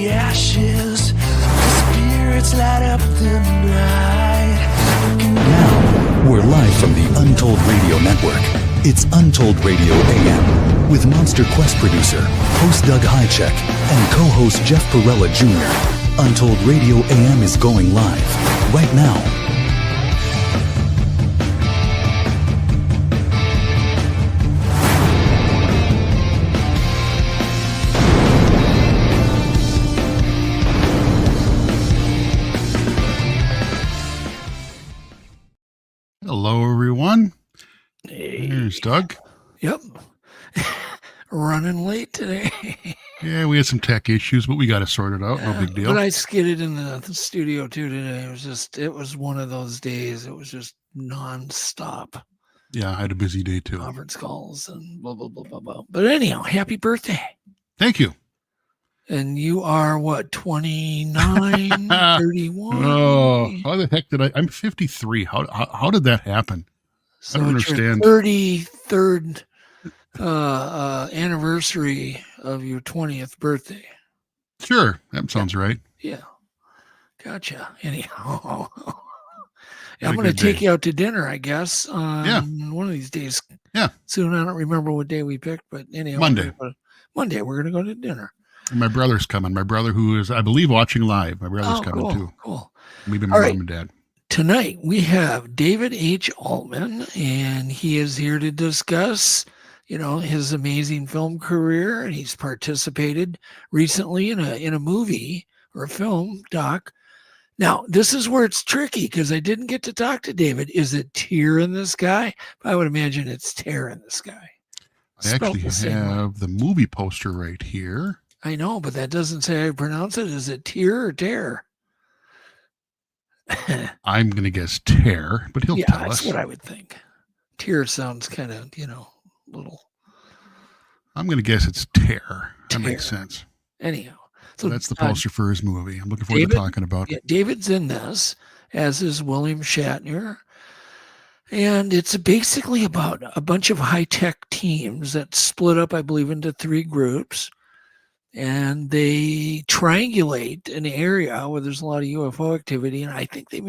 the ashes, the spirits light up the night. Now, we're live from the Untold Radio Network. It's Untold Radio AM with Monster Quest producer, host Doug Hajicek, and co-host Jeff Perrella Jr. Untold Radio AM is going live right now. Hello, everyone. Hey. Here's Doug. Yep. Running late today. Yeah, we had some tech issues, but we got it sorted out. No big deal. But I skidded in the studio too today. It was one of those days. It was just nonstop. Yeah, I had a busy day too. Conference calls and blah, blah, blah, blah, blah. But anyhow, happy birthday. Thank you. And you are what, 29, 31? Oh, how the heck did I'm 53. How did that happen? So I don't it's understand. your 33rd anniversary of your 20th birthday. Sure, that sounds right. Yeah. Gotcha. Anyhow. Had I'm a going to good take day. you out to dinner, I guess, one of these days. Yeah. Soon. I don't remember what day we picked, but anyhow. Monday. Monday, we're going to go to dinner. My brother's coming. My brother, who is, I believe, watching live. My brother's coming cool, too. Cool. We've been All mom right. and dad. Tonight, we have David H. Altman, and he is here to discuss, his amazing film career. And he's participated recently in a movie or a film doc. Now, this is where it's tricky because I didn't get to talk to David. Is it tear in the sky? I would imagine it's tear in the sky. I actually have the movie poster right here. I know, but that doesn't say how you pronounce it. Is it tear or tear? I'm going to guess tear, but he'll tell us. That's what I would think. Tear sounds kind of, little. I'm going to guess it's tear. That makes sense. Anyhow. So that's the poster for his movie. I'm looking forward to talking about it. David's in this, as is William Shatner. And it's basically about a bunch of high-tech teams that split up, I believe, into 3 groups. And they triangulate an area where there's a lot of UFO activity. And I think they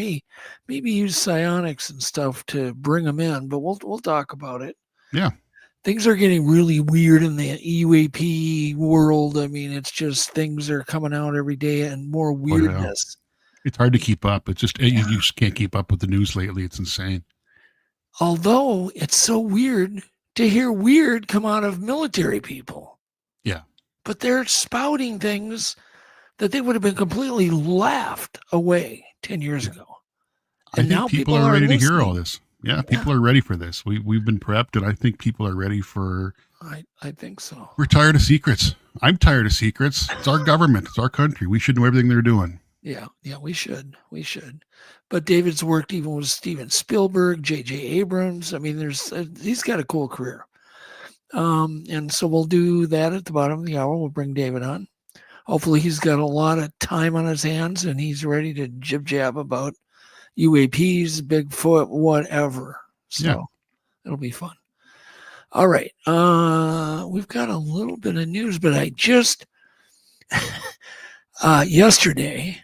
maybe use psionics and stuff to bring them in. But we'll talk about it. Yeah. Things are getting really weird in the UAP world. I mean, it's just things are coming out every day and more weirdness. It's hard to keep up. It's just, you just can't keep up with the news lately. It's insane. Although it's so weird to hear weird come out of military people. Yeah. But they're spouting things that they would have been completely laughed away 10 years ago. And I think now people are ready to hear all this. Yeah, people are ready for this. We've been prepped, and I think people are ready for. I think so. We're tired of secrets. I'm tired of secrets. It's our government. It's our country. We should know everything they're doing. Yeah, we should. But David's worked even with Steven Spielberg, J.J. Abrams. I mean, he's got a cool career. And so we'll do that at the bottom of the hour. We'll bring David on. Hopefully he's got a lot of time on his hands and he's ready to jib-jab about UAPs, Bigfoot, whatever. So it'll be fun. All right. We've got a little bit of news, but I just yesterday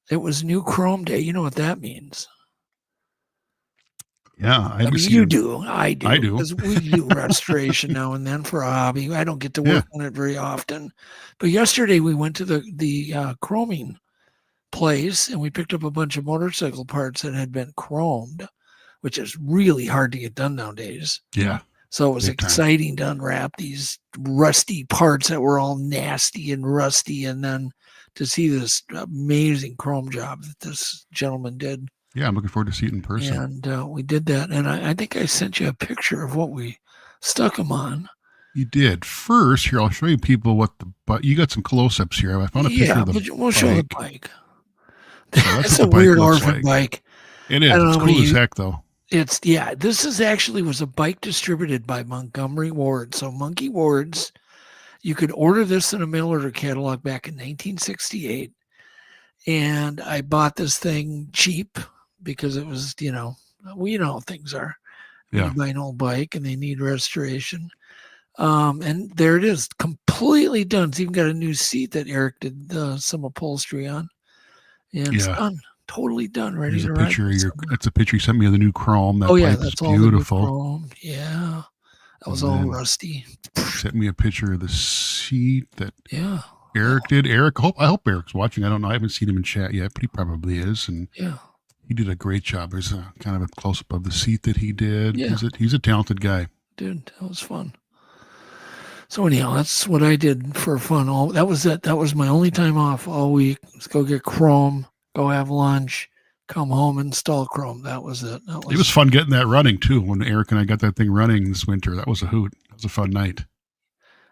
it was New Chrome Day. You know what that means? Yeah, I mean, you do. I do. Because we do restoration now and then for a hobby. I don't get to work on it very often. But yesterday we went to the chroming place and we picked up a bunch of motorcycle parts that had been chromed, which is really hard to get done nowadays. Yeah. So it was exciting to unwrap these rusty parts that were all nasty and rusty, and then to see this amazing chrome job that this gentleman did. Yeah, I'm looking forward to seeing it in person. And we did that. And I think I sent you a picture of what we stuck them on. You did. First, here, I'll show you people but you got some close-ups here. I found a picture of the bike. We'll show the bike. So that's a weird orphan bike. It is. It's cool as heck, though. This was a bike distributed by Montgomery Ward. So Monkey Ward's, you could order this in a mail order catalog back in 1968. And I bought this thing cheap because it was, how things are. Yeah. You buy an old bike and they need restoration. And there it is, completely done. It's even got a new seat that Eric did some upholstery on. And it's done. Totally done. Ready to ride. That's a picture you sent me of the new chrome. That pipe is beautiful. All the new chrome. Yeah. That was all rusty. Sent me a picture of the seat that Eric did. I hope Eric's watching. I don't know. I haven't seen him in chat yet, but he probably is. And he did a great job. There's a kind of a close up of the seat that he did. Yeah. He's a talented guy. Dude, that was fun. So anyhow, that's what I did for fun. That was it. That was my only time off all week. Let's go get chrome, go have lunch, come home, install chrome. That was it. It was fun getting that running too. When Eric and I got that thing running this winter, that was a hoot. That was a fun night.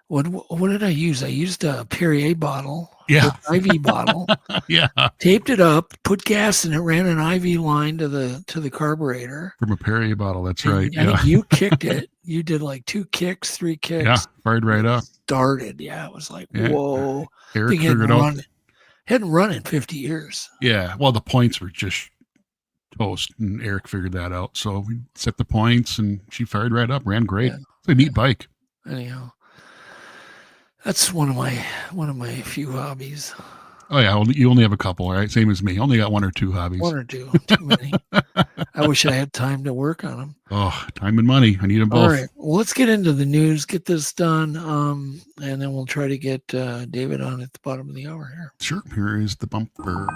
What did I use? I used a Perrier bottle. Yeah. IV bottle. Yeah. Taped it up, put gas in it, ran an IV line to the carburetor. From a Perrier bottle, that's right. I think you kicked it. You did like 2 kicks, 3 kicks. Yeah, fired right up. Started. Yeah, it was like, whoa. Eric figured out. Hadn't run in 50 years. Yeah, well, the points were just toast, and Eric figured that out. So we set the points, and she fired right up, ran great. Yeah. It's a neat bike. Anyhow. That's one of my few hobbies. Oh yeah, you only have a couple, right? Same as me. Only got 1 or 2 hobbies. 1 or 2, too many. I wish I had time to work on them. Oh, time and money. I need them both. All right, well, let's get into the news. Get this done, and then we'll try to get David on at the bottom of the hour here. Sure. Here is the bumper.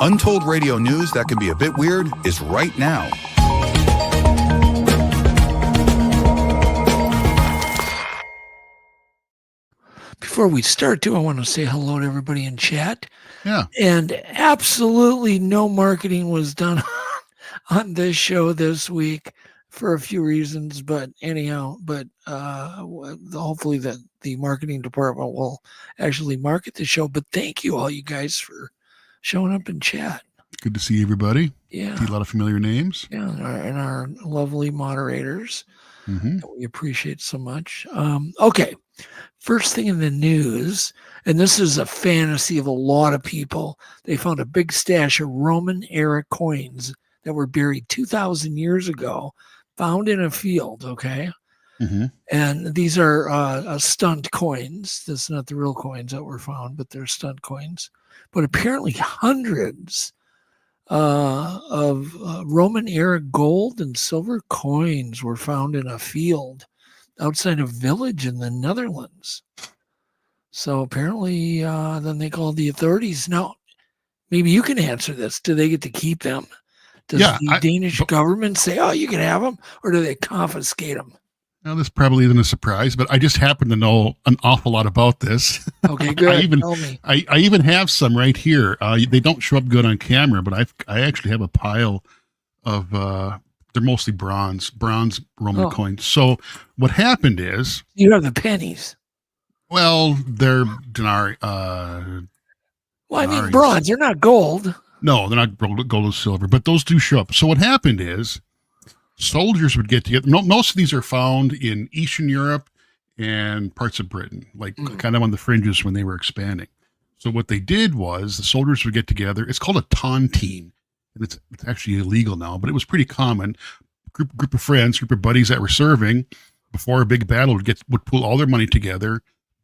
Untold radio news that can be a bit weird is right now. Before we start, too, I want to say hello to everybody in chat. Yeah. And absolutely no marketing was done on this show this week for a few reasons. But anyhow, hopefully the marketing department will actually market the show. But thank you all you guys for showing up in chat. Good to see everybody. Yeah. See a lot of familiar names. Yeah. And our lovely moderators that we appreciate so much. Okay. First thing in the news, and this is a fantasy of a lot of people, they found a big stash of Roman-era coins that were buried 2,000 years ago, found in a field, okay? Mm-hmm. And these are stunt coins. This is not the real coins that were found, but they're stunt coins. But apparently hundreds of Roman-era gold and silver coins were found in a field outside a village in the Netherlands. So apparently then they called the authorities. Now, maybe you can answer this. Do they get to keep them? Does the Danish government say, oh, you can have them? Or do they confiscate them? Now, this probably isn't a surprise, but I just happen to know an awful lot about this. Okay, good. Tell me. I even have some right here. They don't show up good on camera, but I actually have a pile of they're mostly bronze Roman coins. So what happened is you have the pennies. Well, they're denarii. Well, I mean bronze. They're not gold. No, they're not gold or silver, but those do show up. So what happened is soldiers would get together. Most of these are found in Eastern Europe and parts of Britain, like kind of on the fringes when they were expanding. So what they did was the soldiers would get together. It's called a tontine. And it's actually illegal now, but it was pretty common. Group of friends, group of buddies that were serving before a big battle would pull all their money together,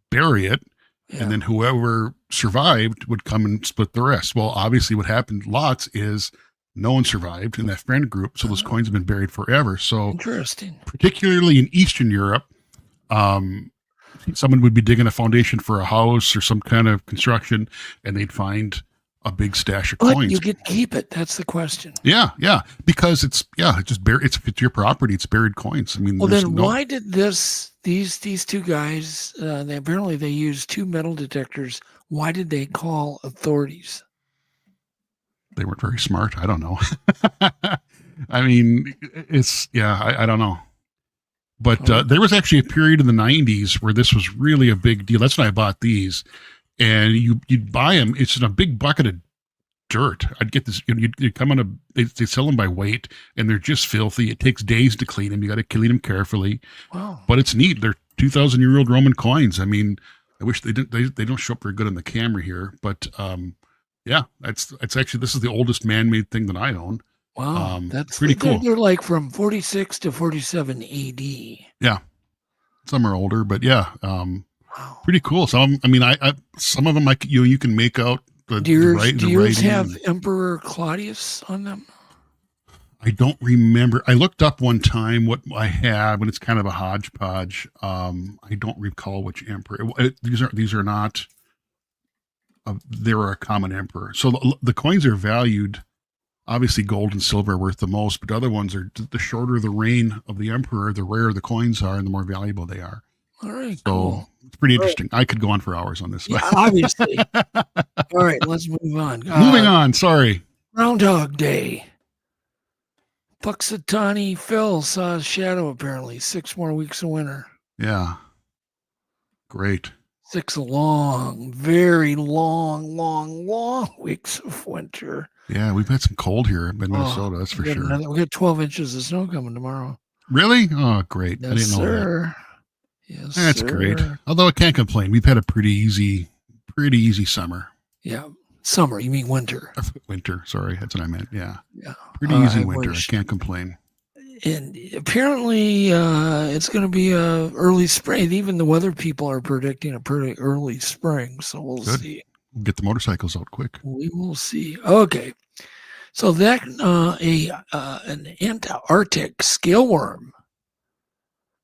bury it, and then whoever survived would come and split the rest. Well, obviously what happened lots is no one survived in that friend group, so those coins have been buried forever. So interesting. Particularly in Eastern Europe, someone would be digging a foundation for a house or some kind of construction, and they'd find a big stash of coins. You get to keep it. That's the question. Yeah, because it's your property. It's buried coins. I mean, well, then why did these two guys? Apparently they used 2 metal detectors. Why did they call authorities? They weren't very smart. I don't know. I mean, I don't know. But there was actually a period in the 90s where this was really a big deal. That's when I bought these. And you'd buy them. It's in a big bucket of dirt. I'd get this. You come on they sell them by weight, and they're just filthy. It takes days to clean them. You got to clean them carefully. Wow! But it's neat. They're 2,000-year-old Roman coins. I mean, I wish they didn't. They don't show up very good on the camera here. But it's actually this is the oldest man-made thing that I own. Wow, that's pretty cool. They're like from 46 to 47 AD. Yeah. Some are older, but yeah, Wow. pretty cool. Some of them you can make out the Do yours writing. have Emperor Claudius on them? I don't remember. I looked up one time what I had, but it's kind of a hodgepodge. I don't recall which emperor. These are not. They're a common emperor. So the coins are valued. Obviously, gold and silver are worth the most, but other ones are the shorter the reign of the emperor, the rarer the coins are, and the more valuable they are. All right, So cool. it's pretty interesting. I could go on for hours on this. Yeah, obviously. All right, let's move on. Moving on. Sorry. Groundhog Day. Puxatawny Phil saw a shadow, apparently. 6 more weeks of winter. Yeah. Great. 6 long, very long weeks of winter. Yeah, we've had some cold here in Minnesota, that's for sure. We got 12 inches of snow coming tomorrow. Really? Oh, great. Yes, I didn't know sir. that. Yes, That's sir. great. Although I can't complain. We've had a pretty easy summer. Yeah. Summer, you mean winter. Winter, sorry. That's what I meant. Yeah. Yeah. Pretty easy I winter. wish. I can't complain. And apparently it's going to be a early spring. Even the weather people are predicting a pretty early spring. So we'll Good. see. We'll get the motorcycles out quick. We will see. Okay. So that an Antarctic scale worm.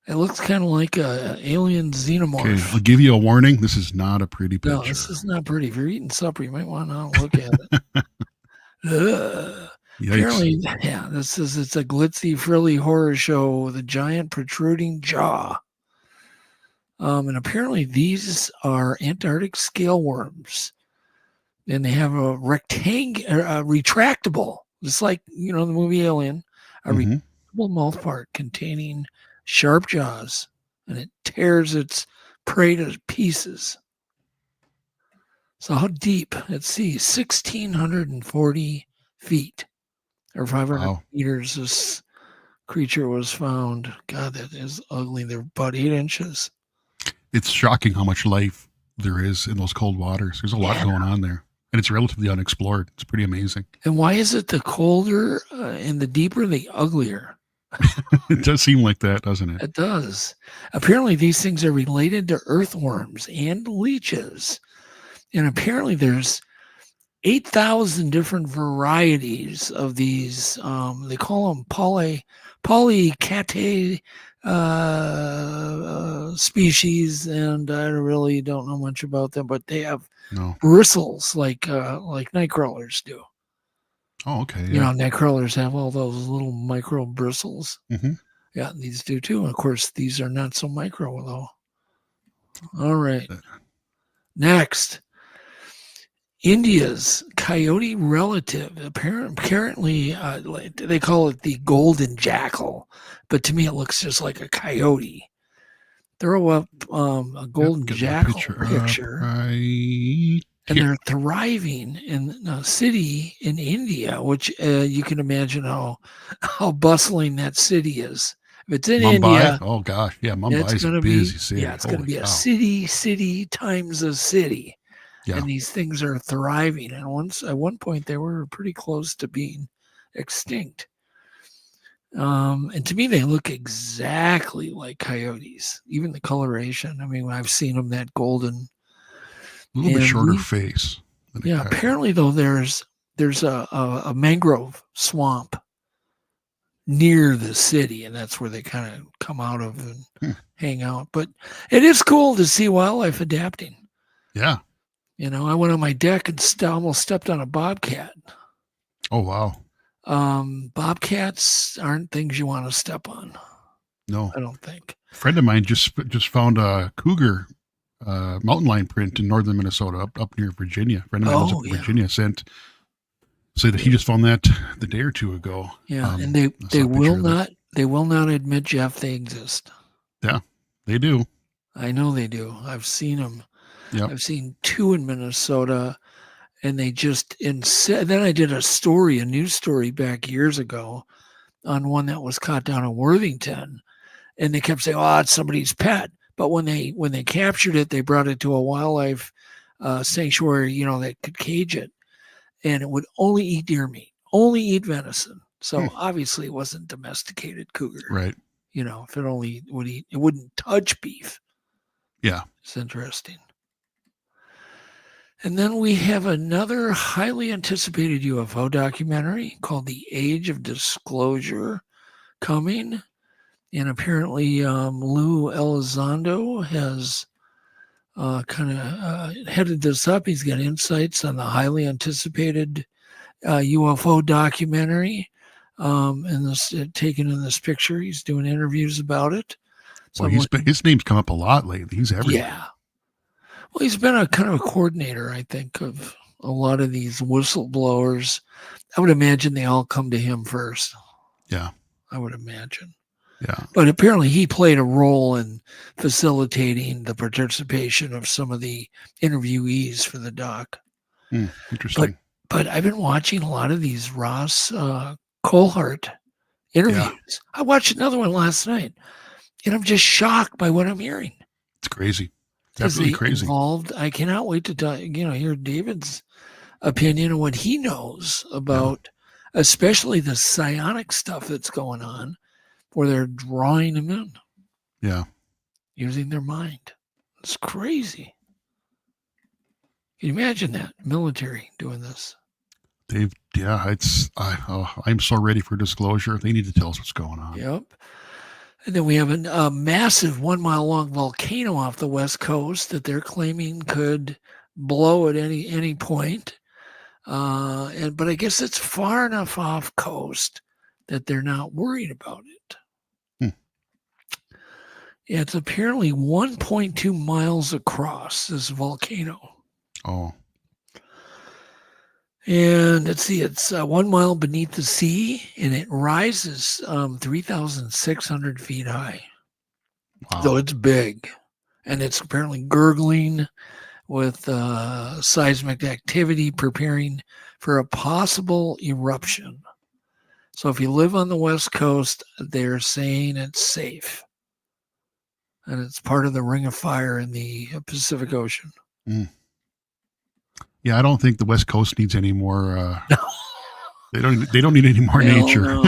It looks kind of like a alien xenomorph. Okay, I'll give you a warning. This is not a pretty picture. No, this is not pretty. If you're eating supper, you might want to look at it. Apparently, yeah, it's a glitzy, frilly horror show with a giant protruding jaw. And apparently these are Antarctic scale worms. And they have a retractable, just like, the movie Alien, a retractable mouth part containing sharp jaws, and it tears its prey to pieces. So how deep? Let's see, 1,640 feet or 500 meters this creature was found. God, that is ugly. They're about 8 inches. It's shocking how much life there is in those cold waters. There's a lot going on there. And it's relatively unexplored. It's pretty amazing. And why is it the colder and the deeper, the uglier? It does seem like that, doesn't it? It does. Apparently, these things are related to earthworms and leeches. And apparently, there's 8,000 different varieties of these. They call them polychaetae species, and I really don't know much about them, but they have bristles like night crawlers do. Oh, okay. Yeah. Night crawlers have all those little micro bristles. Mm-hmm. Yeah, these do too. And of course, these are not so micro though. All right. Next, India's coyote relative. Apparently, they call it the golden jackal, but to me, it looks just like a coyote. Throw up a golden jackal picture. Right. And they're thriving in a city in India, which you can imagine how bustling that city is. If it's in Mumbai? India, oh gosh, yeah, Mumbai is a busy city. Yeah, it's going to be a city times a city, and these things are thriving. And at one point, they were pretty close to being extinct. And to me, they look exactly like coyotes, even the coloration. I mean, when I've seen them, that golden. A little bit shorter face. Yeah, apparently though, there's a mangrove swamp near the city, and that's where they kind of come out of and hang out. But it is cool to see wildlife adapting. Yeah. I went on my deck and almost stepped on a bobcat. Oh wow. Bobcats aren't things you want to step on. No, I don't think. A friend of mine just found a cougar mountain lion print in northern Minnesota, up near Virginia. A friend of mine lives up in Virginia said that he just found that the day or two ago. Yeah, and they will not admit, Jeff, they exist. Yeah, they do. I know they do. I've seen them. Yep. I've seen 2 in Minnesota, and they just then I did a news story back years ago on one that was caught down in Worthington, and they kept saying, "Oh, it's somebody's pet." But when they captured it, they brought it to a wildlife sanctuary, that could cage it, and it would only eat deer meat, only eat venison. So obviously, it wasn't domesticated cougar. Right. if it only would eat, it wouldn't touch beef. Yeah. It's interesting. And then we have another highly anticipated UFO documentary called The Age of Disclosure coming. And apparently Lou Elizondo has kind of headed this up. He's got insights on the highly anticipated UFO documentary. And this taken in this picture. He's doing interviews about it. So his name's come up a lot lately. He's everywhere. Yeah. Well, he's been a kind of a coordinator, I think, of a lot of these whistleblowers. I would imagine they all come to him first. Yeah. I would imagine. Yeah. But apparently he played a role in facilitating the participation of some of the interviewees for the doc. Interesting. But I've been watching a lot of these Ross Coulthart interviews. Yeah. I watched another one last night, and I'm just shocked by what I'm hearing. It's crazy. Definitely crazy. Involved. I cannot wait to hear David's opinion on what he knows about, especially the psionic stuff that's going on, where they're drawing them in. Yeah. Using their mind. It's crazy. Can you imagine that? Military doing this. I'm so ready for disclosure. They need to tell us what's going on. Yep. And then we have a massive 1 mile long volcano off the West Coast that they're claiming could blow at any point. But I guess it's far enough off coast that they're not worried about it. Yeah, it's apparently 1.2 miles across, this volcano. Oh. And let's see, it's 1 mile beneath the sea, and it rises 3,600 feet high. Wow. So it's big, and it's apparently gurgling with seismic activity, preparing for a possible eruption. So if you live on the West Coast, they're saying it's safe. And it's part of the Ring of Fire in the Pacific Ocean. Yeah, I don't think the West Coast needs any more. They don't need any more nature.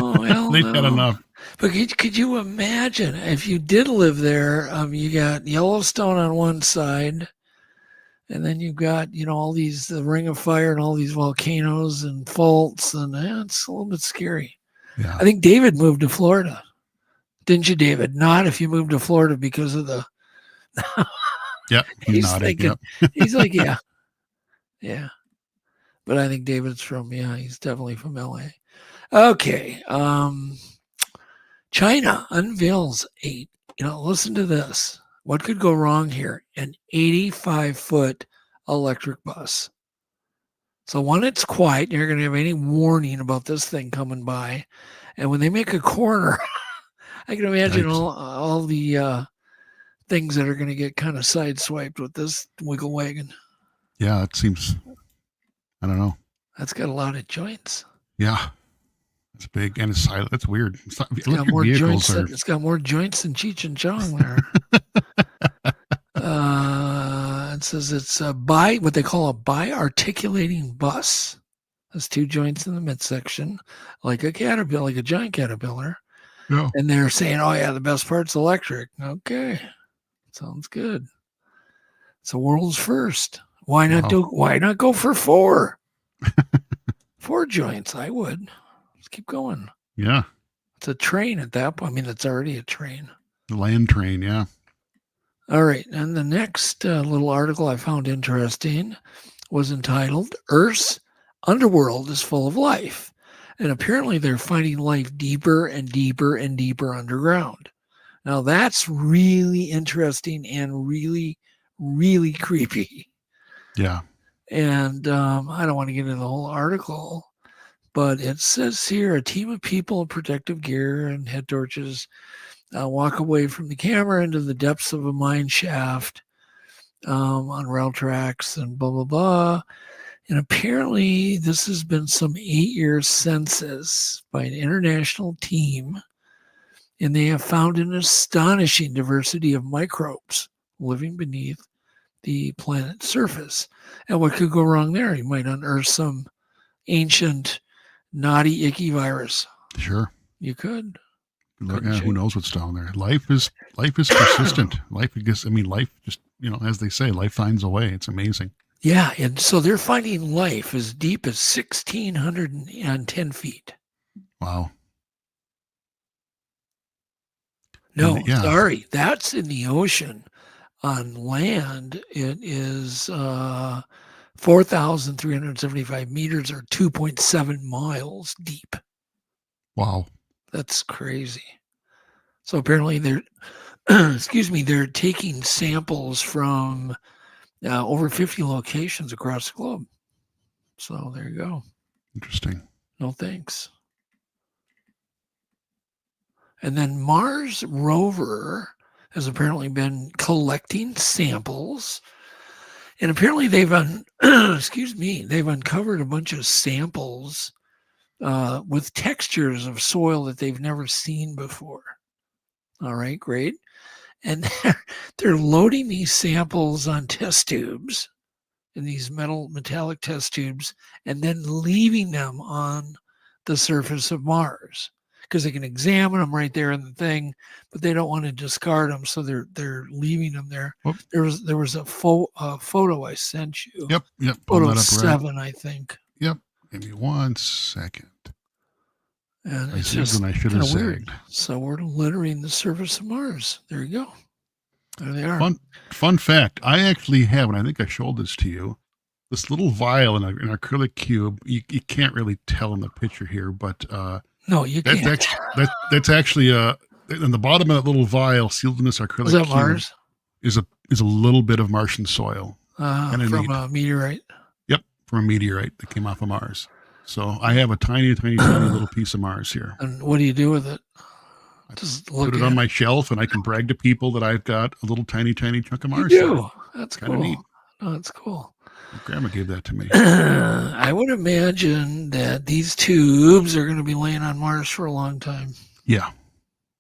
They've had enough. But could you imagine if you did live there? You got Yellowstone on one side, and then you've got all these the Ring of Fire and all these volcanoes and faults, and it's a little bit scary. Yeah. I think David moved to Florida, didn't you, David? Not if you moved to Florida because of the. Yep. He's thinking. Yep. He's like, yeah. Yeah. But I think David's he's definitely from LA. Okay. China unveils listen to this. What could go wrong here? An 85-foot electric bus. So when it's quiet, you're going to have any warning about this thing coming by. And when they make a corner, I can imagine all the things that are going to get kind of sideswiped with this wiggle wagon. Yeah, it seems, I don't know. That's got a lot of joints. Yeah. It's big and it's silent. That's weird. It's got more joints. It's got more joints than Cheech and Chong there. It says it's what they call a bi-articulating bus. There's two joints in the midsection, like a caterpillar, like a giant caterpillar. Yeah. And they're saying, oh yeah, the best part's electric. Okay. Sounds good. It's the world's first. Why not go for 4? 4 joints? I would. Let's keep going. Yeah. It's a train at that point. I mean, it's already a train. The land train, yeah. All right. And the next little article I found interesting was entitled, Earth's Underworld is Full of Life. And apparently they're finding life deeper and deeper and deeper underground. Now that's really interesting and really, really creepy. Yeah. And I don't want to get into the whole article, but it says here, a team of people in protective gear and head torches walk away from the camera into the depths of a mine shaft on rail tracks and blah, blah, blah. And apparently this has been some 8-year census by an international team, and they have found an astonishing diversity of microbes living beneath the planet's surface. And what could go wrong there? You might unearth some ancient, naughty, icky virus. Sure. You could. Yeah, who knows what's down there? Life is persistent. Life just, as they say, life finds a way. It's amazing. Yeah, and so they're finding life as deep as 1,610 feet. Wow. No, sorry, that's in the ocean. On land, it is 4,375 meters or 2.7 miles deep. Wow. That's crazy. So apparently they're, they're taking samples from over 50 locations across the globe. So there you go. Interesting. No thanks. And then Mars rover has apparently been collecting samples. And apparently they've uncovered a bunch of samples with textures of soil that they've never seen before. All right, great. And they're loading these samples on test tubes, in these metallic test tubes, and then leaving them on the surface of Mars because they can examine them right there in the thing, but they don't want to discard them, so they're leaving them there. Whoop. There was a photo I sent you. Yep. Photo 7, right. I think. Yep. Give me 1 second. And I zigged when I should have zagged. So we're littering the surface of Mars. There you go. There they are. Fun fact. I actually have, and I think I showed this to you, this little vial in an acrylic cube. You can't really tell in the picture here, but no, you can't. That's actually in the bottom of that little vial, sealed in this acrylic cube. Is that cube, Mars? Is a little bit of Martian soil. From a meteorite? Yep, from a meteorite that came off of Mars. So I have a tiny little piece of Mars here. And what do you do with it? Just put it on my shelf, and I can brag to people that I've got a little tiny chunk of Mars. You do. That's cool. Neat. Oh, that's cool. My grandma gave that to me. I would imagine that these tubes are going to be laying on Mars for a long time. Yeah.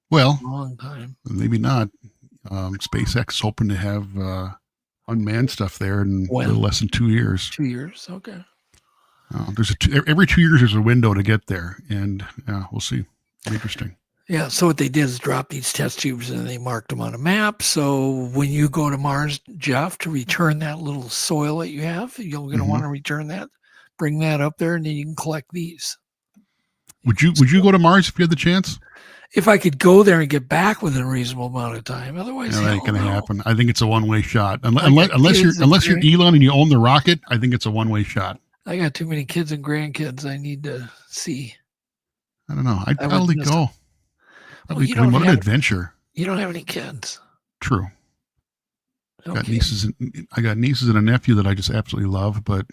Well, a long time. Maybe not. SpaceX is hoping to have unmanned stuff there in a little less than 2 years. 2 years. Okay. Every 2 years there's a window to get there, and we'll see. Interesting. Yeah, so what they did is drop these test tubes and they marked them on a map. So when you go to Mars, Jeff, to return that little soil that you have, you're going to want to return that, bring that up there, and then you can collect these. Would you go to Mars if you had the chance? If I could go there and get back within a reasonable amount of time, otherwise, that ain't going to happen. I think it's a one-way shot. Unless you're Elon and you own the rocket, I think it's a one-way shot. I got too many kids and grandkids I need to see. I don't know. I'd probably go. What an adventure. You don't have any kids. True. Okay. I got nieces and a nephew that I just absolutely love, but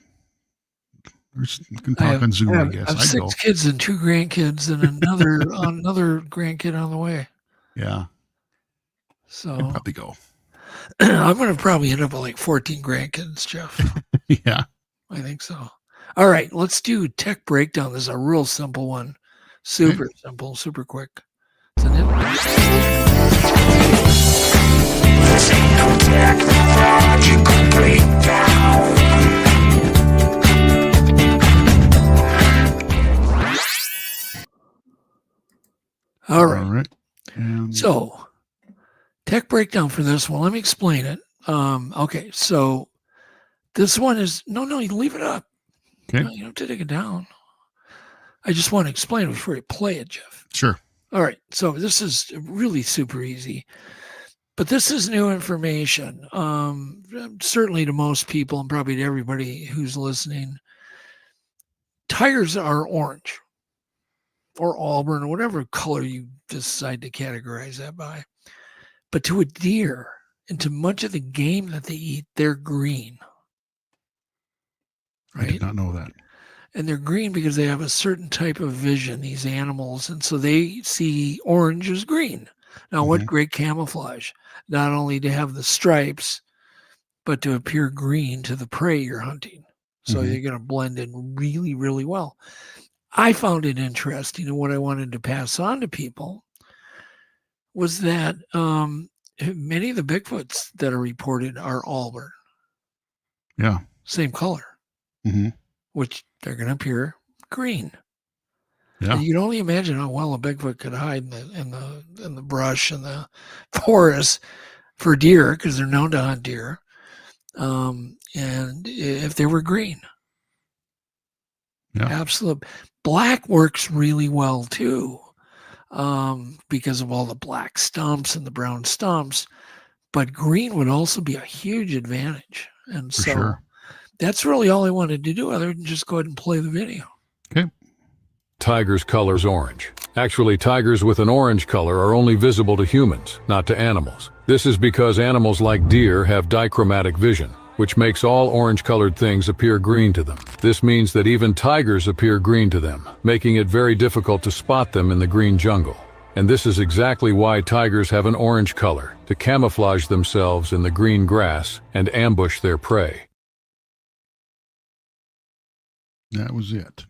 you can talk on Zoom, I guess. I have 6 kids and 2 grandkids and another grandkid on the way. Yeah. So I'd probably go. I'm going to probably end up with like 14 grandkids, Jeff. Yeah. I think so. All right, let's do tech breakdown. This is a real simple one. Super simple, super quick. Isn't it? Technological breakdown. All right. So, tech breakdown for this one. Let me explain it. Okay, so this one is no, you leave it up. Okay. No, you don't have to take it down. I just want to explain it before you play it, Jeff. Sure. All right. So this is really super easy, but this is new information. Certainly to most people and probably to everybody who's listening. Tires are orange or auburn or whatever color you decide to categorize that by. But to a deer and to much of the game that they eat, they're green. Right? I did not know that. And they're green because they have a certain type of vision, these animals. And so they see orange as green. Now, what great camouflage. Not only to have the stripes, but to appear green to the prey you're hunting. So you're going to blend in really, really well. I found it interesting, and what I wanted to pass on to people was that many of the Bigfoots that are reported are auburn. Yeah. Same color. Which they're going to appear green. Yeah. And you can only imagine how well a Bigfoot could hide in the brush and the forest for deer, because they're known to hunt deer. And if they were green. Yeah. Absolute. Black works really well too, because of all the black stumps and the brown stumps. But green would also be a huge advantage. And For so sure. that's really all I wanted to do, other than just go ahead and play the video. Okay. Tiger's color's orange. Actually, tigers with an orange color are only visible to humans, not to animals. This is because animals like deer have dichromatic vision, which makes all orange-colored things appear green to them. This means that even tigers appear green to them, making it very difficult to spot them in the green jungle. And this is exactly why tigers have an orange color, to camouflage themselves in the green grass and ambush their prey. That was it.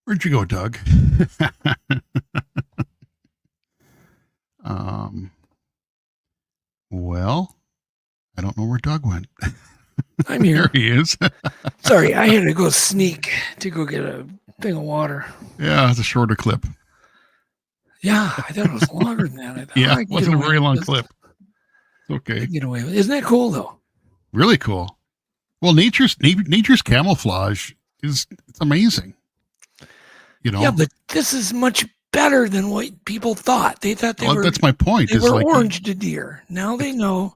Where'd you go, Doug? Well, I don't know where Doug went. I'm here. There he is. Sorry, I had to go sneak to go get a thing of water. Yeah, it's a shorter clip. Yeah, I thought it was longer than that. I thought, Yeah, I it can wasn't a get away very with long this. clip. Okay. I can get away with it. Isn't that cool though? Really cool. Well, nature's camouflage it's amazing. You know. Yeah, but this is much better than what people thought. They thought That's my point. they It's were like orange to deer. Now they know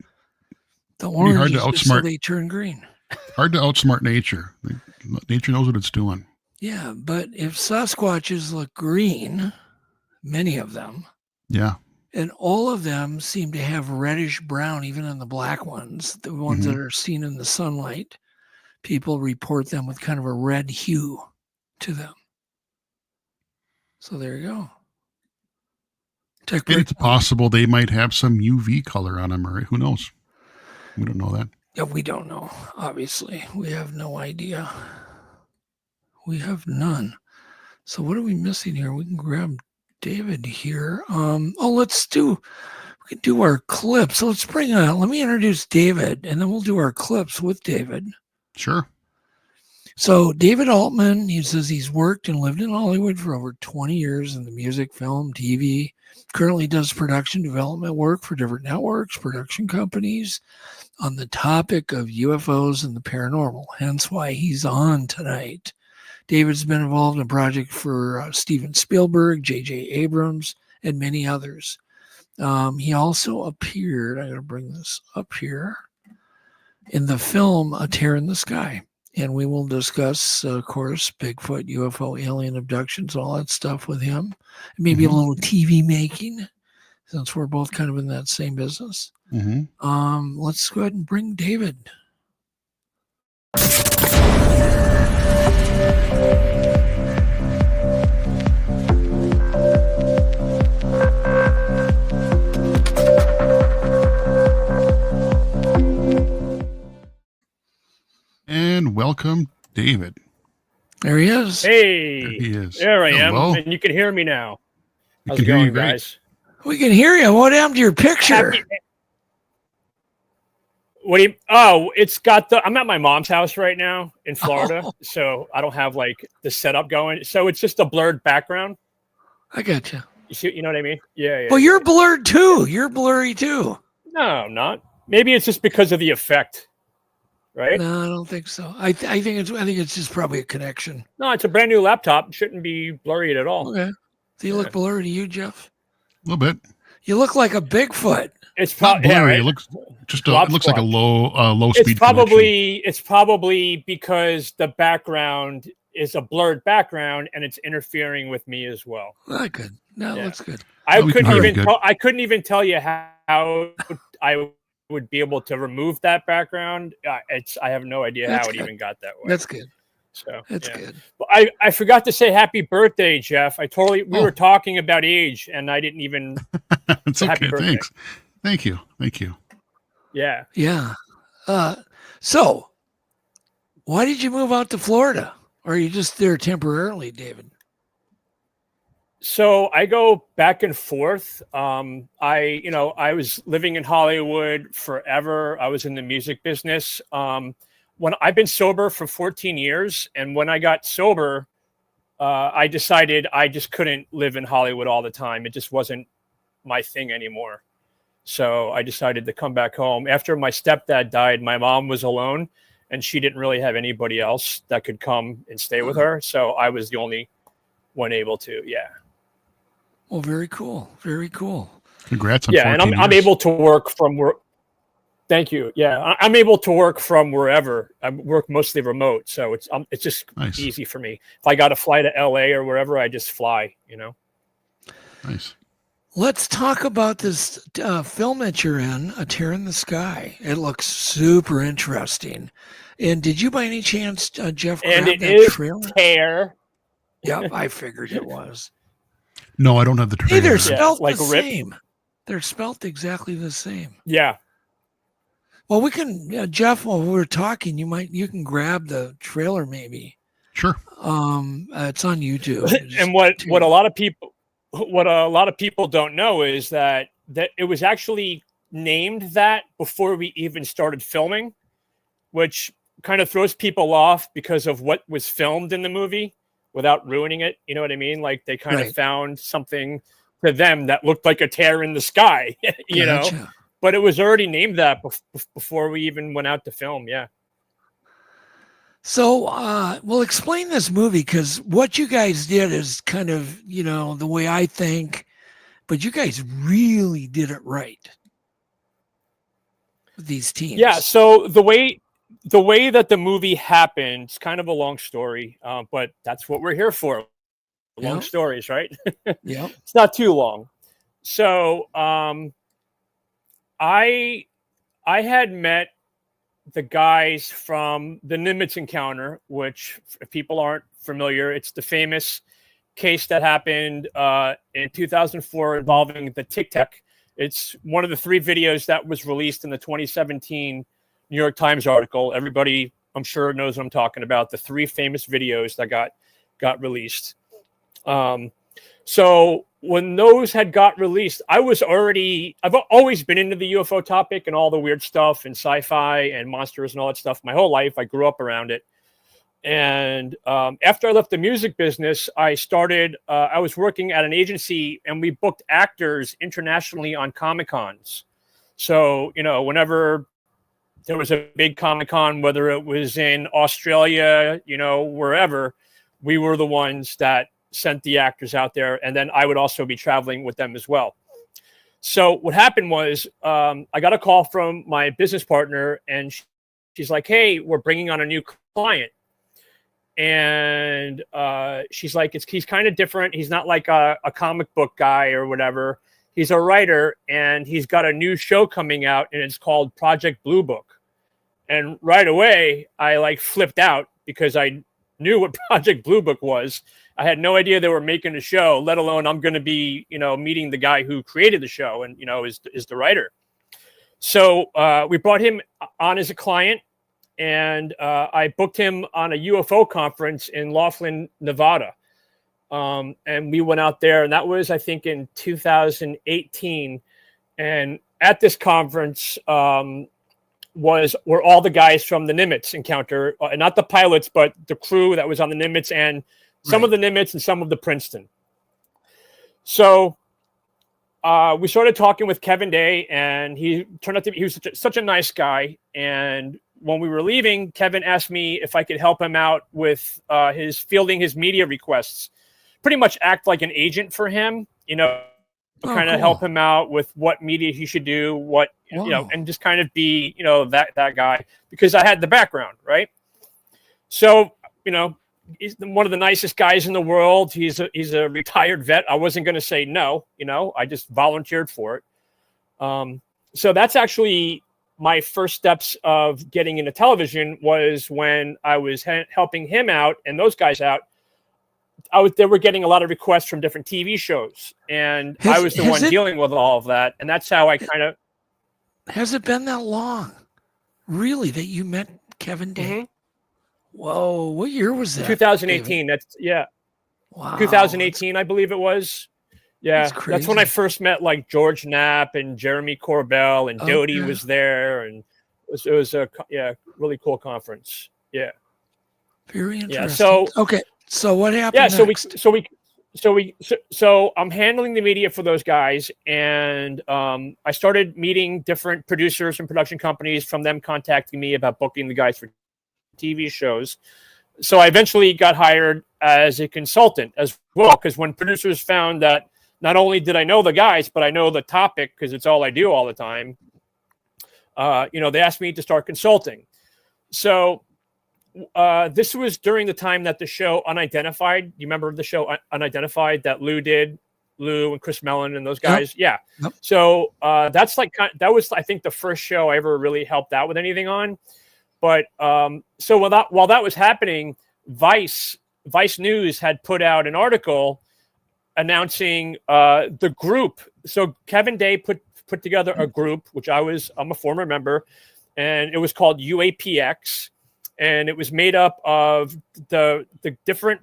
the Pretty hard orange to is just so outsmart. they turn green. hard to outsmart nature. Nature knows what it's doing. Yeah, but if Sasquatches look green, many of them, Yeah. and all of them seem to have reddish brown, even in the black ones, the ones that are seen in the sunlight, people report them with kind of a red hue to them. So there you go. And it's possible they might have some UV color on them, or who knows? We don't know that. Yeah, we don't know. Obviously, we have no idea. We have none. So what are we missing here? We can grab David here. We can do our clips. So let me introduce David, and then we'll do our clips with David. Sure. So David Altman, he says he's worked and lived in Hollywood for over 20 years in the music, film, TV. Currently does production development work for different networks, production companies on the topic of UFOs and the paranormal, hence why he's on tonight. David's been involved in a project for Steven Spielberg, J.J. Abrams, and many others. He also appeared, I'm going to bring this up here, in the film A Tear in the Sky. And we will discuss, of course, Bigfoot, UFO, alien abductions, all that stuff with him. Maybe a little TV making, since we're both kind of in that same business. Let's go ahead and bring David. And welcome, David. There he is. Hey, There he is. there I Hello. am, and you can hear me now. We How's can it hear you going, great. guys? We can hear you. What happened to your picture? What do you? Oh, it's got the. I'm at my mom's house right now in Florida, Oh. so I don't have like the setup going. So it's just a blurred background. I got you. You know what I mean? Yeah. Well, you're blurred too. You're blurry too. No, I'm not. Maybe it's just because of the effect, right? No, I don't think so. I think it's just probably a connection. No, it's a brand new laptop. It shouldn't be blurry at all. Okay. Do you look blurry to you, Jeff? A little bit. You look like a Bigfoot. It's Not probably blurry. right? It looks just. Flop, It looks like a flop. low speed. It's probably because the background is a blurred background and it's interfering with me as well. Not good. No, Yeah. looks good. I we can couldn't hear you even good. I couldn't even tell you how I would be able to remove that background. I have no idea That's how it good. even got that way. That's good. So That's yeah. good. But I forgot to say happy birthday, Jeff. We were talking about age and I didn't even. It's Happy okay. birthday. Thanks. Thank you. Yeah. Yeah. So why did you move out to Florida? Or are you just there temporarily, David? So I go back and forth. I was living in Hollywood forever. I was in the music business. When I've been sober for 14 years, and when I got sober, I decided I just couldn't live in Hollywood all the time. It just wasn't my thing anymore. So I decided to come back home. After my stepdad died, my mom was alone, and she didn't really have anybody else that could come and stay with her. So I was the only one able to. Yeah. Well, very cool. Very cool. Congrats on yeah, and 14 I'm years. able to work from where. Thank you. Yeah, I'm able to work from wherever. I work mostly remote, so it's just Nice. easy for me. If I got to fly to LA or wherever, I just fly. Nice. Let's talk about this film that you're in, A Tear in the Sky. It looks super interesting. And did you by any chance, Jeff, And grab it that is trailer? hair. Yep, I figured it was. No, I don't have the Hey, trailer. they're spelled like the a rip. same. They're spelled exactly the same. Yeah. Well, we can, Jeff, while we're talking, you can grab the trailer maybe. Sure. It's on YouTube. And what a lot of people don't know is that it was actually named that before we even started filming, which kind of throws people off because of what was filmed in the movie without ruining it. You know what I mean? Like they kind of found something to them that looked like a tear in the sky, you know, but it was already named that before we even went out to film. Yeah. So, we'll explain this movie because what you guys did is kind of, the way I think, but you guys really did it right with these teams. Yeah. So the way that the movie happened, it's kind of a long story, but that's what we're here for. Long stories, right? Yeah. It's not too long. So, I had met the guys from the Nimitz encounter, which if people aren't familiar, it's the famous case that happened in 2004 involving the Tic Tac. It's one of the 3 videos that was released in the 2017 New York Times article. Everybody, I'm sure, knows what I'm talking about. The 3 famous videos that got released. So when those had got released, I've always been into the UFO topic and all the weird stuff and sci-fi and monsters and all that stuff my whole life. I grew up around it. And after I left the music business, I was working at an agency and we booked actors internationally on Comic-Cons. So, whenever there was a big Comic-Con, whether it was in Australia, wherever, we were the ones that sent the actors out there, and then I would also be traveling with them as well. So what happened was I got a call from my business partner, and she's like, "Hey, we're bringing on a new client," and she's like, "He's kind of different. He's not like a comic book guy or whatever. He's a writer, and he's got a new show coming out, and it's called Project Blue Book." And right away, I flipped out because I knew what Project Blue Book was. I had no idea they were making a show, let alone I'm going to be, meeting the guy who created the show and, is the writer. So we brought him on as a client, and I booked him on a UFO conference in Laughlin, Nevada. And we went out there, and that was, I think, in 2018. And at this conference were all the guys from the Nimitz encounter, not the pilots, but the crew that was on the Nimitz and some of the Nimitz and some of the Princeton. So we started talking with Kevin Day, and he turned out to be, he was such a nice guy. And when we were leaving, Kevin asked me if I could help him out with his fielding his media requests, pretty much act like an agent for him, kind of help him out with what media he should do, and just kind of be, that guy, because I had the background, right? So, he's one of the nicest guys in the world. He's a retired vet. I wasn't going to say no, I just volunteered for it. So that's actually my first steps of getting into television, was when I was helping him out and those guys out. They were getting a lot of requests from different TV shows, and I was the one dealing with all of that. And that's how I kind of. Has it been that long, really, that you met Kevin Day? Mm-hmm. Whoa, what year was that? 2018. David? Wow. 2018, I believe it was. Yeah, that's when I first met George Knapp and Jeremy Corbell, and Doty was there, and it was a really cool conference. Yeah. Very interesting. Yeah, so okay. So what happened? Yeah. Next? So I'm handling the media for those guys, and I started meeting different producers and production companies, from them contacting me about booking the guys for TV shows. So I eventually got hired as a consultant as well, because when producers found that not only did I know the guys, but I know the topic because it's all I do all the time, they asked me to start consulting. So this was during the time that the show Unidentified, you remember the show Unidentified that Lou and Chris Mellon and those guys? Yep. Yeah. Yep. So that was, I think, the first show I ever really helped out with anything on. But so while that was happening, Vice News had put out an article announcing the group. So Kevin Day put together a group, which I'm a former member, and it was called UAPX, and it was made up of the different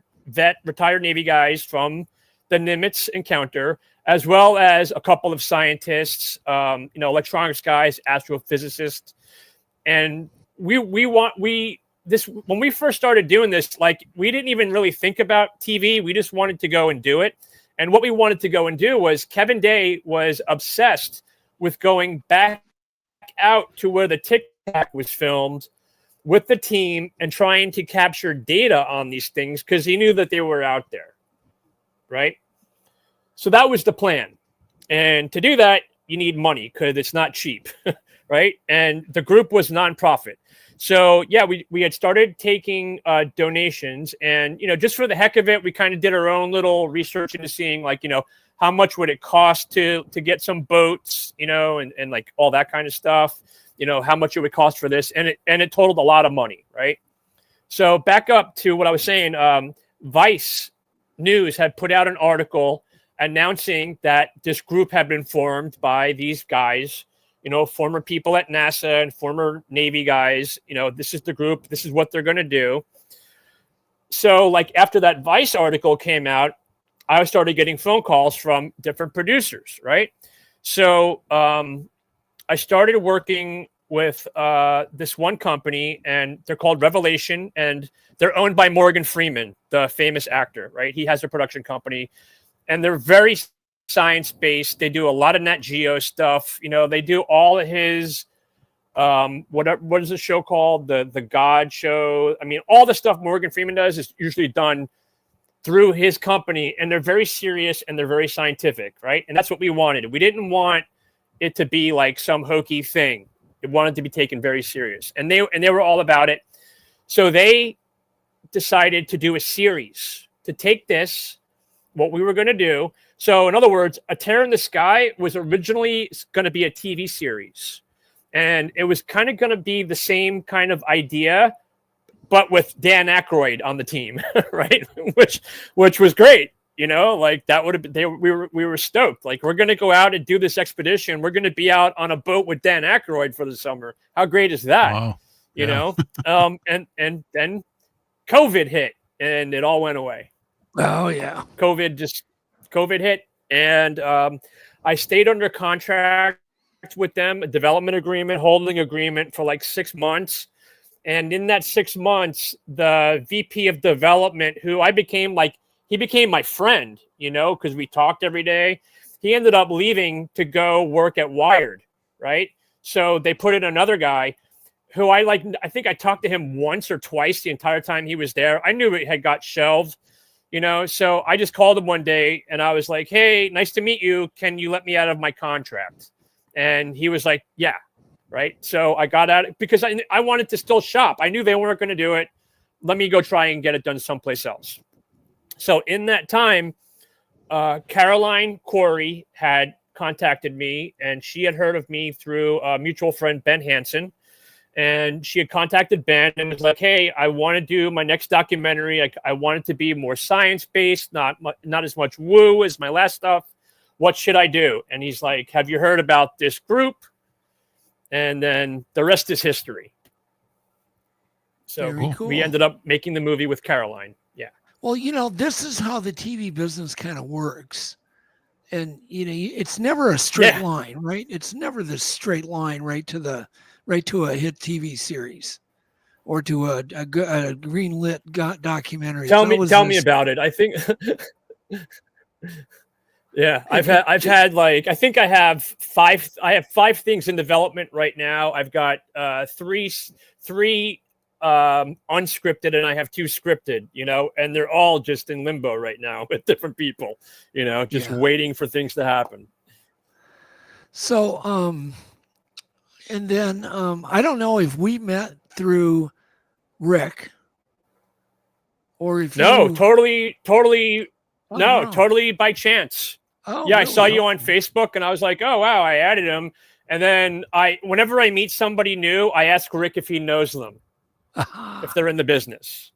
retired Navy guys from the Nimitz encounter, as well as a couple of scientists, electronics guys, astrophysicists, and when we first started doing this, like, we didn't even really think about TV. We just wanted to go and do it. And what we wanted to go and do was, Kevin Day was obsessed with going back out to where the Tic Tac was filmed with the team and trying to capture data on these things, because he knew that they were out there. Right. So that was the plan. And to do that, you need money, because it's not cheap. Right. And the group was nonprofit. So, yeah, we had started taking donations, and, just for the heck of it, we kind of did our own little research into seeing, like, how much would it cost to get some boats, and like all that kind of stuff, how much it would cost for this. And it totaled a lot of money. Right. So back up to what I was saying, Vice News had put out an article announcing that this group had been formed by these guys, former people at NASA and former Navy guys. This is the group. This is what they're going to do. So, like, after that Vice article came out, I started getting phone calls from different producers, right? So I started working with this one company, and they're called Revelation, and they're owned by Morgan Freeman, the famous actor, right? He has a production company, and they're very science-based. They do a lot of Nat Geo stuff. They do all of his what is the show called? The God Show. I mean, all the stuff Morgan Freeman does is usually done through his company, and they're very serious and they're very scientific, right? And that's what we wanted. We didn't want it to be like some hokey thing. It wanted to be taken very serious, and they were all about it. So they decided to do a series to take this, what we were going to do. So, in other words, A Tear in the Sky was originally going to be a TV series. And it was kind of going to be the same kind of idea, but with Dan Aykroyd on the team, right? which was great. Like, that would have been, we were stoked. Like, we're going to go out and do this expedition. We're going to be out on a boat with Dan Aykroyd for the summer. How great is that? Wow. And then COVID hit, and it all went away. Oh, yeah. COVID hit, and I stayed under contract with them, a development agreement, holding agreement for like 6 months. And in that 6 months, the VP of development, who he became my friend, because we talked every day. He ended up leaving to go work at Wired, right? So they put in another guy who I think I talked to him once or twice the entire time he was there. I knew it had got shelved. So I just called him one day and I was like, "Hey, nice to meet you. Can you let me out of my contract?" And he was like, "Yeah." Right. So I got out because I wanted to still shop. I knew they weren't going to do it. Let me go try and get it done someplace else. So in that time, Caroline Corey had contacted me, and she had heard of me through a mutual friend, Ben Hansen. And she had contacted Ben and was like, "Hey, I want to do my next documentary. I want it to be more science-based, not as much woo as my last stuff. What should I do?" And he's like, "Have you heard about this group?" And then the rest is history. So cool. We ended up making the movie with Caroline. Yeah. Well, this is how the TV business kind of works. And, it's never a straight line, right? It's never the straight line right to a hit TV series. or to a green lit documentary. Tell me about it. I think. Yeah, I've had like, I think I have 5 things in development right now. I've got three unscripted, and I have 2 scripted, and they're all just in limbo right now with different people, just waiting for things to happen. So, and then I don't know if we met through Rick or if totally no. totally by chance. Oh, yeah, really? I saw you on Facebook, and I was like, oh wow, I added him, and then whenever I meet somebody new, I ask Rick if he knows them, if they're in the business.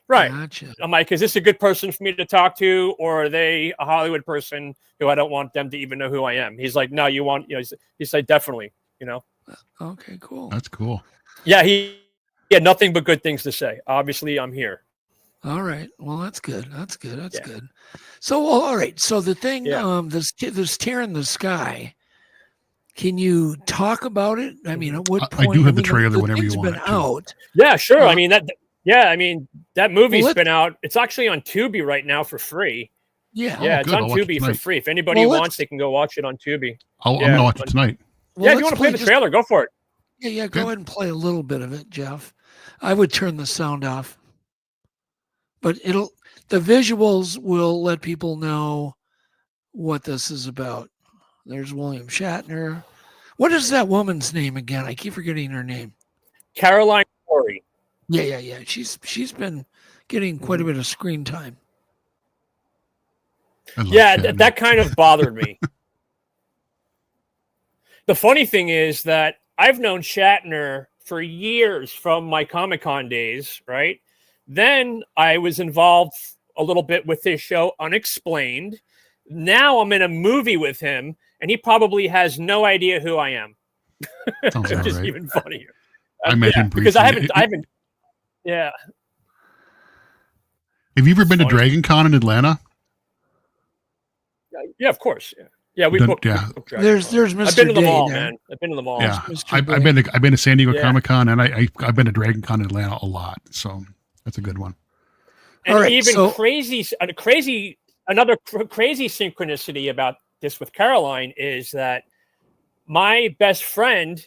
Right. Gotcha. I'm like, is this a good person for me to talk to, or are they a Hollywood person who I don't want them to even know who I am? He's like, no, you want, he's like, definitely, Okay, cool. That's cool. Yeah, he had nothing but good things to say. Obviously, I'm here. All right. Well, that's good. That's good. So, all right. So the thing, this tear in the sky. Can you talk about it? I mean, at what point? I do have the trailer whenever you want been it out. Yeah, sure. I mean that movie's been out. It's actually on Tubi right now for free. Yeah. Yeah, it's on Tubi for free. If anybody wants, they can go watch it on Tubi. I'm gonna watch it tonight. Well, if you want to play the trailer, go for it. Yeah. Go ahead and play a little bit of it, Jeff. I would turn the sound off. But the visuals will let people know what this is about. There's William Shatner. What is that woman's name again? I keep forgetting her name. Caroline Corey. Yeah. She's been getting quite a bit of screen time. Yeah, that kind of bothered me. The funny thing is that I've known Shatner for years from my Comic-Con days, right? Then I was involved a little bit with his show Unexplained. Now I'm in a movie with him, and he probably has no idea who I am. Sounds Which is right. even funnier. I met him briefly. Because I haven't. Yeah. Have you ever been to Dragon Con in Atlanta? Yeah, of course. Yeah, we booked. Yeah. We booked Dragon There's Con. Mr. I've been to them Day all, there. man. I've been to them all. Yeah, I've been to San Diego Comic Con, and I've been to Dragon Con in Atlanta a lot. So that's a good one. And all right, even another crazy synchronicity about this with Caroline is that my best friend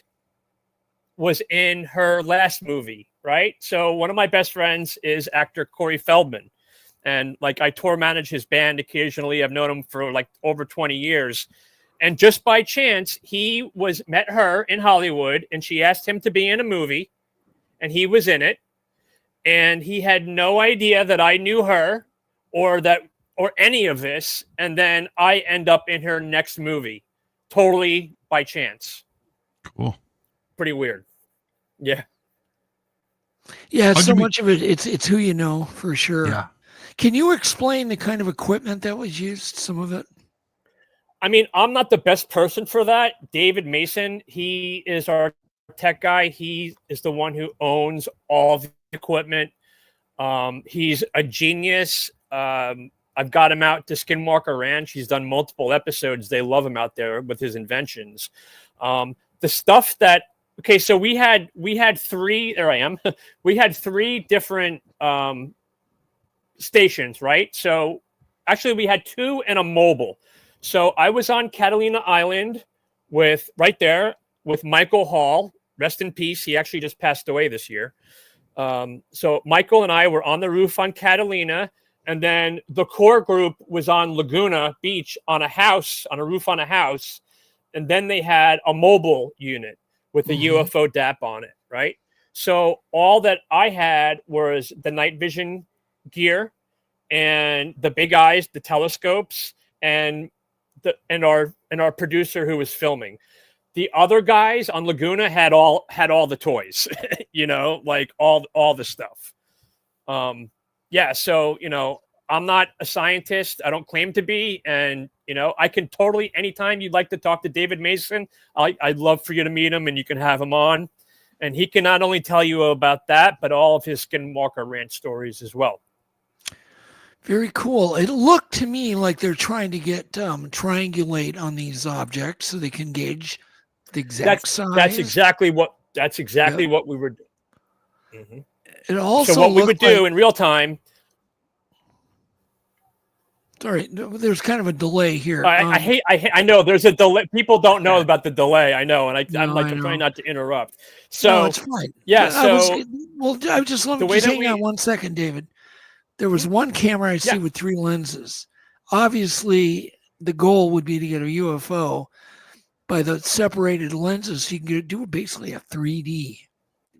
was in her last movie, right? So one of my best friends is actor Corey Feldman. And like I tour manage his band occasionally. I've known him for like over 20 years. And just by chance, he met her in Hollywood, and she asked him to be in a movie, and he was in it. And he had no idea that I knew her or any of this. And then I end up in her next movie, totally by chance. Cool. Pretty weird. Yeah. Yeah, so much of it, it's who you know for sure. Yeah. Can you explain the kind of equipment that was used, some of it? I mean, I'm not the best person for that. David Mason, he is our tech guy. He is the one who owns all of the equipment. He's a genius. I've got him out to Skinwalker Ranch. He's done multiple episodes. They love him out there with his inventions. The stuff that, okay, so we had 3, there I am. We had 3 different stations, right? So actually we had 2 and a mobile. So I was on Catalina Island right there with Michael Hall, rest in peace. He actually just passed away this year. So Michael and I were on the roof on Catalina, and then the core group was on Laguna Beach on a roof on a house. And then they had a mobile unit with a UFO DAP on it, right? So all that I had was the night vision gear and the big eyes, the telescopes, and our producer who was filming. The other guys on Laguna had all the toys, like all the stuff. So I'm not a scientist. I don't claim to be, and I can totally, anytime you'd like to talk to David Mason, I'd love for you to meet him, and you can have him on, and he can not only tell you about that, but all of his Skinwalker Ranch stories as well. Very cool. It looked to me like they're trying to get triangulate on these objects so they can gauge the exact size. That's exactly what we were doing. Mhm. It also So what we would looked do like, in real time, sorry, there's kind of a delay here. I know there's a delay. People don't know about the delay. I know. And I'm No, I trying know. not to interrupt. No, So it's fine. yeah, But I was so well. I just let the me way just that hang on 1 second, David. There was one camera I see Yeah. with 3 lenses. Obviously, the goal would be to get a UFO by the separated lenses. So you can do basically a 3D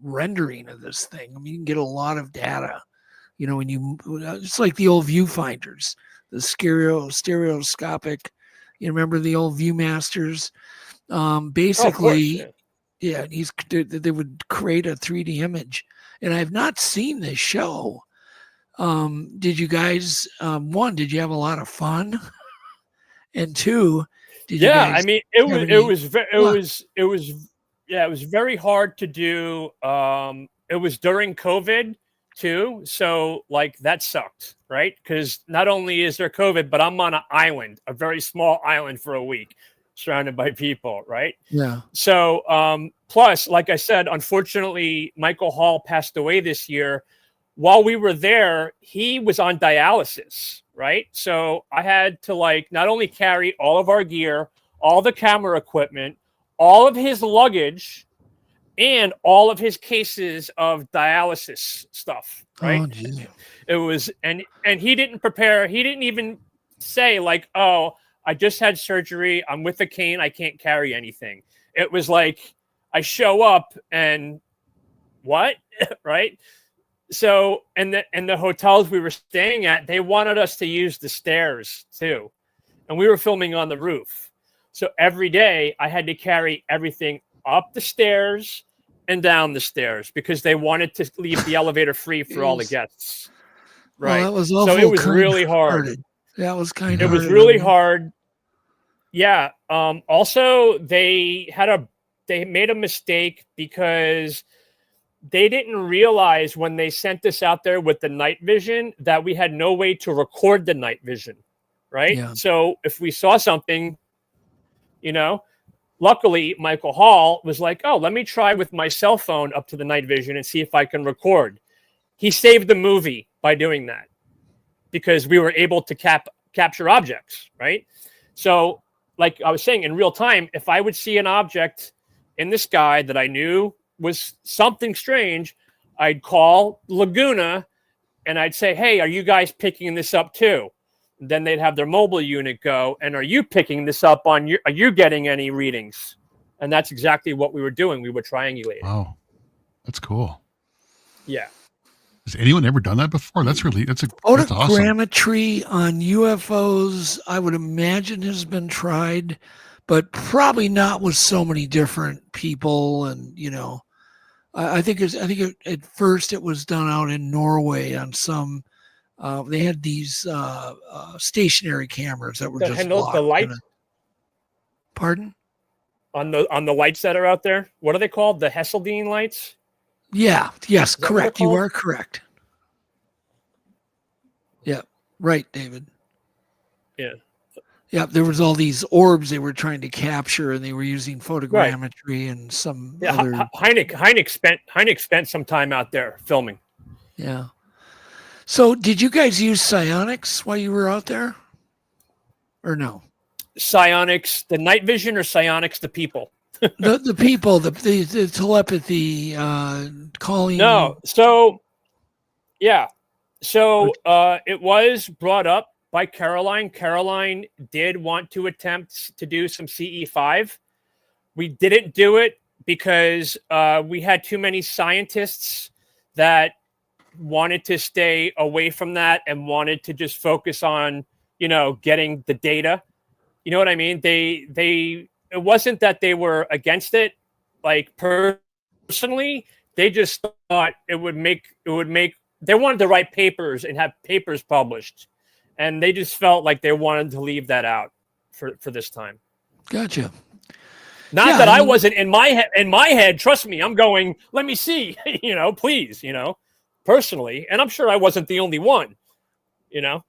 rendering of this thing. I mean, you can get a lot of data. You know, when you, it's like the old viewfinders, the stereoscopic. You remember the old Viewmasters? oh, of course, Basically, yeah. they would create a 3D image, and I've not seen this show. Did you guys? One, did you have a lot of fun? And two, did you Yeah, guys I mean, have any luck? it was very hard to do. It was during COVID too, so like that sucked, right? Because not only is there COVID, but I'm on an island, a very small island for a week, surrounded by people, right? Yeah. So plus, like I said, unfortunately, Michael Hall passed away this year. While we were there, he was on dialysis, right? So I had to like not only carry all of our gear, all the camera equipment, all of his luggage, and all of his cases of dialysis stuff, right? Oh, gee. It was, and he didn't prepare. He didn't even say like, "Oh, I just had surgery. I'm with a cane. I can't carry anything." It was like I show up and what, right? So, and the hotels we were staying at, they wanted us to use the stairs too, and we were filming on the roof. So every day I had to carry everything up the stairs and down the stairs because they wanted to leave the elevator free for all the guests. Right. Well, that was So awful. it was really hard. That was kind It of was really hard. Yeah. Also, they made a mistake because they didn't realize when they sent us out there with the night vision that we had no way to record the night vision. Right. Yeah. So if we saw something, you know, luckily Michael Hall was like, oh, let me try with my cell phone up to the night vision and see if I can record. He saved the movie by doing that because we were able to capture objects. Right. So like I was saying, in real time, if I would see an object in the sky that I knew was something strange, I'd call Laguna and I'd say, hey, are you guys picking this up too? And then they'd have their mobile unit go, and are you picking this up are you getting any readings? And that's exactly what we were doing. We were triangulating. Wow. That's cool. Yeah. Has anyone ever done that before? That's awesome. Photogrammetry on UFOs, I would imagine, has been tried, but probably not with so many different people. And, you know, I think at first it was done out in Norway on some, they had these stationary cameras that were just the lights. Pardon? On the lights that are out there. What are they called? The Hesseldine lights? Yeah. Yes. Correct. You are correct. Yeah. Right, David. Yeah. Yeah. There was all these orbs they were trying to capture, and they were using photogrammetry and some other. Hajicek spent some time out there filming. Yeah. So, did you guys use psionics while you were out there, or no? Psionics, the night vision, or psionics, the people. the people, the telepathy, calling. No, so yeah, so it was brought up by Caroline. Caroline did want to attempt to do some CE5. We didn't do it because we had too many scientists that wanted to stay away from that and wanted to just focus on, you know, getting the data. You know what I mean? It wasn't that they were against it. Like personally, they just thought it would make, they wanted to write papers and have papers published. And they just felt like they wanted to leave that out for this time. Gotcha. Not that I wasn't in my head, trust me, I'm going, let me see, you know, please, you know, personally. And I'm sure I wasn't the only one, you know?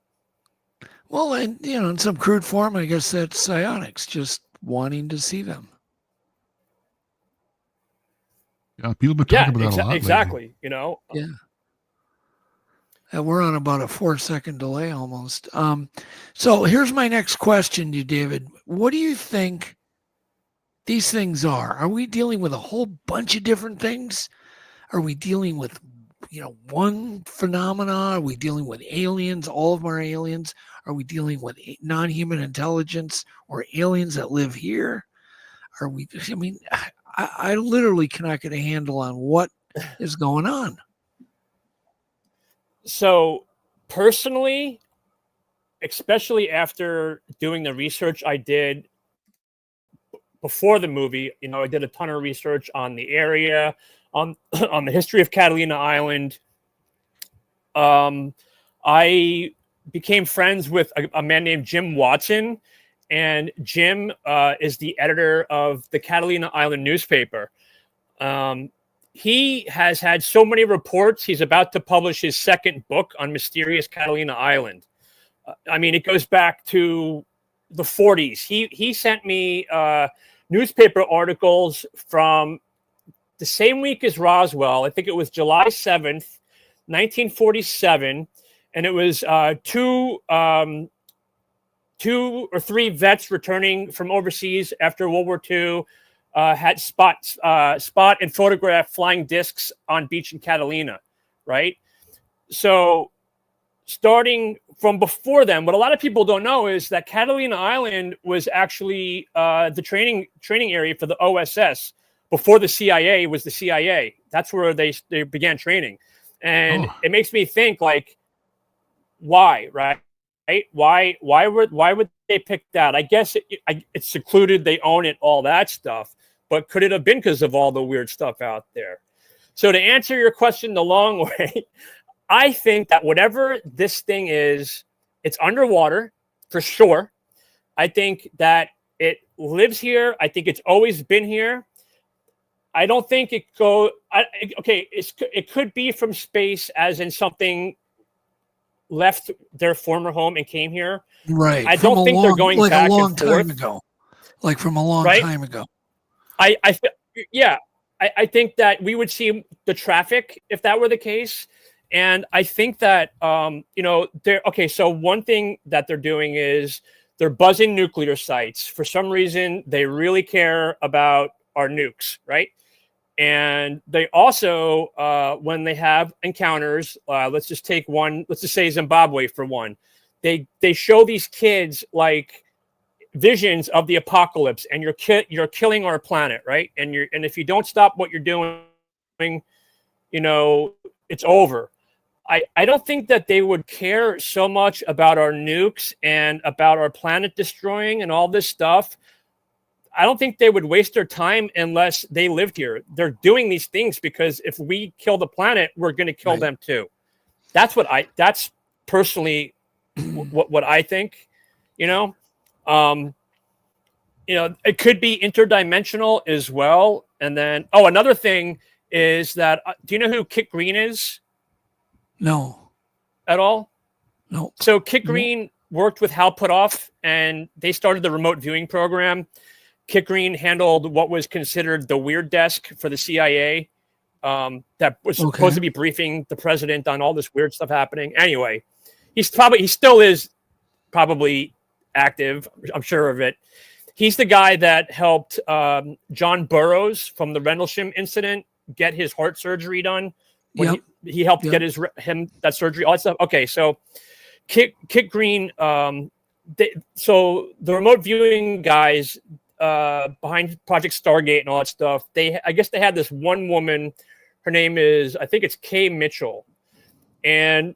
Well, and, you know, in some crude form, I guess that's psionics, just wanting to see them. Yeah, people have been talking about that a lot. Exactly. Lately. You know. Yeah. We're on about a 4-second delay almost. So here's my next question to you, David. What do you think these things are? Are we dealing with a whole bunch of different things? Are we dealing with, one phenomena? Are we dealing with aliens? All of them are aliens? Are we dealing with non-human intelligence or aliens that live here? I literally cannot get a handle on what is going on. So personally, especially after doing the research I did before the movie, I did a ton of research on the area, on the history of Catalina Island. I became friends with a man named Jim Watson, and Jim is the editor of the Catalina Island newspaper. He has had so many reports. He's about to publish his second book on mysterious Catalina Island. It goes back to the 40s. He sent me newspaper articles from the same week as Roswell. I think it was July 7th, 1947. And it was two or three vets returning from overseas after World War II had spot and photograph flying discs on beach in Catalina, right? So starting from before then, what a lot of people don't know is that Catalina Island was actually the training area for the OSS before the CIA was the CIA. That's where they began training. And it makes me think, like, why, right? Why would they pick that? I guess it's secluded. They own it, all that stuff. But could it have been because of all the weird stuff out there? So to answer your question the long way, I think that whatever this thing is, it's underwater for sure. I think that it lives here. I think it's always been here. I don't think it could be from space, as in something left their former home and came here. Right. I don't think they're going like back a long and forth. time ago. Like from a long Right? time ago. I think that we would see the traffic if that were the case. And I think that, so one thing that they're doing is they're buzzing nuclear sites. For some reason, they really care about our nukes, right? And they also, when they have encounters, let's just take one, let's just say Zimbabwe for one. They show these kids like visions of the apocalypse, and you're killing our planet, right? And if you don't stop what you're doing, it's over. I don't think that they would care so much about our nukes and about our planet destroying and all this stuff. I don't think they would waste their time unless they lived here. They're doing these things because if we kill the planet, we're going to kill them too. That's personally what I think, it could be interdimensional as well. And then, another thing is that, do you know who Kit Green is? No. At all? No. So Kit Green worked with Hal Puthoff, and they started the remote viewing program. Kit Green handled what was considered the weird desk for the CIA, that was supposed to be briefing the president on all this weird stuff happening. Anyway, he still is probably active. I'm sure of it. He's the guy that helped John Burroughs from the Rendlesham incident get his heart surgery done. When he helped get him that surgery, all that stuff. Okay, so Kit Green, so the remote viewing guys behind Project Stargate and all that stuff, I guess they had this one woman. Her name is, I think it's Kay Mitchell, and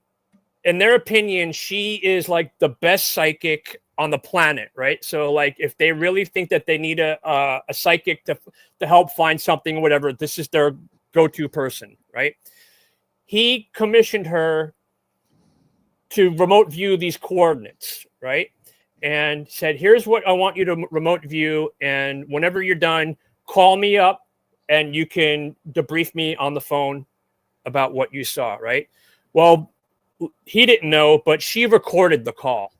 in their opinion, she is like the best psychic on the planet, right? So like if they really think that they need a psychic to help find something or whatever, this is their go-to person, right? He commissioned her to remote view these coordinates, right? And said, here's what I want you to remote view. And whenever you're done, call me up and you can debrief me on the phone about what you saw, right? Well, he didn't know, but she recorded the call,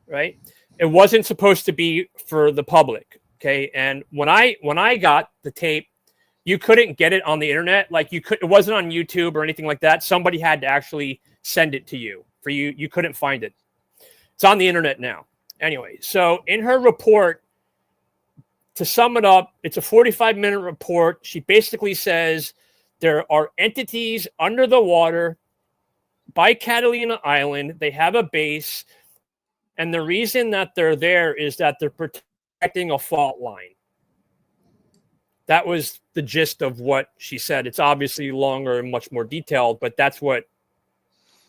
right? It wasn't supposed to be for the public, okay? And when I got the tape you couldn't get it on the internet. Like it wasn't on YouTube or anything like that. Somebody had to actually send it to you. For you couldn't find it. It's on the internet now. Anyway, so in her report, to sum it up, it's a 45-minute report. She basically says there are entities under the water by Catalina Island. They have a base, and the reason that they're there is that they're protecting a fault line. That was the gist of what she said. It's obviously longer and much more detailed, but that's what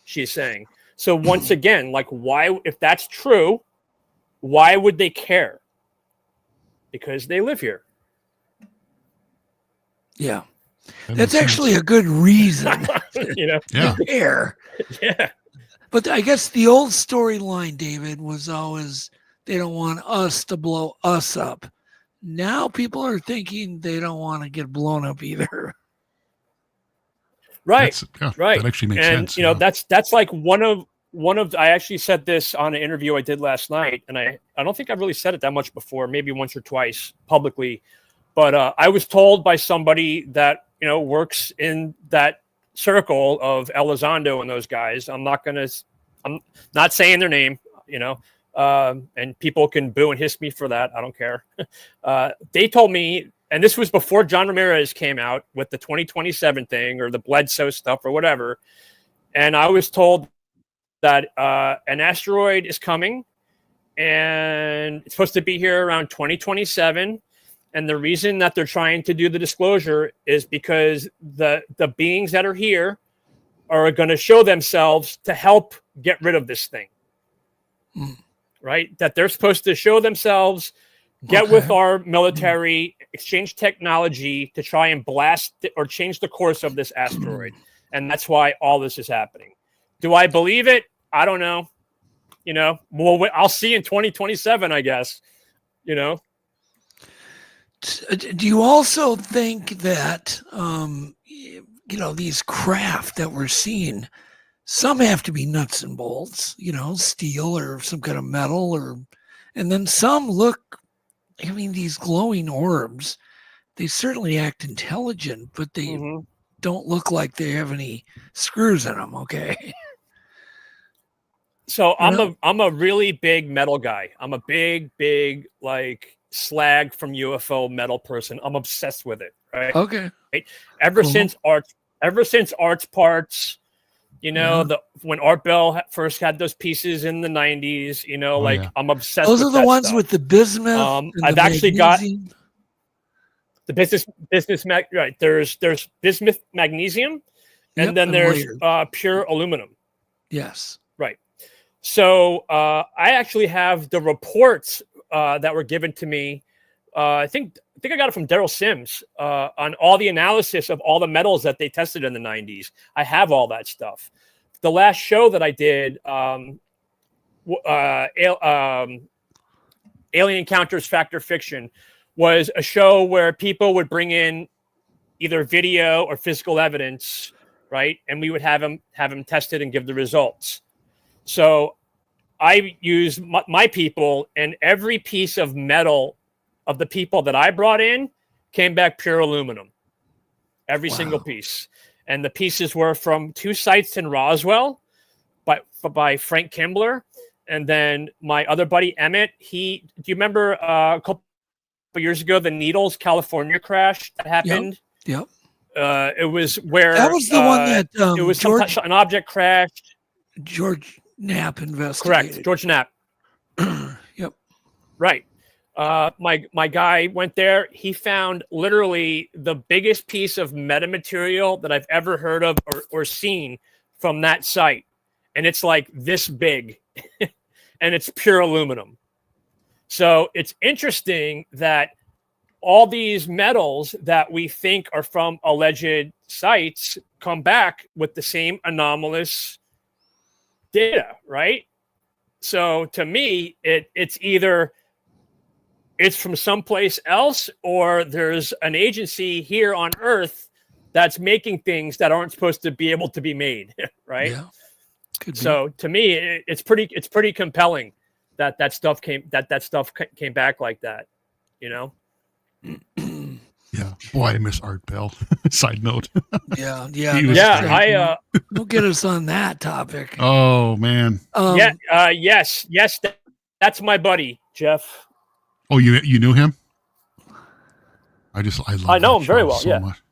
she's saying. So once again, like, why, if that's true, why would they care? Because they live here. Yeah. That's actually a good reason You know? Yeah. to care. Yeah. But I guess the old storyline, David, was always they don't want us to blow us up. Now people are thinking they don't want to get blown up either. Right. Right. That actually makes and, sense. you know, that's like one of I actually said this on an interview I did last night, and I don't think I've really said it that much before, maybe once or twice publicly, but I was told by somebody that, you know, works in that circle of Elizondo and those guys. I'm not saying their name, you know, and people can boo and hiss me for that. I don't care. They told me, and this was before John Ramirez came out with the 2027 thing or the Bledsoe stuff or whatever. And I was told that an asteroid is coming and it's supposed to be here around 2027. And the reason that they're trying to do the disclosure is because the beings that are here are going to show themselves to help get rid of this thing. Right? That they're supposed to show themselves, get with our military, exchange technology to try and blast or change the course of this asteroid. And that's why all this is happening. Do I believe it? I don't know. You know, well, I'll see in 2027, I guess. You know? Do you also think that, you know, these craft that we're seeing, some have to be nuts and bolts, you know, steel or some kind of metal, and then some look, I mean, these glowing orbs, they certainly act intelligent, but they don't look like they have any screws in them. Okay. So I'm a really big metal guy. I'm a big, like, slag from UFO metal person. I'm obsessed with it. Right. Okay. Right? Ever since Art's Parts, you know, when Art Bell first had those pieces in the 90s, you know, I'm obsessed with those are the ones stuff. with the bismuth. I've actually got the bismuth right. There's bismuth magnesium, and then there's pure aluminum. Yes. Right. So I actually have the reports that were given to me. I think I got it from Daryl Sims on all the analysis of all the metals that they tested in the 90s. I have all that stuff. The last show that I did, Alien Encounters Fact or Fiction, was a show where people would bring in either video or physical evidence, right? And we would have them tested and give the results. So I used my people, and every piece of metal of the people that I brought in came back pure aluminum. Every single piece. And the pieces were from 2 sites in Roswell by Frank Kimbler. And then my other buddy, Emmett, do you remember a couple of years ago, the Needles, California crash that happened? Yep. It was where... That was the one that it was an object crashed. George Knapp investigated. Correct. George Knapp. Yep. Right. My guy went there. He found literally the biggest piece of metamaterial that I've ever heard of or seen from that site. And it's like this big. And it's pure aluminum. So it's interesting that all these metals that we think are from alleged sites come back with the same anomalous data, right? So to me, it's either it's from someplace else, or there's an agency here on Earth that's making things that aren't supposed to be able to be made, right? Yeah. So to me, it's pretty compelling that stuff came back like that, you know? Yeah. Boy, I miss Art Bell. Side note. Yeah, yeah, He was Yeah, great. Don't get us on that topic. Oh man. yes, that's my buddy, Jeff. Oh, you knew him? I love I know that him very show well, so yeah. much.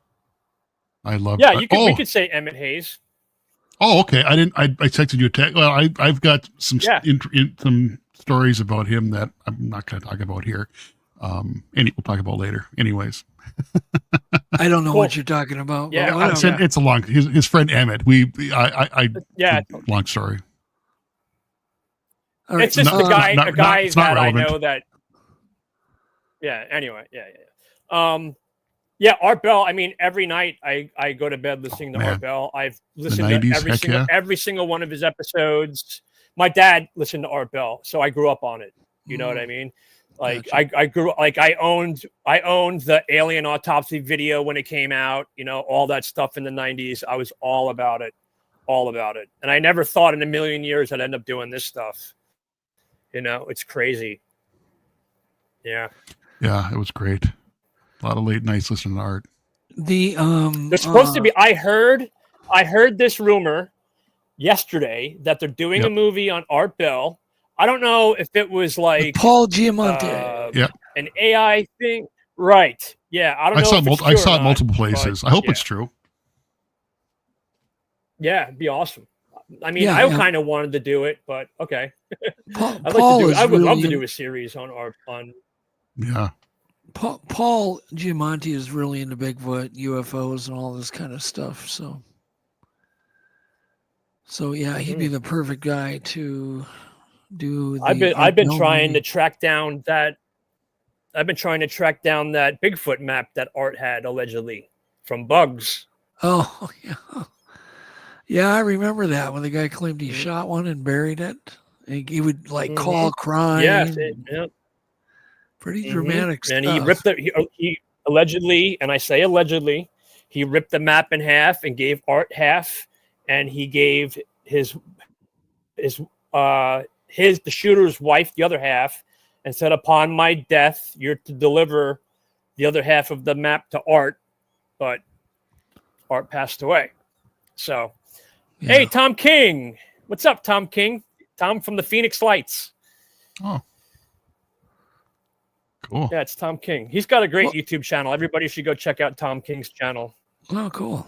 I love. Yeah, we could say Emmett Hayes. Oh, okay. I texted you a text. Well, I've got some some stories about him that I'm not going to talk about here. We'll talk about later. Anyways, I don't know what you're talking about. Yeah, but whatever. it's a long. His friend Emmett. Long story. All right. It's just Not- a guy not- that it's not I relevant. know that. Yeah. Anyway. Yeah. Art Bell. I mean, every night I go to bed listening to Man. Art Bell. I've listened 90s, to every single one of his episodes. My dad listened to Art Bell, so I grew up on it. You know what I mean? Like Gotcha. I grew like I owned the alien autopsy video when it came out. You know, all that stuff in the 90s. I was all about it. And I never thought in a million years I'd end up doing this stuff. You know, it's crazy. Yeah. Yeah, it was great. A lot of late nights listening to Art. There's supposed to be. I heard this rumor yesterday that they're doing a movie on Art Bell. I don't know if it was like Paul Giamatti. an AI thing, right? Yeah, I don't know. I saw it multiple places. I hope it's true. Yeah, it'd be awesome. I mean, I kind of wanted to do it, but okay. I would love to do a series on Art on. Yeah. Paul Giamatti is really into Bigfoot, UFOs, and all this kind of stuff. So yeah, he'd be the perfect guy to do. I've been trying to track down that. I've been trying to track down that Bigfoot map that Art had allegedly from Bugs. Oh yeah, yeah, I remember that when the guy claimed he shot one and buried it. He would call crime. Yes, pretty dramatic stuff. And he ripped he allegedly, and I say allegedly, he ripped the map in half and gave Art half, and he gave the shooter's wife the other half, and said, "Upon my death, you're to deliver the other half of the map to Art." But Art passed away. So, Hey, Tom King, what's up, Tom King? Tom from the Phoenix Lights. Oh. Cool. Yeah, it's Tom King. He's got a great YouTube channel. Everybody should go check out Tom King's channel. Oh, cool.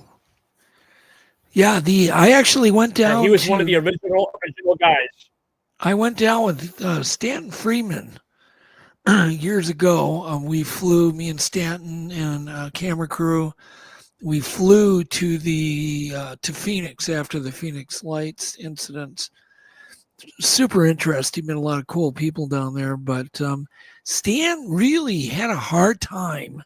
Yeah, I actually went down. He was one of the original guys. I went down with Stanton Freeman years ago. We flew, me and Stanton and camera crew. We flew to to Phoenix after the Phoenix Lights incidents. Super interesting. Been a lot of cool people down there, but Stan really had a hard time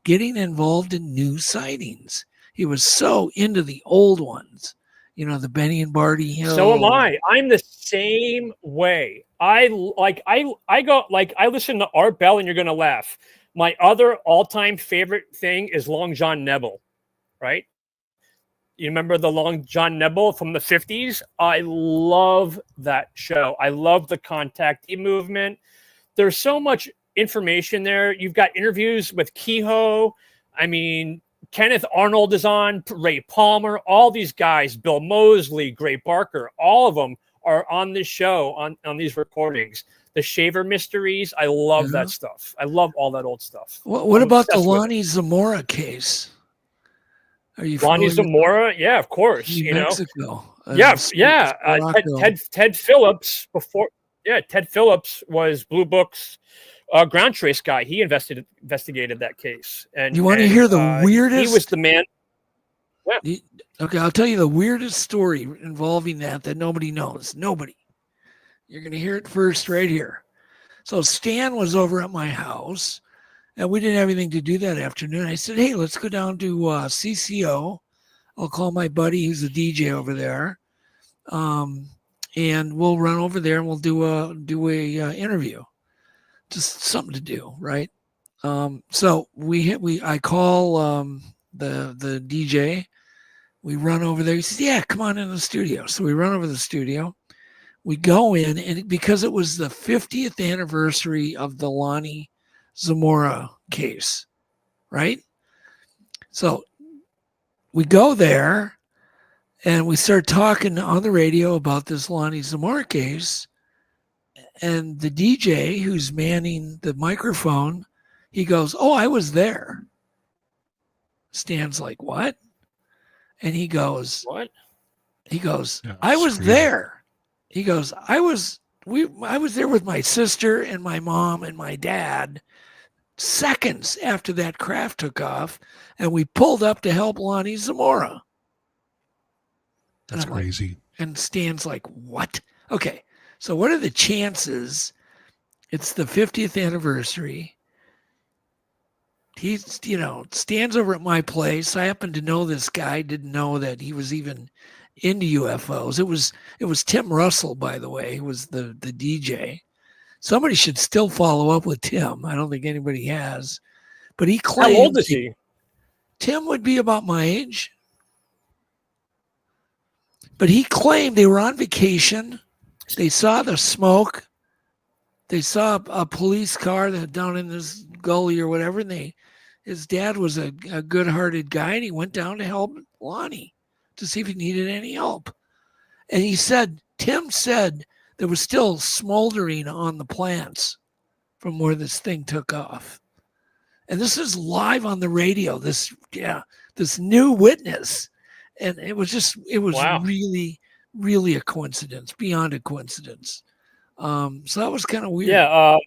getting involved in new sightings. He was so into the old ones, the Benny and Barty Hill. So am I. I'm the same way. I listen to Art Bell, and you're gonna laugh. My other all-time favorite thing is Long John Nebel, right? You remember the Long John Nebel from the 50s? I love that show. I love the contactee movement. There's so much information there. You've got interviews with Kehoe. I mean, Kenneth Arnold is on, Ray Palmer, all these guys, Bill Moseley, Gray Barker, all of them are on this show, on these recordings. The Shaver Mysteries, I love that stuff. I love all that old stuff. What about the Lonnie Zamora case? Are you Lonnie Zamora? Yeah, of course. Mexico. Ted Phillips Ted Phillips was Blue Book's ground trace guy. He investigated that case. And you want to hear the weirdest? He was the man. Yeah. Okay, I'll tell you the weirdest story involving that nobody knows. Nobody. You're going to hear it first right here. So Stan was over at my house, and we didn't have anything to do that afternoon. I said, hey, let's go down to CCO. I'll call my buddy who's a DJ over there, and we'll run over there and we'll do a interview. Just something to do, right? So I call the DJ. We run over there. He says, yeah, come on in the studio. So we run over to the studio. We go in, and because it was the 50th anniversary of the Lonnie Zamora case, right? So we go there and we start talking on the radio about this Lonnie Zamora case. And the DJ who's manning the microphone, he goes, "Oh, I was there." Stan's like, "What?" And he goes, What? He goes, Yeah, "I was crazy. there." He goes, I was there with my sister and my mom and my dad seconds after that craft took off, and we pulled up to help Lonnie Zamora." That's And I'm like, crazy. and Stan's like, "What?" Okay, so what are the chances? It's the 50th anniversary. He's, Stan's over at my place. I happen to know this guy, didn't know that he was even into UFOs. It was Tim Russell, by the way, who was the DJ. Somebody should still follow up with Tim. I don't think anybody has. But he claimed. How old is he? Tim would be about my age. But he claimed they were on vacation. They saw the smoke. They saw a police car that down in this gully or whatever. And his dad was a good-hearted guy, and he went down to help Lonnie to see if he needed any help. And Tim said there was still smoldering on the plants from where this thing took off. And this is live on the radio, this new witness. And it was Wow. really, really a coincidence, beyond a coincidence. So that was kind of weird. Yeah.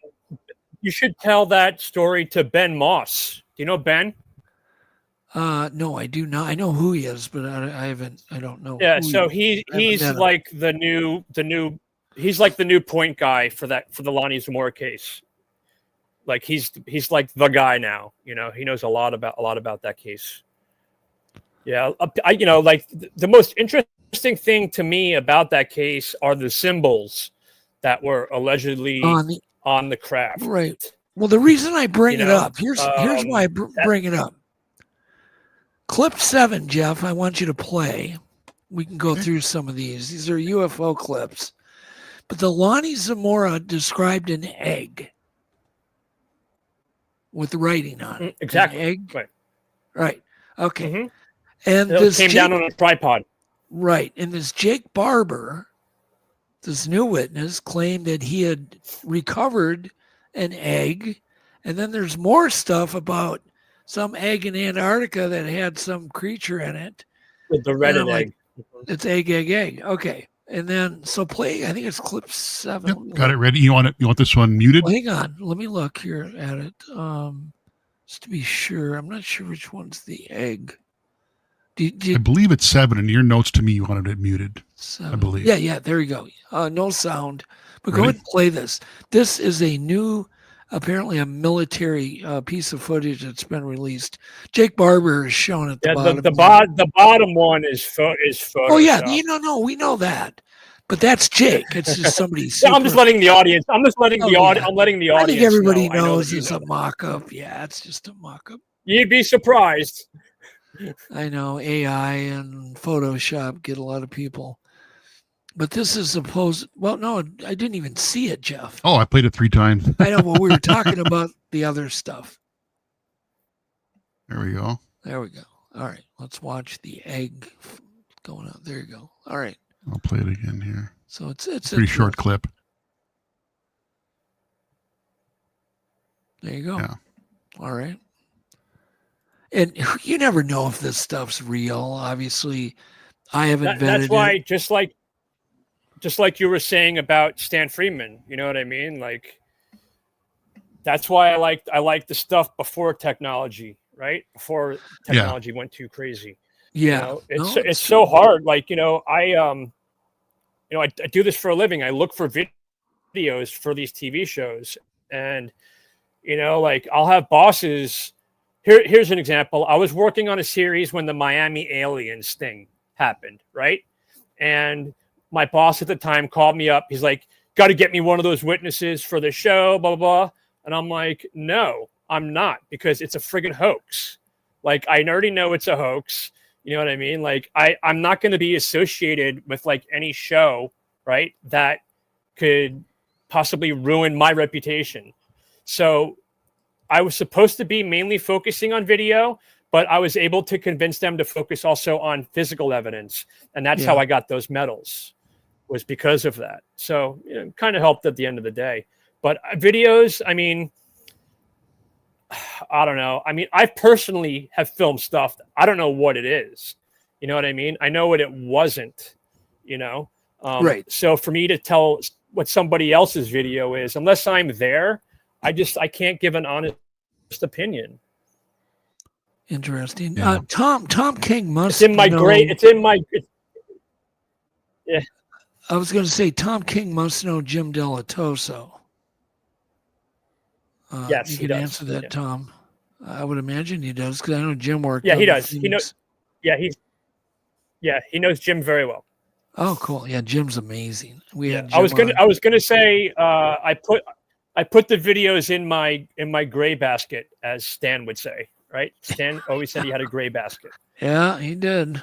You should tell that story to Ben Moss. Do you know Ben? No, I do not. I know who he is, but I don't know. Yeah. who So he he's met him. like the new point guy for the Lonnie Zamora case. Like he's like the guy now. He knows a lot about that case. Yeah. The most interesting thing to me about that case are the symbols that were allegedly on the craft. Right. Well, the reason I bring it up, here's why I bring it up. Clip 7, Jeff, I want you to play. We can go through some of these. These are UFO clips. But the Lonnie Zamora described an egg with writing on it. Exactly. An egg. Right. Okay. Mhm. And It came down on a tripod. Right. And this Jake Barber, this new witness, claimed that he had recovered an egg. And then there's more stuff about some egg in Antarctica that had some creature in it. With the red And I'm egg. It's egg. Okay. And then, so play, I think it's clip 7. Yep, got it ready. You want this one muted? Well, hang on. Let me look here at it. Just to be sure. I'm not sure which one's the egg. I believe it's 7. In your notes to me, you wanted it muted. 7. I believe. Yeah. There we go. No sound. But go Ready? ahead and play this. This is a new, apparently a military piece of footage that's been released. Jake Barber is shown at the bottom. The bottom one is photo. Oh yeah, no, we know that. But that's Jake. It's just somebody. Yeah, I'm just letting the audience. I'm letting the audience. I think everybody know. knows it's a mock-up. Yeah, it's just a mock-up. You'd be surprised. I know AI and Photoshop get a lot of people. But this is supposed. Well, no, I didn't even see it, Jeff. Oh, I played it 3 times. I know, but we were talking about the other stuff. There we go. There we go. All right, let's watch the egg going on. There you go. All right. I'll play it again here. So it's Pretty short clip. There you go. Yeah. All right. And you never know if this stuff's real. Obviously, I haven't vetted That's why, it. just like you were saying about Stan Freeman, you know what I mean? Like, that's why I like the stuff before technology, right? Before technology went too crazy. Yeah. It's so hard. Like, I do this for a living. I look for videos for these TV shows, and like I'll have bosses. Here's an example. I was working on a series when the Miami aliens thing happened, right? And my boss at the time called me up. He's like, "Got to get me one of those witnesses for the show, blah, blah, blah." And I'm like, "No, I'm not, because it's a friggin' hoax. Like, I already know it's a hoax. You know what I mean? Like, I'm not going to be associated with like any show, right, that could possibly ruin my reputation." So I was supposed to be mainly focusing on video, but I was able to convince them to focus also on physical evidence. And that's how I got those medals, was because of that. So it kind of helped at the end of the day. But videos, I mean, I don't know. I mean, I personally have filmed stuff. I don't know what it is. You know what I mean? I know what it wasn't, you know? Right. So for me to tell what somebody else's video is, unless I'm there, I can't give an honest opinion. Interesting. Yeah. Tom King must It's in my know, yeah. I was going to say Tom King must know Jim Delatoso. Yes, you he can does. answer that, Yeah. Tom. I would imagine he does, because I know Jim worked. Yeah, on he the does. He Phoenix. knows. He knows Jim very well. Oh, cool. Yeah, Jim's amazing. We had I was Jim gonna say I put the videos in my gray basket, as Stan would say. Right? Stan always said he had a gray basket. Yeah, he did.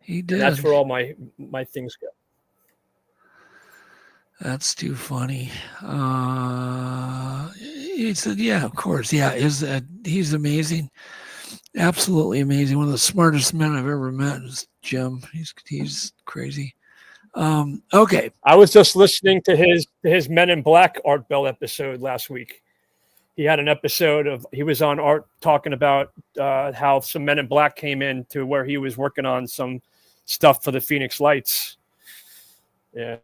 He did. And that's where all my things go. That's too funny. He said, yeah, of course. Yeah, he's amazing. Absolutely amazing. One of the smartest men I've ever met is Jim. He's crazy. Okay. I was just listening to his Men in Black Art Bell episode last week. He had an episode he was on Art talking about how some Men in Black came in to where he was working on some stuff for the Phoenix Lights. Yeah.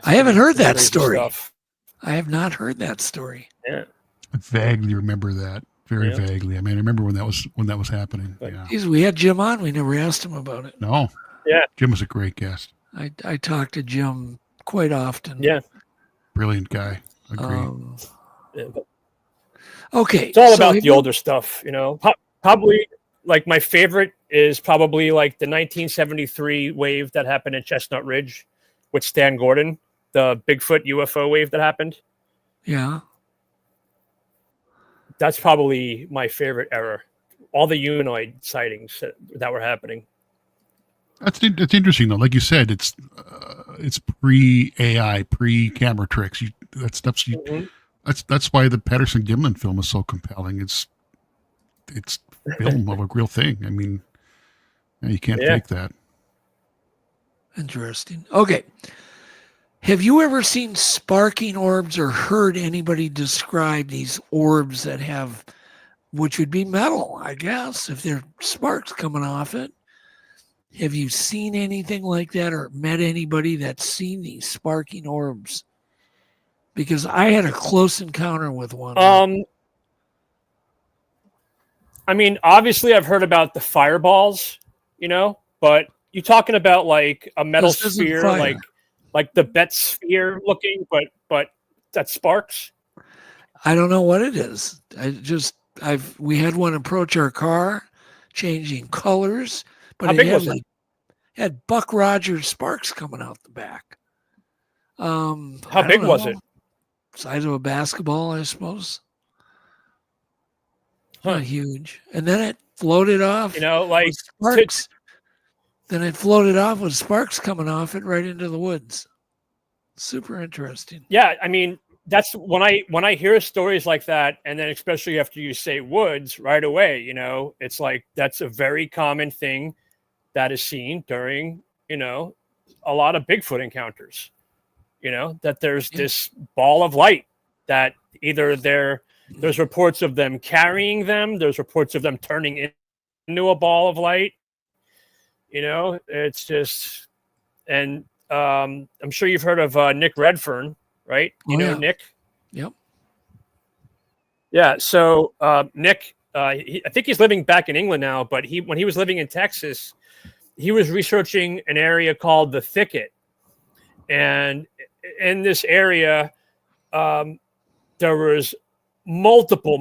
I haven't heard that Crazy story. stuff. I have not heard that story. Yeah. I vaguely remember that. Very vaguely. I mean, I remember when that was happening. But- yeah. Geez, we had Jim on. We never asked him about it. No. Yeah. Jim was a great guest. I talk to Jim quite often. Yeah. Brilliant guy. Agreed. Yeah. Okay. It's all so about have the you- older stuff, you know. Probably like my favorite is probably like the 1973 wave that happened in Chestnut Ridge with Stan Gordon, the Bigfoot UFO wave that happened. Yeah. That's probably my favorite era. All the humanoid sightings that were happening. That's interesting though. Like you said, it's pre-AI, pre-camera tricks. That's why the Patterson Gimlin film is so compelling. It's film of a real thing. I mean, you can't fake that. Interesting. Okay. Have you ever seen sparking orbs or heard anybody describe these orbs that have, which would be metal, I guess, if there are sparks coming off it? Have you seen anything like that or met anybody that's seen these sparking orbs? Because I had a close encounter with one. I mean, obviously I've heard about the fireballs, you know, but you talking about like a metal This isn't sphere, fire. like the Bet sphere looking, but that sparks. I don't know what it is. We had one approach our car, changing colors, but How it big had was it? had Buck Rogers sparks coming out the back. How big was it? Size of a basketball, I suppose. Huh. Not huge. And then it floated off. You know, like with sparks. Then it floated off with sparks coming off it right into the woods. Super interesting. yeah, I mean, that's when I hear stories like that, and then especially after you say woods right away, you know, it's like that's a very common thing that is seen during, you know, a lot of Bigfoot encounters. You know, that there's this ball of light that either there's reports of them carrying them, there's reports of them turning into a ball of light. You know, it's just, and I'm sure you've heard of Nick Redfern, right? You know, Nick? Yep. Yeah. So Nick, I think he's living back in England now, but when he was living in Texas, he was researching an area called the Thicket. And in this area, there was multiple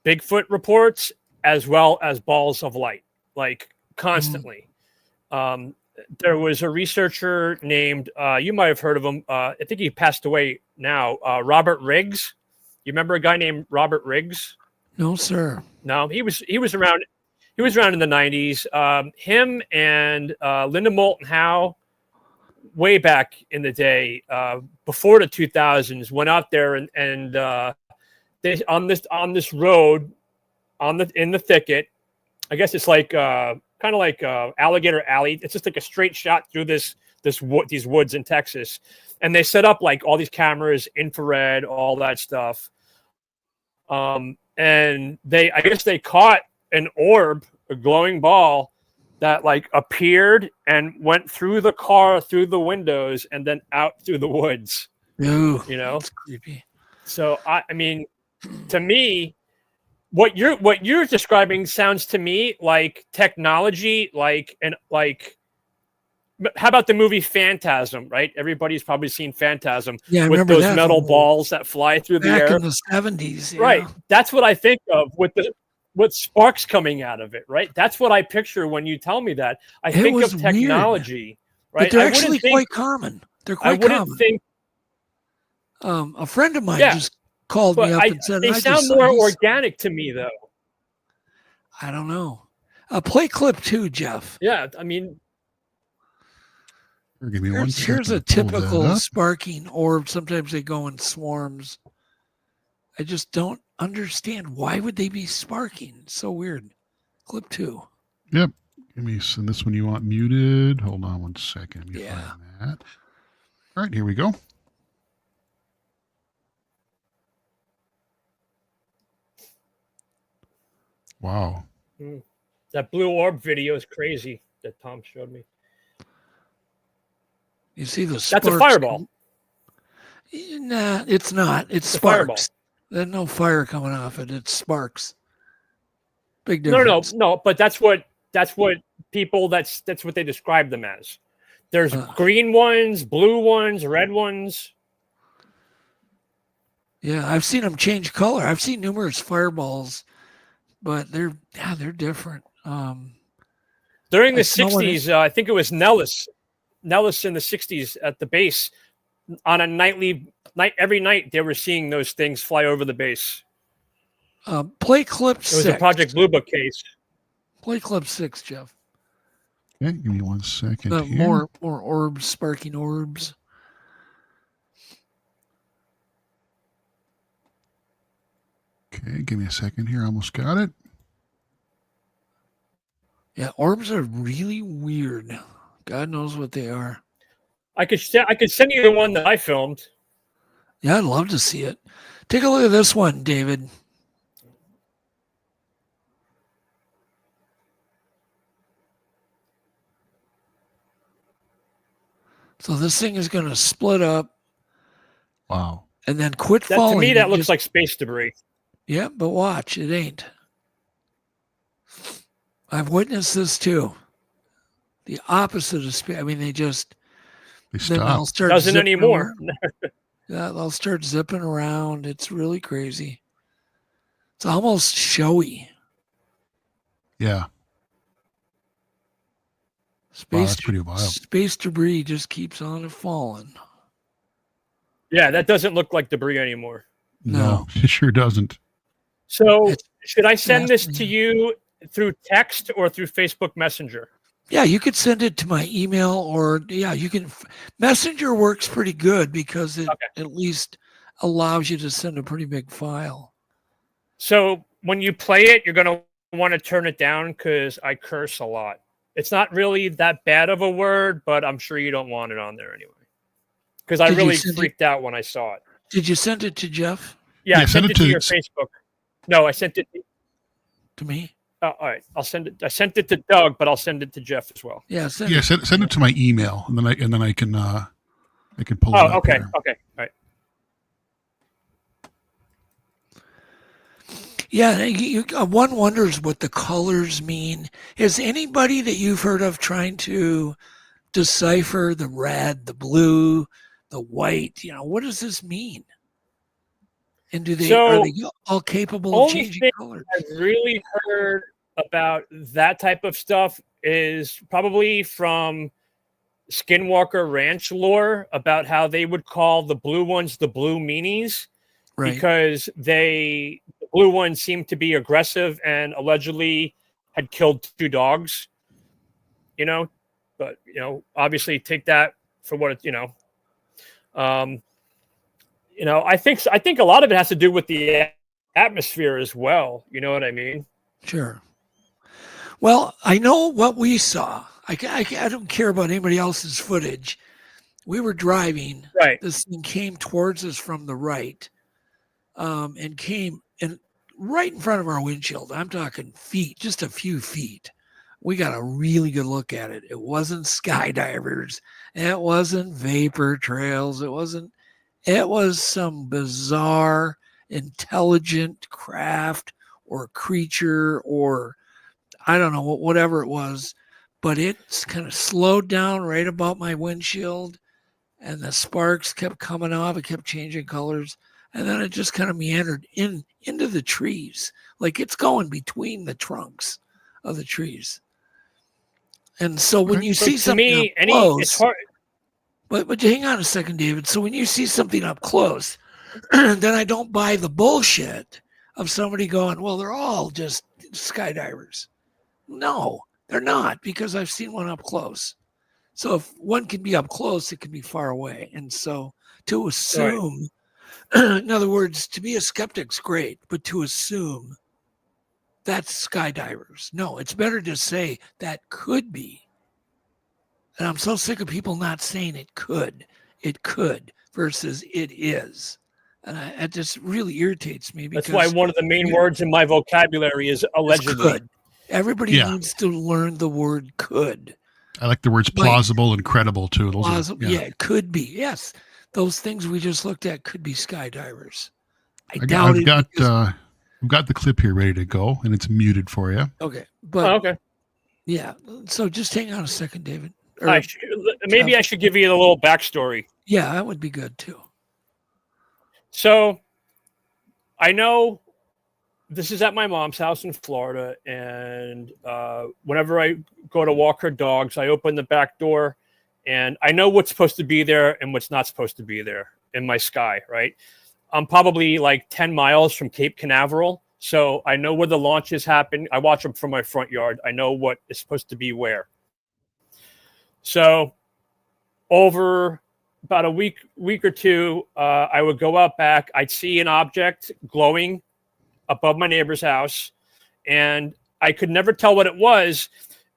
Bigfoot reports as well as balls of light, like constantly. There was a researcher named, you might have heard of him. I think he passed away now. Robert Riggs. You remember a guy named Robert Riggs? No, sir. No, he was around. He was around in the 90s. Him and Linda Moulton Howe, way back in the day, before the 2000s, went out there and they on this road in the thicket. I guess it's like kind of like Alligator Alley. It's just like a straight shot through these woods in Texas, and they set up like all these cameras, infrared, all that stuff. And I guess they caught an orb, a glowing ball that like appeared and went through the car, through the windows, and then out through the woods. Ooh, You know, that's creepy. so I mean, to me, what you're describing sounds to me like technology, how about the movie Phantasm, right? Everybody's probably seen Phantasm Yeah, I with remember those that metal from balls that fly through the back air. in the 70s. Yeah. Right. That's what I think of with sparks coming out of it, right? That's what I picture when you tell me that. I It think was of weird. technology, right? But they're I wouldn't actually think- quite common. They're I quite wouldn't common. think, A friend of mine Yeah. just called but me up and said, they I sound just saw more these. organic to me, though. I don't know. Play clip 2, Jeff. Yeah, I mean, Give me one Here's a second to pull that typical up. sparking orb. Sometimes they go in swarms. I just don't understand. Why would they be sparking? It's so weird. Clip 2. Yep. Give me send this one you want muted. Hold on one second. Let me Yeah. find that. All right, here we go. Wow. that blue orb video is crazy that Tom showed me. You see the That's sparks? a fireball. Nah, it's not. It's It's a fireball. sparks. There's no fire coming off it. It's sparks. Big No, difference. no. But that's what people. That's what they describe them as. There's green ones, blue ones, red ones. Yeah, I've seen them change color. I've seen numerous fireballs, but they're different. During the Like no one 60s, I think it was Nellis in the 60s at the base. On a every night they were seeing those things fly over the base. Play clip It was 6. a Project Blue Book case. Play clip 6, Jeff. Okay, give me 1 second. Here. More orbs, sparking orbs. Okay, give me a second here. Almost got it. Yeah, orbs are really weird. God knows what they are. I could send you the one that I filmed. Yeah, I'd love to see it. Take a look at this one, David. So this thing is going to split up Wow. and then quit That, falling. to me, that and looks just- like space debris. Yeah, but watch, it ain't. I've witnessed this too. The opposite of space. I mean, They then stop. they'll start Doesn't zipping anymore. around. Yeah, they'll start zipping around. It's really crazy. It's almost showy. Yeah. Space, that's pretty wild. Space debris just keeps on falling. Yeah, that doesn't look like debris anymore. No. It sure doesn't. So It's should I send this to fascinating. you through text or through Facebook Messenger? Yeah, you could send it to my email or you can. Messenger works pretty good because it at least allows you to send a pretty big file. So when you play it, you're going to want to turn it down because I curse a lot. It's not really that bad of a word, but I'm sure you don't want it on there anyway. Because I Did you really send it- freaked out when I saw it. Did you send it to Jeff? Yeah, I Yeah, sent send it it to to- your Facebook. No, I sent it. To me? All right, I'll send it. I sent it to Doug, but I'll send it to Jeff as well. Yeah, send Yeah, it. send it to my email, and then I can pull it Oh, up okay, here. okay, all right. Yeah, one wonders what the colors mean. Is anybody that you've heard of trying to decipher the red, the blue, the white? What does this mean? And are they all capable of Only changing thing colors? I've really heard about that type of stuff is probably from Skinwalker Ranch lore about how they would call the blue ones the blue meanies Right. because the blue ones seemed to be aggressive and allegedly had killed 2 dogs. But obviously take that for what it. I think a lot of it has to do with the atmosphere as well. You know what I mean? Sure. Well, I know what we saw. I don't care about anybody else's footage. We were driving. Right. This thing came towards us from the right, and came and right in front of our windshield. I'm talking feet, just a few feet. We got a really good look at it. It wasn't skydivers. It wasn't vapor trails. It was some bizarre, intelligent craft or creature, or I don't know, whatever it was, but it's kind of slowed down right about my windshield, and the sparks kept coming off. It kept changing colors, and then it just kind of meandered into the trees, like it's going between the trunks of the trees. And so when you see something up close, it's hard. But hang on a second, David. So when you see something up close, then I don't buy the bullshit of somebody going, well, they're all just skydivers. No, they're not, because I've seen one up close. So if one can be up close, it can be far away. And so to assume, in other words, to be a skeptic's great, but to assume that's skydivers. No, it's better to say that could be. And I'm so sick of people not saying it could versus it is. And it just really irritates me, because that's why one of the main words in my vocabulary is allegedly. Could. Everybody needs to learn the word could. I like the words plausible and credible too. Plausible, it could be. Yes. Those things we just looked at could be skydivers. I've got the clip here ready to go, and it's muted for you. Okay. But okay. Yeah. So just hang on a second, David. Maybe I should give you a little backstory. Yeah, that would be good too. So I know this is at my mom's house in Florida, and whenever I go to walk her dogs, I open the back door, and I know what's supposed to be there and what's not supposed to be there in my sky, right? I'm probably like 10 miles from Cape Canaveral, so I know where the launches happen. I watch them from my front yard. I know what is supposed to be where. So over about a week or two, I would go out back. I'd see an object glowing above my neighbor's house, and I could never tell what it was.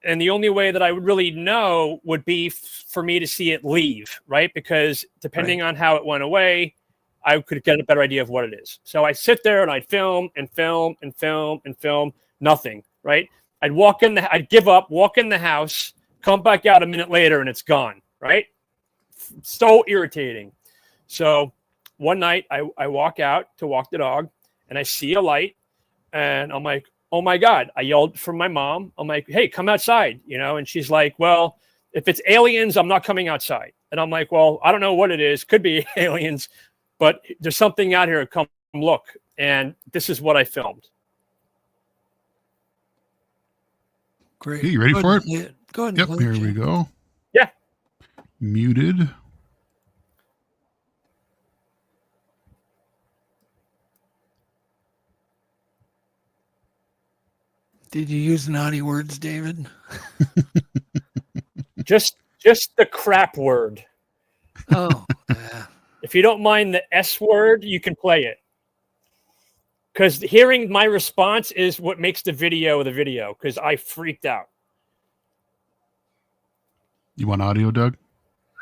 And the only way that I would really know would be for me to see it leave, right? Because depending on how it went away, I could get a better idea of what it is. So I sit there and I'd film and film and film and film, nothing, right? I'd give up, walk in the house, come back out a minute later, and it's gone, right? So irritating. So one night I walk out to walk the dog, and I see a light, and I'm like, oh my God. I yelled for my mom. I'm like, hey, come outside, and she's like, well, if it's aliens, I'm not coming outside. And I'm like, well, I don't know what it is. Could be aliens, but there's something out here. Come look. And this is what I filmed. Great. Okay, you ready for it? Yeah. Go ahead. Yep, here we go. Yeah. Muted. Did you use naughty words, David? Just the crap word. Oh, yeah. If you don't mind the S word, you can play it. Because hearing my response is what makes the video, because I freaked out. You want audio, Doug?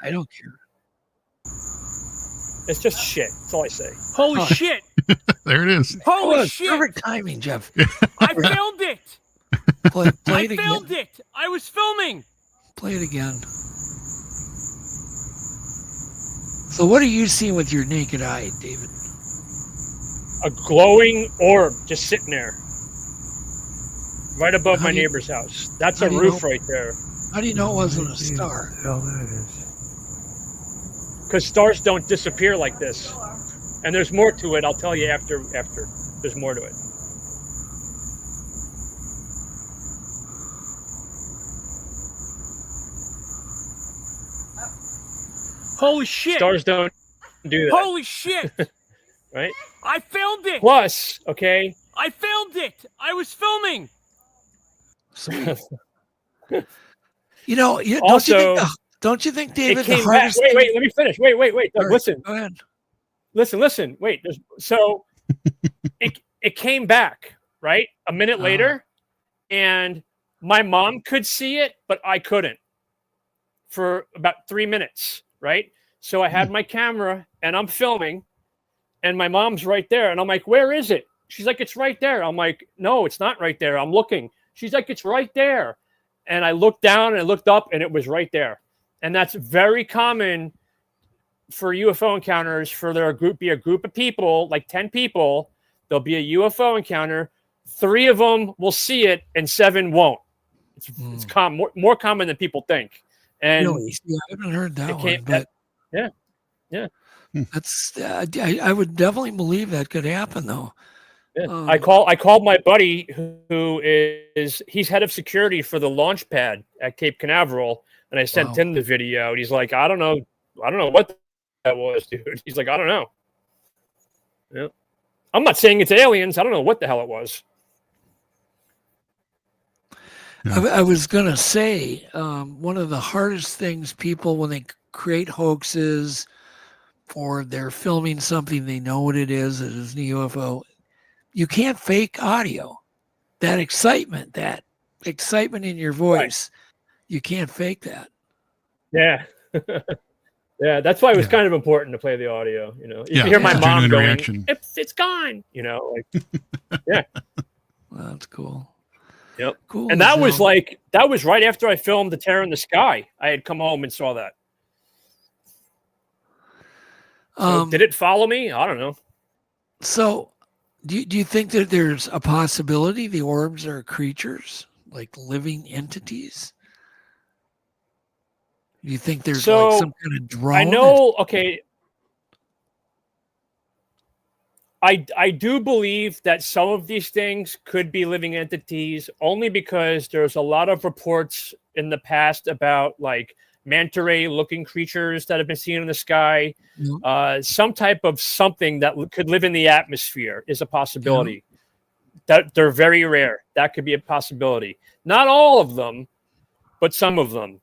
I don't care. It's just shit. That's all I say. Holy shit. There it is. Holy shit. Perfect timing, Jeff. I filmed it. Play it I again. filmed it. I was filming. Play it again. So what are you seeing with your naked eye, David? A glowing orb just sitting there. Right above my neighbor's house. That's a roof right there. How do you know it wasn't a star? Because stars don't disappear like this. And there's more to it. I'll tell you after. There's more to it. Holy shit. Stars don't do that. Holy shit. Right? I filmed it. Plus, okay. I filmed it. I was filming. Don't you think, David, it came back. Wait, let me finish. Wait. Right, Listen. Go ahead. Listen. Wait. It it came back, right? A minute later, and my mom could see it, but I couldn't for about 3 minutes, right? So I had my camera and I'm filming, and my mom's right there. And I'm like, where is it? She's like, it's right there. I'm like, no, it's not right there. I'm looking. She's like, it's right there. And I looked down and I looked up, and it was right there. And that's very common for UFO encounters, for there be a group of people, like 10 people. There'll be a UFO encounter. 3 of them will see it and 7 won't. It's more common than people think. And really? Yeah, I haven't heard that one. But yeah. That's I would definitely believe that could happen, though. Yeah. I called my buddy he's head of security for the launch pad at Cape Canaveral, and I sent him the video, and he's like, I don't know what that was, dude. He's like, I don't know. Yeah. I'm not saying it's aliens. I don't know what the hell it was. Yeah. I was going to say, one of the hardest things people, when they create hoaxes or they're filming something, they know what it is a UFO, you can't fake audio. That excitement in your voice, you can't fake that. Yeah. Yeah, that's why it was kind of important to play the audio. You know, you hear my mom going, "It's gone." You know, like, yeah, well, that's cool. Yep, cool. And that was right after I filmed The Terror in the Sky. I had come home and saw that. So did it follow me? I don't know. So, do you think that there's a possibility the orbs are creatures, like living entities? Do you think there's like some kind of drone? I know. Okay. I do believe that some of these things could be living entities, only because there's a lot of reports in the past about like manta ray looking creatures that have been seen in the sky. Mm-hmm. Some type of something that could live in the atmosphere is a possibility. That they're very rare. That could be a possibility. Not all of them, but some of them.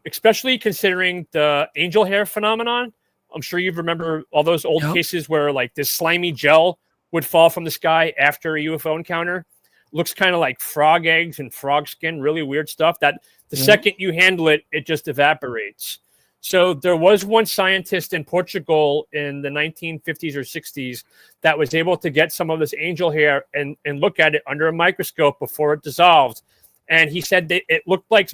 Especially considering the angel hair phenomenon. I'm sure you remember all those old cases where like this slimy gel would fall from the sky after a UFO encounter. Looks kind of like frog eggs and frog skin, really weird stuff that the second you handle it, it just evaporates. So there was one scientist in Portugal in the 1950s or 60s that was able to get some of this angel hair and look at it under a microscope before it dissolved. And he said that it looked like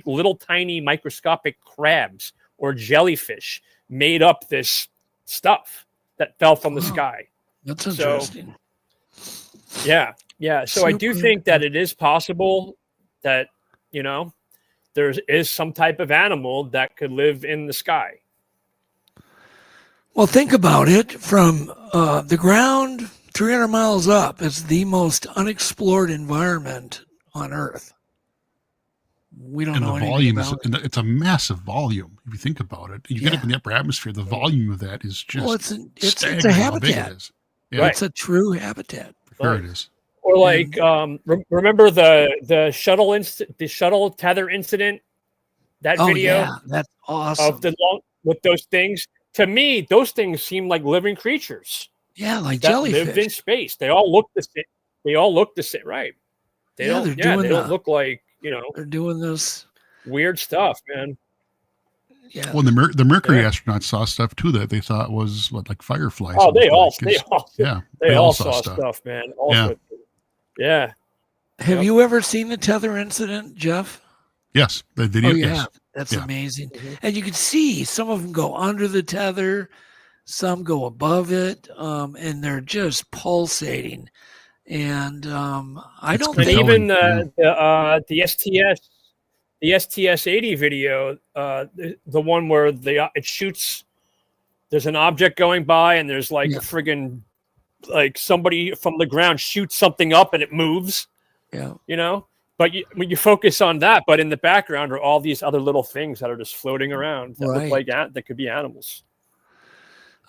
little tiny microscopic crabs or jellyfish made up this stuff that fell from the sky. That's interesting. Yeah. So I do think that it is possible that, you know, there is some type of animal that could live in the sky. Well, think about it. From the ground 300 miles up, it's the most unexplored environment on Earth. We don't know anything about it. It's a massive volume if you think about it. You get up in the upper atmosphere, the volume of that is just it's a habitat. It is. Yeah. It's a true habitat. Sure it is. Or like remember the shuttle tether incident? That video, yeah, that's awesome. With those things. To me, those things seem like living creatures. Yeah, like that jellyfish. Lived in space. They all look the same. They all look the same, right? They don't look like, you know, they're doing this weird stuff, man. Yeah. Well, the Mercury astronauts saw stuff too that they thought was like fireflies. Oh, they all saw stuff, man. Yeah. Have you ever seen the tether incident, Jeff? Yes, the video. Oh, yeah, that's amazing. Mm-hmm. And you can see some of them go under the tether, some go above it, and they're just pulsating. And I don't think even the STS-80 video, the one where it shoots. There's an object going by, and there's like a friggin' like somebody from the ground shoots something up, and it moves. Yeah, you know. But when you focus on that, but in the background are all these other little things that are just floating around that look like that could be animals.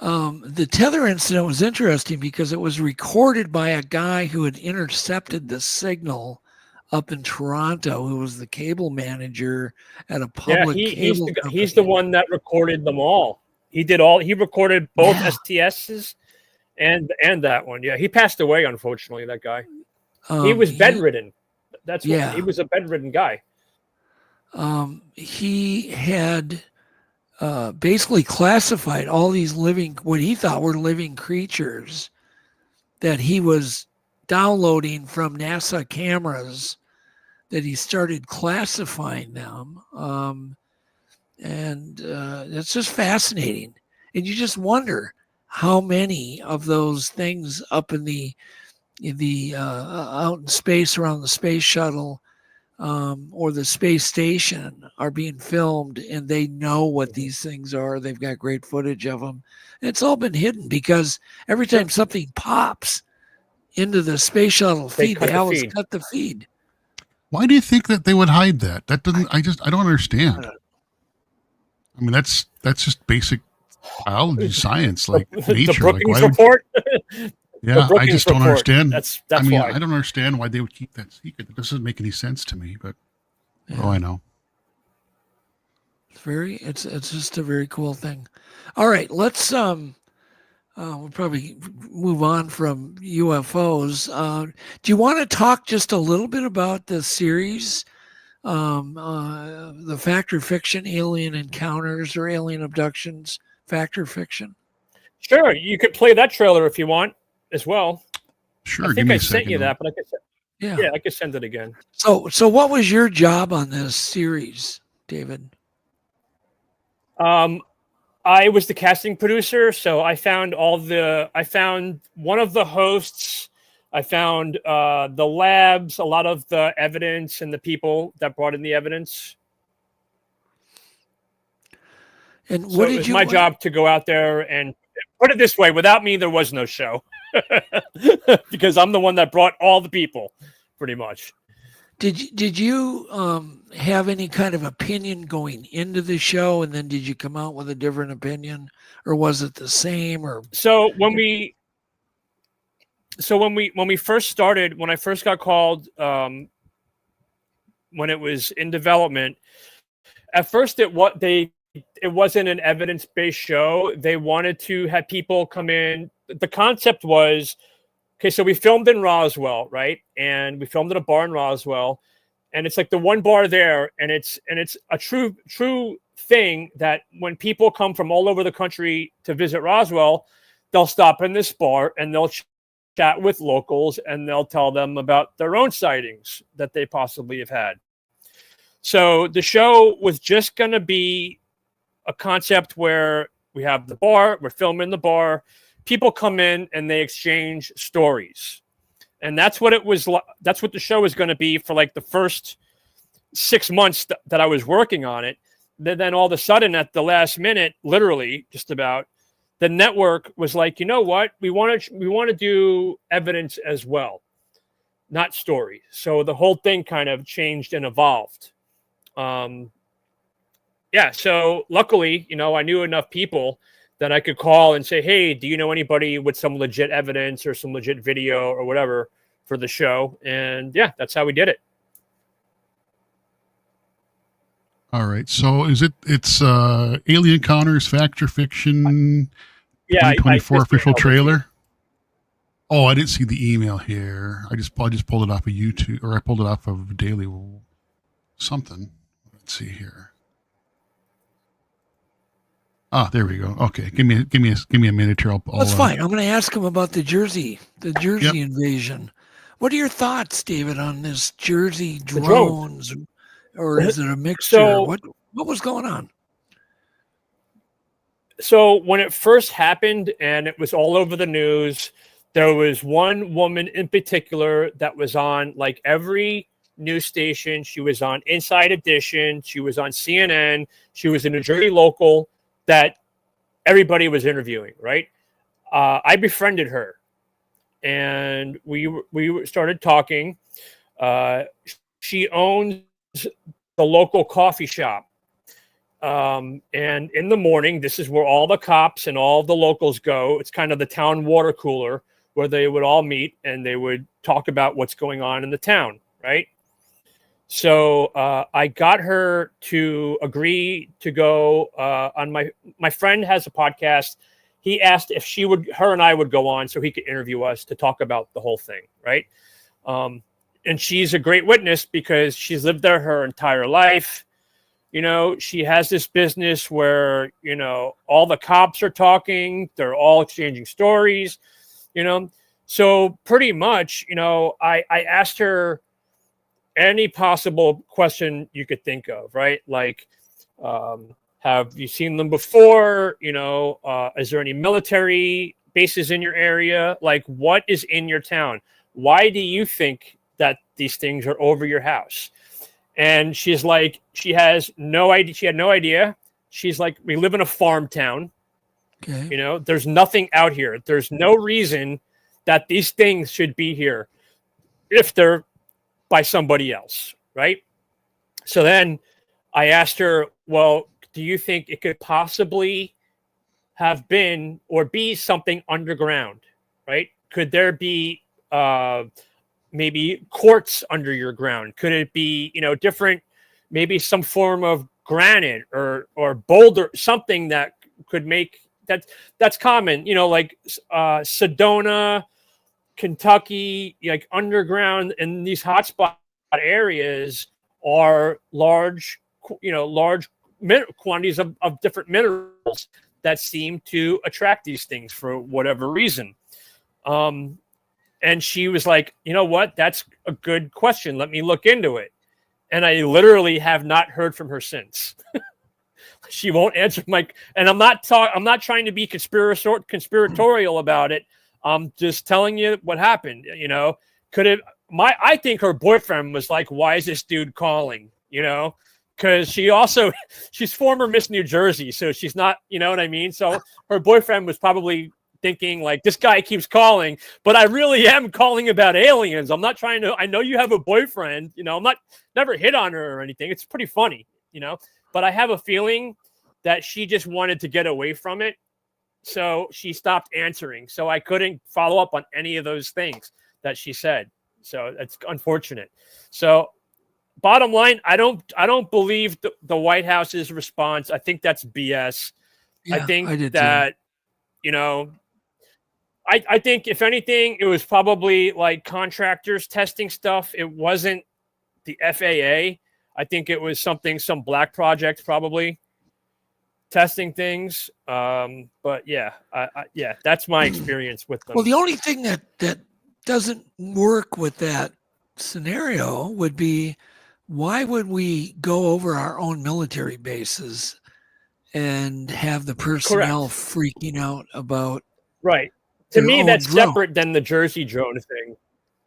The tether incident was interesting because it was recorded by a guy who had intercepted the signal up in Toronto, who was the cable manager at a public cable company. He's the one that recorded them all. He recorded both STSs And that one, yeah, he passed away, unfortunately. That guy, he was bedridden. That's what he was, a bedridden guy. He had basically classified all these what he thought were living creatures that he was downloading from NASA cameras, that he started classifying them. And it's just fascinating. And you just wonder how many of those things up in the out in space around the space shuttle or the space station are being filmed, and they know what these things are. They've got great footage of them. It's all been hidden because every time something pops into the space shuttle feed, they always cut the feed. Why do you think that they would hide that? That doesn't. I don't understand. I mean, that's just basic biology, science, like nature. The Brookings report. Yeah, I just don't understand. That's why. I don't understand why they would keep that secret. It doesn't make any sense to me. But I know. It's just a very cool thing. All right, let's we'll probably move on from UFOs. Do you want to talk just a little bit about the series, the Fact or Fiction Alien Encounters or Alien Abductions? Fact or Fiction? Sure, you could play that trailer if you want as well. Sure, I think I sent you that, but I could I could send it again. So what was your job on this series, David? I was the casting producer, so I found one of the hosts, I found the labs, a lot of the evidence, and the people that brought in the evidence. And so it was my job to go out there and put it this way: without me, there was no show, because I'm the one that brought all the people, pretty much. Did you have any kind of opinion going into the show, and then did you come out with a different opinion, or was it the same? Or when we first started, when I first got called, when it was in development, at first it wasn't an evidence-based show. They wanted to have people come in. The concept was, okay, so we filmed in Roswell, right? And we filmed at a bar in Roswell, and it's like the one bar there, and it's a true thing that when people come from all over the country to visit Roswell, they'll stop in this bar and they'll chat with locals, and they'll tell them about their own sightings that they possibly have had. So the show was just going to be a concept where we have the bar, we're filming the bar, people come in and they exchange stories. And that's what it was. That's what the show is going to be for like the first 6 months that I was working on it. Then all of a sudden at the last minute, literally just about, the network was like, you know what? We want to do evidence as well, not stories. So the whole thing kind of changed and evolved. So luckily, I knew enough people that I could call and say, hey, do you know anybody with some legit evidence or some legit video or whatever for the show? And that's how we did it. All right. So it's Alien Encounters, Fact or Fiction, 2024 official trailer? Oh, I didn't see the email here. I just pulled it off of YouTube, or I pulled it off of Daily something. Let's see here. Ah, there we go. Okay, give me a minute here. That's fine. I'm going to ask him about the Jersey invasion. What are your thoughts, David, on this Jersey drones, or is it a mixture? So, what was going on? So when it first happened and it was all over the news, there was one woman in particular that was on like every news station. She was on Inside Edition. She was on CNN. She was a New Jersey local that everybody was interviewing, right? I befriended her, and we started talking. She owns the local coffee shop. And in the morning, this is where all the cops and all the locals go. It's kind of the town water cooler where they would all meet and they would talk about what's going on in the town, right? So I got her to agree to go on my friend has a podcast. he asked if her and I would go on so he could interview us to talk about the whole thing, right? And she's a great witness because she's lived there her entire life. She has this business where, all the cops are talking, they're all exchanging stories, So pretty much, I asked her any possible question you could think of, right? Like, have you seen them before? Is there any military bases in your area? Like, what is in your town? Why do you think that these things are over your house? And she's like, she has no idea. She had no idea. She's like, we live in a farm town. Okay. There's nothing out here. There's no reason that these things should be here if they're by somebody else, right? So then I asked her, well, do you think it could possibly have been or be something underground, right? Could there be maybe quartz under your ground? Could it be, different, maybe some form of granite or boulder, something that could make that's common, like Sedona, Kentucky, like underground in these hotspot areas are large quantities of different minerals that seem to attract these things for whatever reason. And she was like, you know what? That's a good question. Let me look into it. And I literally have not heard from her since. She won't answer and I'm not trying to be conspiratorial about it. I'm just telling you what happened. I think her boyfriend was like, why is this dude calling? Because she's former Miss New Jersey. So she's not, you know what I mean? So her boyfriend was probably thinking like, this guy keeps calling, but I really am calling about aliens. I'm not trying to, I know you have a boyfriend, I'm never hit on her or anything. It's pretty funny, but I have a feeling that she just wanted to get away from it. So she stopped answering. So I couldn't follow up on any of those things that she said. So it's unfortunate. So bottom line, I don't believe the White House's response. I think that's BS. Yeah, I think I did that, I think if anything, it was probably like contractors testing stuff. It wasn't the FAA. I think it was some black project probably testing things. But yeah, that's my experience with them. Well, the only thing that doesn't work with that scenario would be, why would we go over our own military bases and have the personnel freaking out about? Right. To me, that's drone. separate than the Jersey drone thing.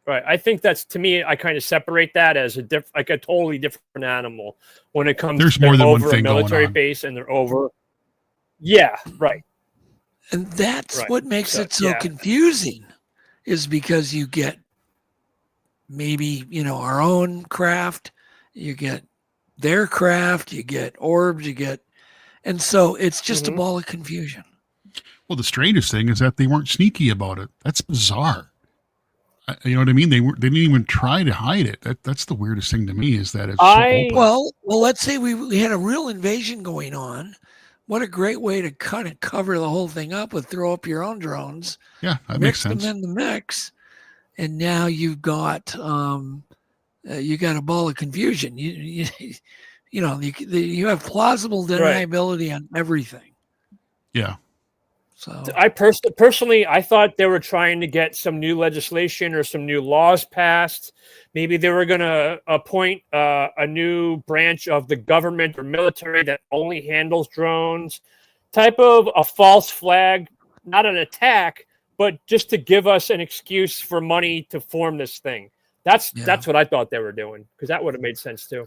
Right. I think that's, to me, I kind of separate that as a totally different animal when it comes There's to more than one over thing a military going on. base and they're over. Yeah. Right. And that's Right. what makes So, it so confusing, is because you get maybe, our own craft, you get their craft, you get orbs, and so it's just a ball of confusion. Well, the strangest thing is that they weren't sneaky about it. That's bizarre. You know what I mean? They didn't even try to hide it. That's the weirdest thing to me, is that it's so open. Well, let's say we had a real invasion going on. What a great way to kind of cover the whole thing up with throw up your own drones. Yeah, that mix makes sense. them in the mix, and now you've got you got a ball of confusion. You have plausible deniability on everything. Yeah. So I personally, I thought they were trying to get some new legislation or some new laws passed. Maybe they were going to appoint a new branch of the government or military that only handles drones, type of a false flag, not an attack, but just to give us an excuse for money to form this thing. That's what I thought they were doing, because that would have made sense too.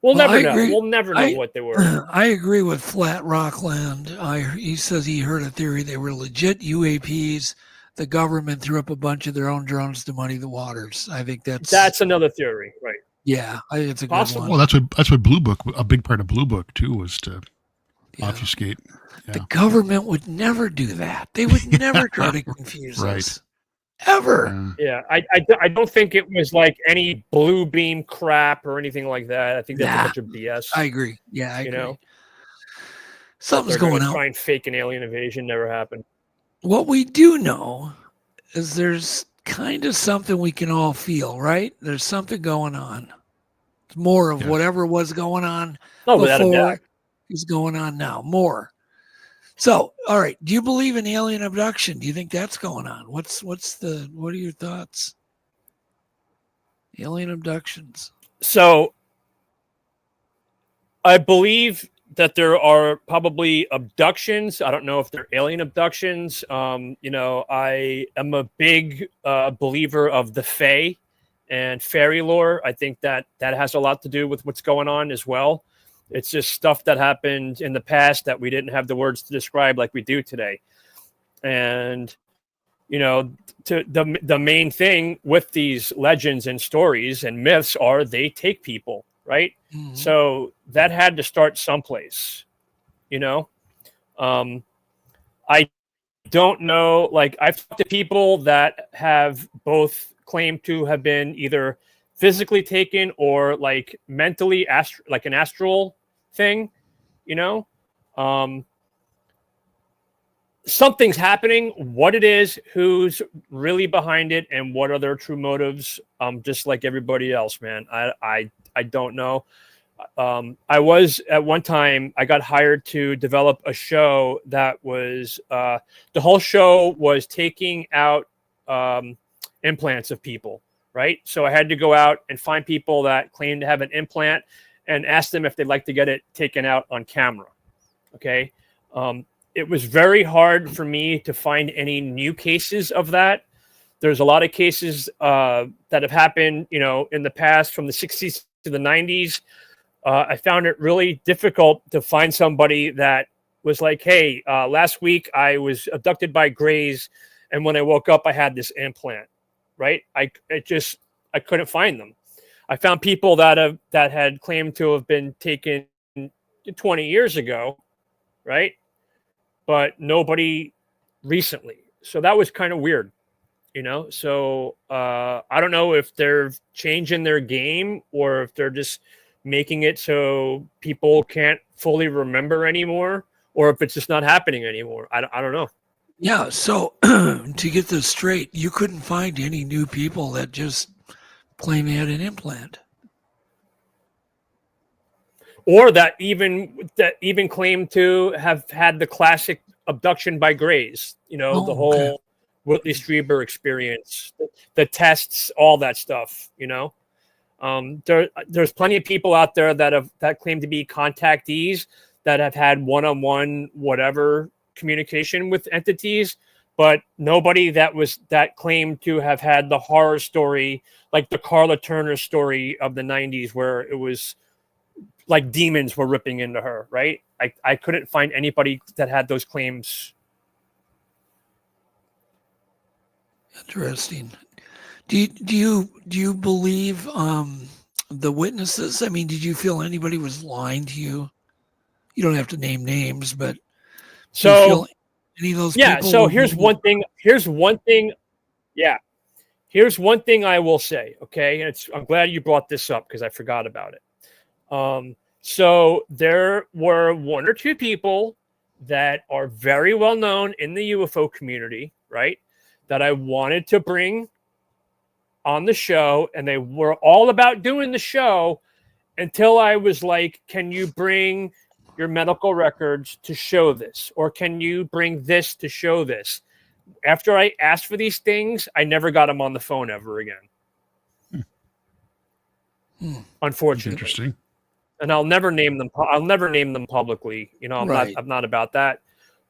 We'll never know. We'll never know what they were. I agree with Flat Rockland. He says he heard a theory they were legit UAPs. The government threw up a bunch of their own drones to muddy the waters. I think that's another theory, right? Yeah, I think it's a good one. Well, that's what Blue Book, a big part of Blue Book too, was to obfuscate. Yeah. The government would never do that. They would never try to confuse us. Ever. Yeah, I don't think it was like any blue beam crap or anything like that. I think that's a bunch of BS. I agree. Yeah, I agree. Know, something's going on. Try and fake an alien invasion never happened. What we do know is there's kind of something we can all feel, right? There's something going on. It's more of Yes. whatever was going on Oh, without a doubt. before is going on now. More. So, all right. Do you believe in alien abduction? Do you think that's going on? What are your thoughts? Alien abductions. So I believe that there are probably abductions. I don't know if they're alien abductions. I am a big believer of the Fae and fairy lore. I think that has a lot to do with what's going on as well. It's just stuff that happened in the past that we didn't have the words to describe like we do today. And, the main thing with these legends and stories and myths are they take people, right? Mm-hmm. So that had to start someplace, I don't know. Like, I've talked to people that have both claimed to have been either physically taken or like mentally, like an astral thing, something's happening. What it is, who's really behind it, and what are their true motives? Just like everybody else, man. I don't know. I was at one time, I got hired to develop a show that was the whole show was taking out implants of people, right? So I had to go out and find people that claimed to have an implant and ask them if they'd like to get it taken out on camera. Okay. It was very hard for me to find any new cases of that. There's a lot of cases that have happened, in the past from the 60s to the 90s. I found it really difficult to find somebody that was like, hey, last week I was abducted by Greys, and when I woke up, I had this implant, right? I couldn't find them. I found people that had claimed to have been taken 20 years ago, right? But nobody recently. So that was kind of weird, So I don't know if they're changing their game or if they're just making it so people can't fully remember anymore, or if it's just not happening anymore. I don't know. Yeah. So to get this straight, you couldn't find any new people that just claim they had an implant, or that even claim to have had the classic abduction by Greys. The whole Whitley Strieber experience, the tests, all that stuff. There's plenty of people out there that claim to be contactees that have had one-on-one whatever communication with entities, but nobody that claimed to have had the horror story, like the Carla Turner story of the 90s, where it was like demons were ripping into her, right? I couldn't find anybody that had those claims. Interesting. Do you believe the witnesses? I mean, did you feel anybody was lying to you? You don't have to name names, but so any of those yeah. people So here's one thing. Yeah. Here's one thing I will say. Okay, and I'm glad you brought this up because I forgot about it. So there were one or two people that are very well known in the UFO community, right? That I wanted to bring on the show, and they were all about doing the show until I was like, can you bring your medical records to show this? Or can you bring this to show this? After I asked for these things, I never got them on the phone ever again. Unfortunately. Interesting. And I'll never name them. I'll never name them publicly. I'm not about that.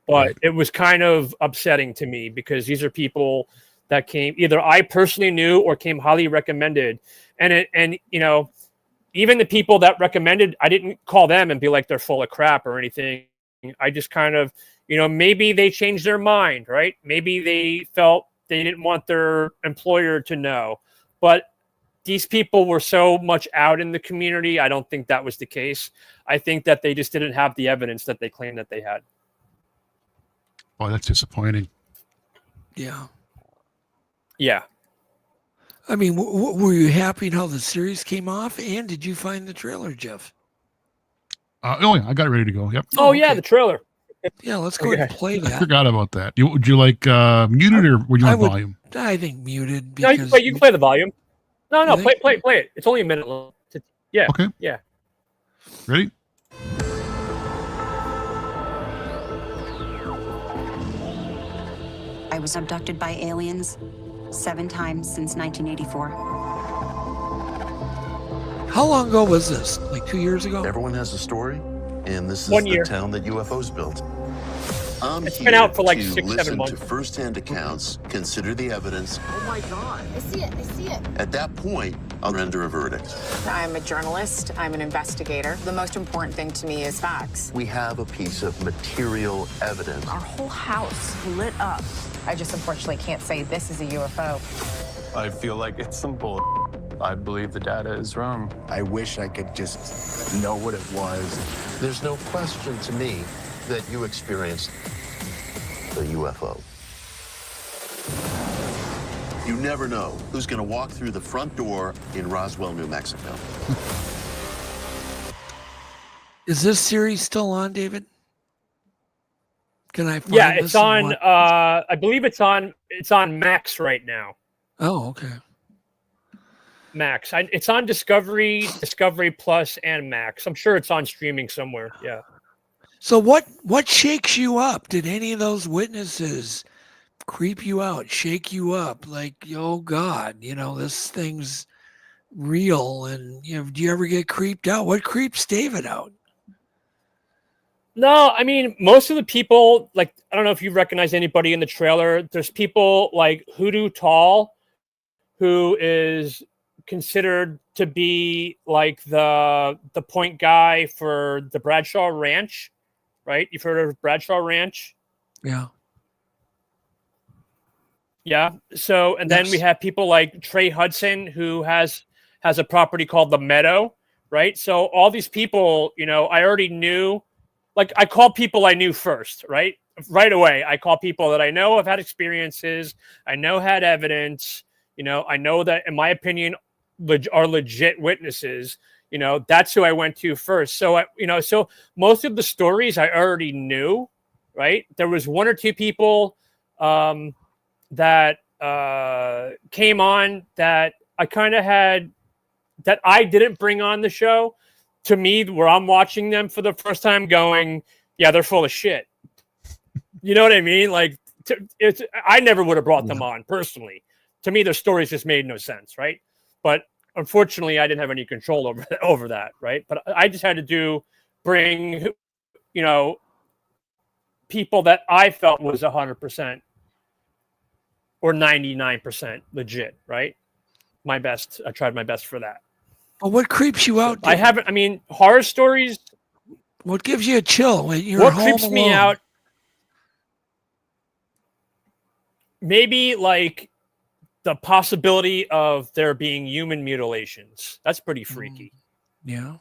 But It was kind of upsetting to me because these are people that came either I personally knew or came highly recommended. And even the people that recommended, I didn't call them and be like they're full of crap or anything. I just kind of, maybe they changed their mind, right? Maybe they felt they didn't want their employer to know. But these people were so much out in the community, I don't think that was the case. I think that they just didn't have the evidence that they claimed that they had. Oh, that's disappointing. Yeah. Yeah. I mean, were you happy in how the series came off? And did you find the trailer, Jeff? Oh, yeah, I got it ready to go. Yep. Oh, yeah, the trailer. Yeah, let's go ahead and play I that. forgot about that. Would you like muted or would you want volume? I think muted No, because you can play the volume. No, You think? play it. It's only a minute long. Yeah. Okay. Yeah. Ready? I was abducted by aliens 7 times since 1984. how long ago was this? Like 2 years ago? Everyone has a story, and this is 1 the year. town that UFOs built. I'm It's here been out for like to 6-7 listen months. to first-hand accounts, consider the evidence. Oh my God. I see it. At that point, I'll render a verdict. I'm a journalist. I'm an investigator. The most important thing to me is facts. We have a piece of material evidence. Our whole house lit up. I just unfortunately can't say this is a UFO. I feel like it's some bull. I believe the data is wrong. I wish I could just know what it was. There's no question to me that you experienced a UFO. You never know who's going to walk through the front door in Roswell, New Mexico. Is this series still on, David? Can I find Yeah, this it's and on. watch- I believe it's on Max right now. Oh, okay. Max. It's on Discovery Plus, and Max. I'm sure it's on streaming somewhere. Yeah. So what shakes you up? Did any of those witnesses creep you out, shake you up? Like, oh God, this thing's real. And do you ever get creeped out? What creeps David out? No, I mean, most of the people, like, I don't know if you recognize anybody in the trailer. There's people like Hoodoo Tall, who is considered to be like the point guy for the Bradshaw Ranch, right? You've heard of Bradshaw Ranch? Yeah. Yeah. So, and then Yes. we have people like Trey Hudson, who has a property called The Meadow, right? So all these people, I already knew. Like, I call people I knew first, right? Right away, I call people that I know have had experiences, I know had evidence, I know that, in my opinion, are legit witnesses. That's who I went to first. So, so most of the stories I already knew, right? There was 1 or 2 people that came on that I kind of had, that I didn't bring on the show. To me, where I'm watching them for the first time going, yeah, they're full of shit. You know what I mean? Like, I never would have brought them on personally. To me, their stories just made no sense, right? But unfortunately, I didn't have any control over that, right? But I just had to bring, people that I felt was 100% or 99% legit, right? My best. I tried my best for that. But what creeps you out? I haven't. I mean, horror stories. What gives you a chill when you're What home creeps me alone? out? Maybe like the possibility of there being human mutilations. That's pretty freaky. Yeah.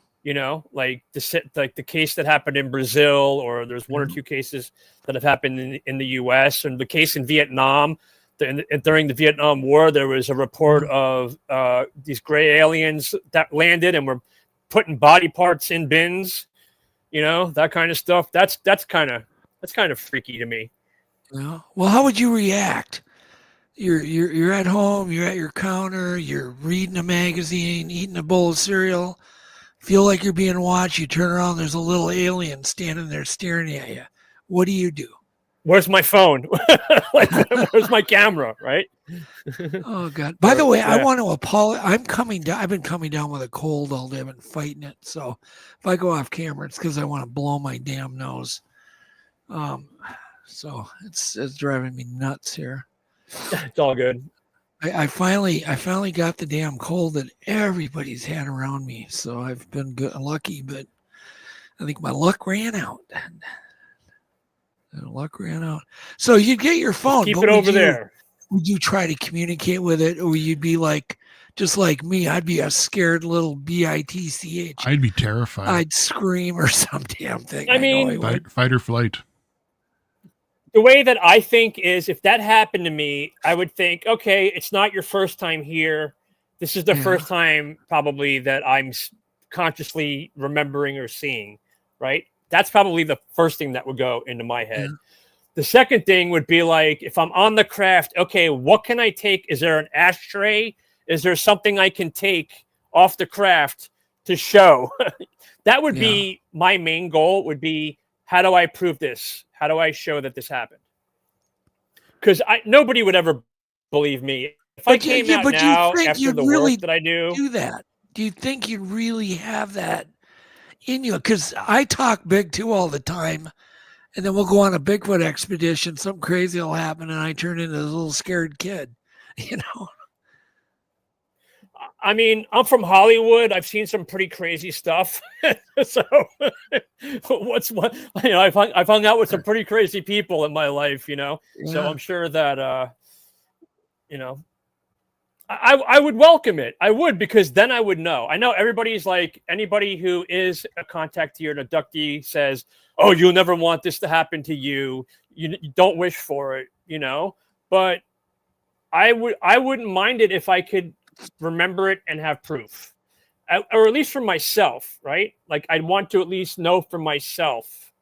Like the case that happened in Brazil, or there's 1 or 2 cases that have happened in the U.S. and the case in Vietnam. During the Vietnam War, there was a report of these gray aliens that landed and were putting body parts in bins. That kind of stuff. That's kind of freaky to me. Yeah. Well, how would you react? You're at home. You're at your counter. You're reading a magazine, eating a bowl of cereal. Feel like you're being watched. You turn around. There's a little alien standing there staring at you. What do you do? Where's my phone? Like, where's my camera? Right? Oh God! By the way, I Yeah. want to apologize. I'm coming down. I've been coming down with a cold all day. I've been fighting it. So if I go off camera, it's because I want to blow my damn nose. So it's driving me nuts here. It's all good. I finally got the damn cold that everybody's had around me. So I've been lucky, but I think my luck ran out. So you'd get your phone. Keep but it would over there. Would you try to communicate with it, or you'd be like, just like me? I'd be a scared little bitch. I'd be terrified. I'd scream or some damn thing. I mean, know I would. Fight or flight. The way that I think is, if that happened to me, I would think, okay, it's not your first time here. This is the Yeah. first time probably that I'm consciously remembering or seeing, right? That's probably the first thing that would go into my head. The second thing would be like, if I'm on the craft, okay, what can I take? Is there an ashtray? Is there something I can take off the craft to show? That would be my main goal, would be, how do I prove this? How do I show that this happened? Because nobody would ever believe me. If I came out now after the work that I do that, do you think you'd really have that in you? Because I talk big too all the time, and then we'll go on a Bigfoot expedition, something crazy will happen, and I turn into this little scared kid, you know? I mean, I'm from Hollywood. I've seen some pretty crazy stuff. So I've hung out with some pretty crazy people in my life, you know? Yeah. So I'm sure that, you know, I would welcome it. I would, because then I would know. I know everybody's like, anybody who is a contactee or an abductee says, oh, you'll never want this to happen to you. You don't wish for it, you know? But I wouldn't mind it if I could remember it and have proof, or at least for myself, right? Like, I'd want to at least know for myself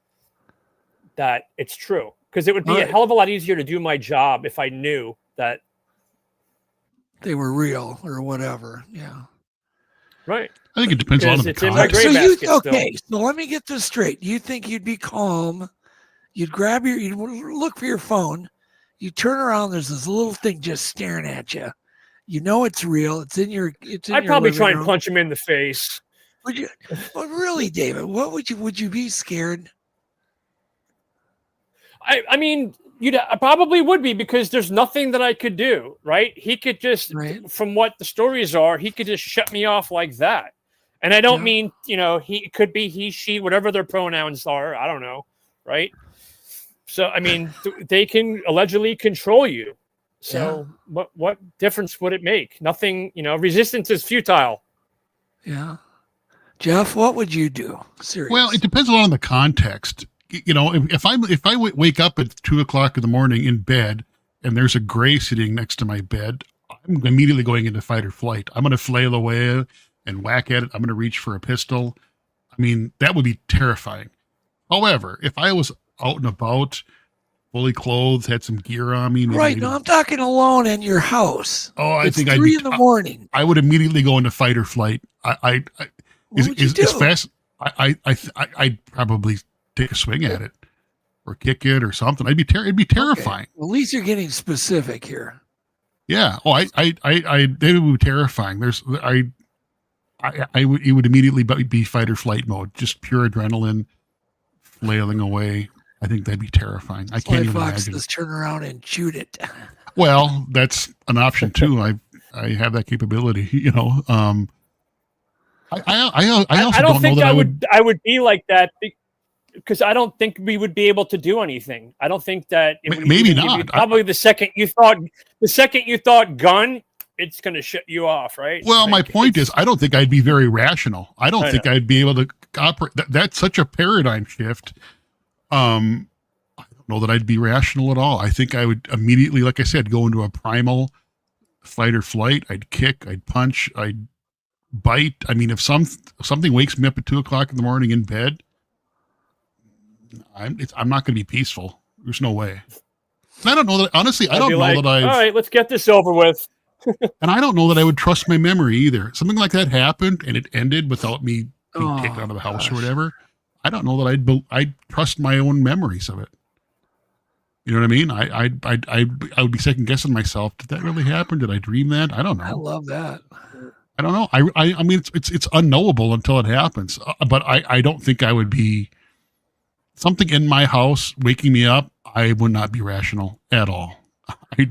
that it's true, because it would be a hell of a lot easier to do my job if I knew that they were real or whatever. Yeah. Right. I think it depends on the it's in my gray basket okay, still. So let me get this straight. You think you'd be calm? You'd look for your phone. You turn around. There's this little thing just staring at you. You know it's real. I'd probably try and punch him in the face. Would you? Well, really, David? What would you be scared? I mean, I probably would be, because there's nothing that I could do, right? He could just, from what the stories are, he could just shut me off like that. And I don't mean, you know, it could be he, she, whatever their pronouns are. I don't know, right? So, I mean, they can allegedly control you. So what difference would it make? Nothing, you know, resistance is futile. Yeah. Jeff, what would you do? Seriously. Well, it depends a lot on the context. You know, if I wake up at 2:00 in the morning in bed and there's a gray sitting next to my bed, I'm immediately going into fight or flight. I'm going to flail away and whack at it. I'm going to reach for a pistol. I mean, that would be terrifying. However, if I was out and about, fully clothed, had some gear on me. Right. No, I'm talking alone in your house. Oh, it's 3 in the morning. I would immediately go into fight or flight. I'd probably take a swing at it or kick it or something. It'd be terrifying. Okay. Well, at least you're getting specific here. Yeah. Oh, it would be terrifying. It would immediately be fight or flight mode, just pure adrenaline, flailing away. I think that'd be terrifying. I can't even imagine. Just turn around and shoot it. Well, that's an option too. I have that capability, you know. I don't think I would be like that, because I don't think we would be able to do anything. I don't think that maybe not. Probably the second you thought gun, it's going to shut you off, right? Well, my point is, I don't think I'd be very rational. I don't think I'd be able to operate. That's such a paradigm shift. I don't know that I'd be rational at all. I think I would immediately, like I said, go into a primal fight or flight. I'd kick, I'd punch, I'd bite. I mean, if something wakes me up at 2:00 in the morning in bed, I'm not going to be peaceful. There's no way. And I don't know that, honestly, I don't know that all right, let's get this over with. And I don't know that I would trust my memory either. Something like that happened and it ended without me being taken out of the house or whatever. I don't know that I'd trust my own memories of it. You know what I mean? I would be second guessing myself. Did that really happen? Did I dream that? I don't know. I love that. I don't know. I mean, it's unknowable until it happens. But I don't think I would be, something in my house waking me up. I would not be rational at all. I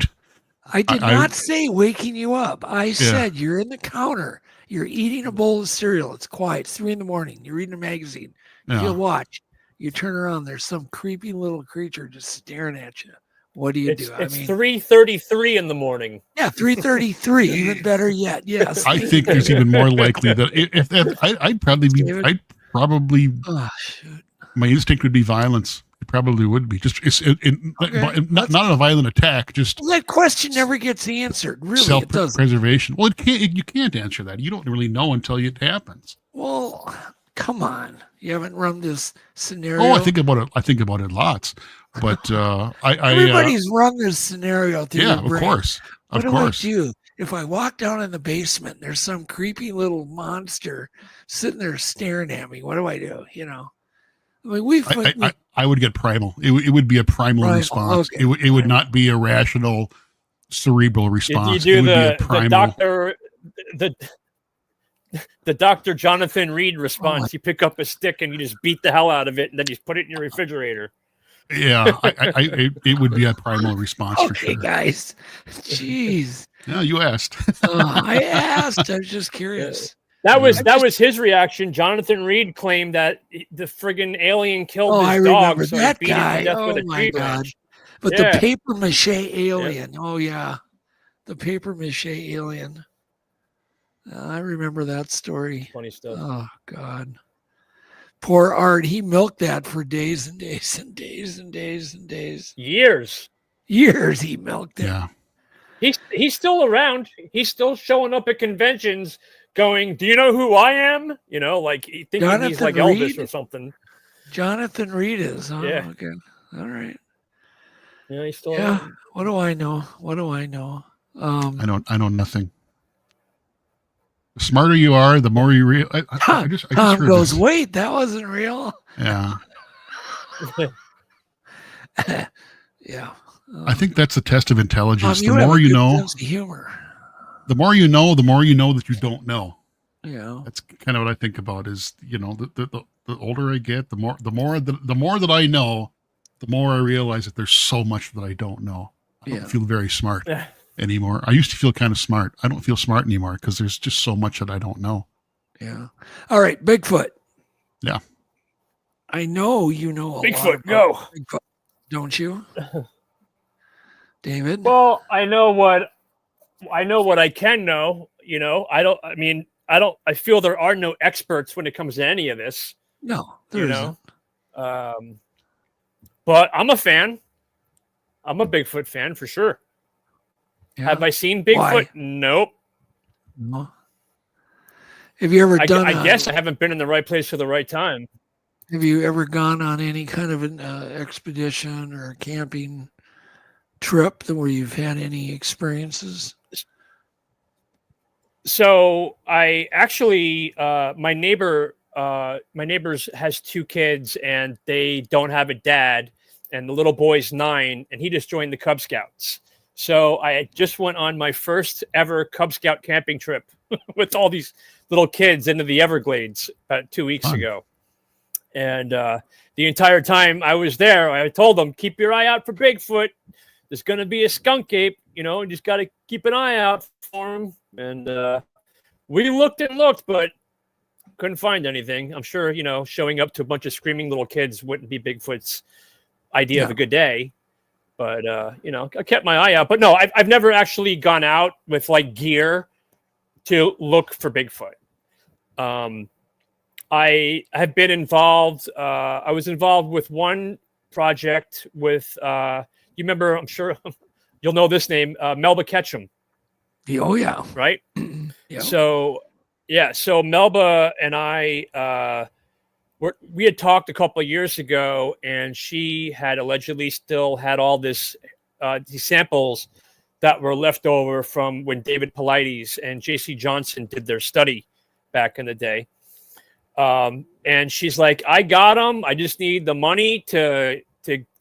did not say waking you up. I said you're in the counter. You're eating a bowl of cereal. It's quiet. It's 3 in the morning. You're reading a magazine. You watch. You turn around. There's some creepy little creature just staring at you. What do you do? It's 3:33 in the morning. Yeah, 3:33. Even better yet. Yes. I think there's even more likely that if I'd probably oh, shoot. My instinct would be violence. It probably would be just not a violent attack. Just that question never gets answered. Really, self-preservation. Well, you can't answer that. You don't really know until it happens. Well, Come on, you haven't run this scenario. Oh, I think about it. I think about it lots. But Everybody's run this scenario through yeah, their of brain. course, What of do course. I do if I walk down in the basement? There's some creepy little monster sitting there staring at me. What do I do? You know, I mean, I would get primal. It would be a primal response. Okay. It would not be a rational, cerebral response. You It do would be a the primal. doctor, the Dr. Jonathan Reed response. You pick up a stick and you just beat the hell out of it, and then you put it in your refrigerator. Yeah, it would be a primal response for sure. Okay, guys. Jeez. Yeah, you asked. I asked. I was just curious. That was his reaction. Jonathan Reed claimed that the friggin' alien killed his I dog, remember so that he beat him guy. to death with a my tree God. branch. But Yeah. the paper mache alien. Yeah. Oh, yeah. The paper mache alien. I remember that story. Funny stuff. Oh, God. Poor Art. He milked that for days and days and days and days and days. Years he milked it. Yeah. He's still around. He's still showing up at conventions going, "Do you know who I am?" You know, like thinking Jonathan he's like Reed? Elvis or something. Jonathan Reed is. Huh? Yeah. Okay. All right. Yeah, he's still Yeah. around. What do I know? I know nothing. The smarter you are, the more you real. I just Tom heard goes, this. wait, that wasn't real. Yeah. Yeah. I think that's the test of intelligence. You The have more a you good know, sense of humor. the more you know that you don't know. Yeah. That's kind of what I think about is, the older I get, the more that I know, the more I realize that there's so much that I don't know. I don't feel very smart anymore. I used to feel kind of smart. I don't feel smart anymore because there's just so much that I don't know. Yeah. All right. Bigfoot. Yeah. I know you know a lot Bigfoot, about go. Bigfoot, don't you? David? Well, I know what I can know. I feel there are no experts when it comes to any of this. No, there isn't. But I'm a fan. I'm a Bigfoot fan for sure. Yeah. Have I seen Bigfoot? Why? Nope. No. Have you ever done? I guess I haven't been in the right place for the right time. Have you ever gone on any kind of an expedition or camping trip where you've had any experiences? So I actually, my neighbors has 2 kids and they don't have a dad, and the little boy's 9 and he just joined the Cub Scouts. So I just went on my first ever Cub Scout camping trip with all these little kids into the Everglades about 2 weeks ago. And the entire time I was there, I told them, keep your eye out for Bigfoot. There's going to be a skunk ape, you just got to keep an eye out for him. And we looked and looked, but couldn't find anything. I'm sure, showing up to a bunch of screaming little kids wouldn't be Bigfoot's idea of a good day. But, I kept my eye out. But no, I've never actually gone out with like gear to look for Bigfoot. I have been involved. I was involved with one project with, you remember, I'm sure you'll know this name, Melba Ketchum. Oh, yeah. Right? Yeah. So Melba and I, we had talked a couple of years ago, and she had allegedly still had all these samples that were left over from when David Paulides and J.C. Johnson did their study back in the day. And she's like, I got them. I just need the money to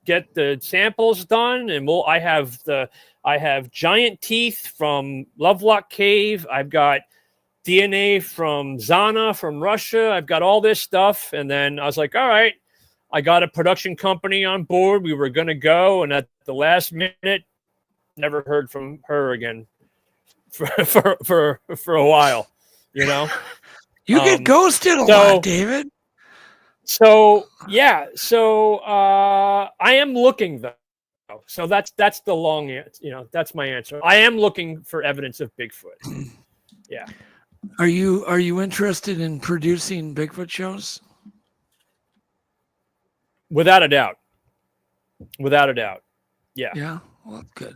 get the samples done. And I have giant teeth from Lovelock Cave. I've got DNA from Zana from Russia. I've got all this stuff. And then I was like, all right, I got a production company on board. We were going to go. And at the last minute, never heard from her again for a while, You get ghosted a lot, David. So, yeah. So I am looking, though. So that's the long answer. That's my answer. I am looking for evidence of Bigfoot. Yeah. Are you interested in producing Bigfoot shows? Without a doubt. Yeah. Yeah. Well, good.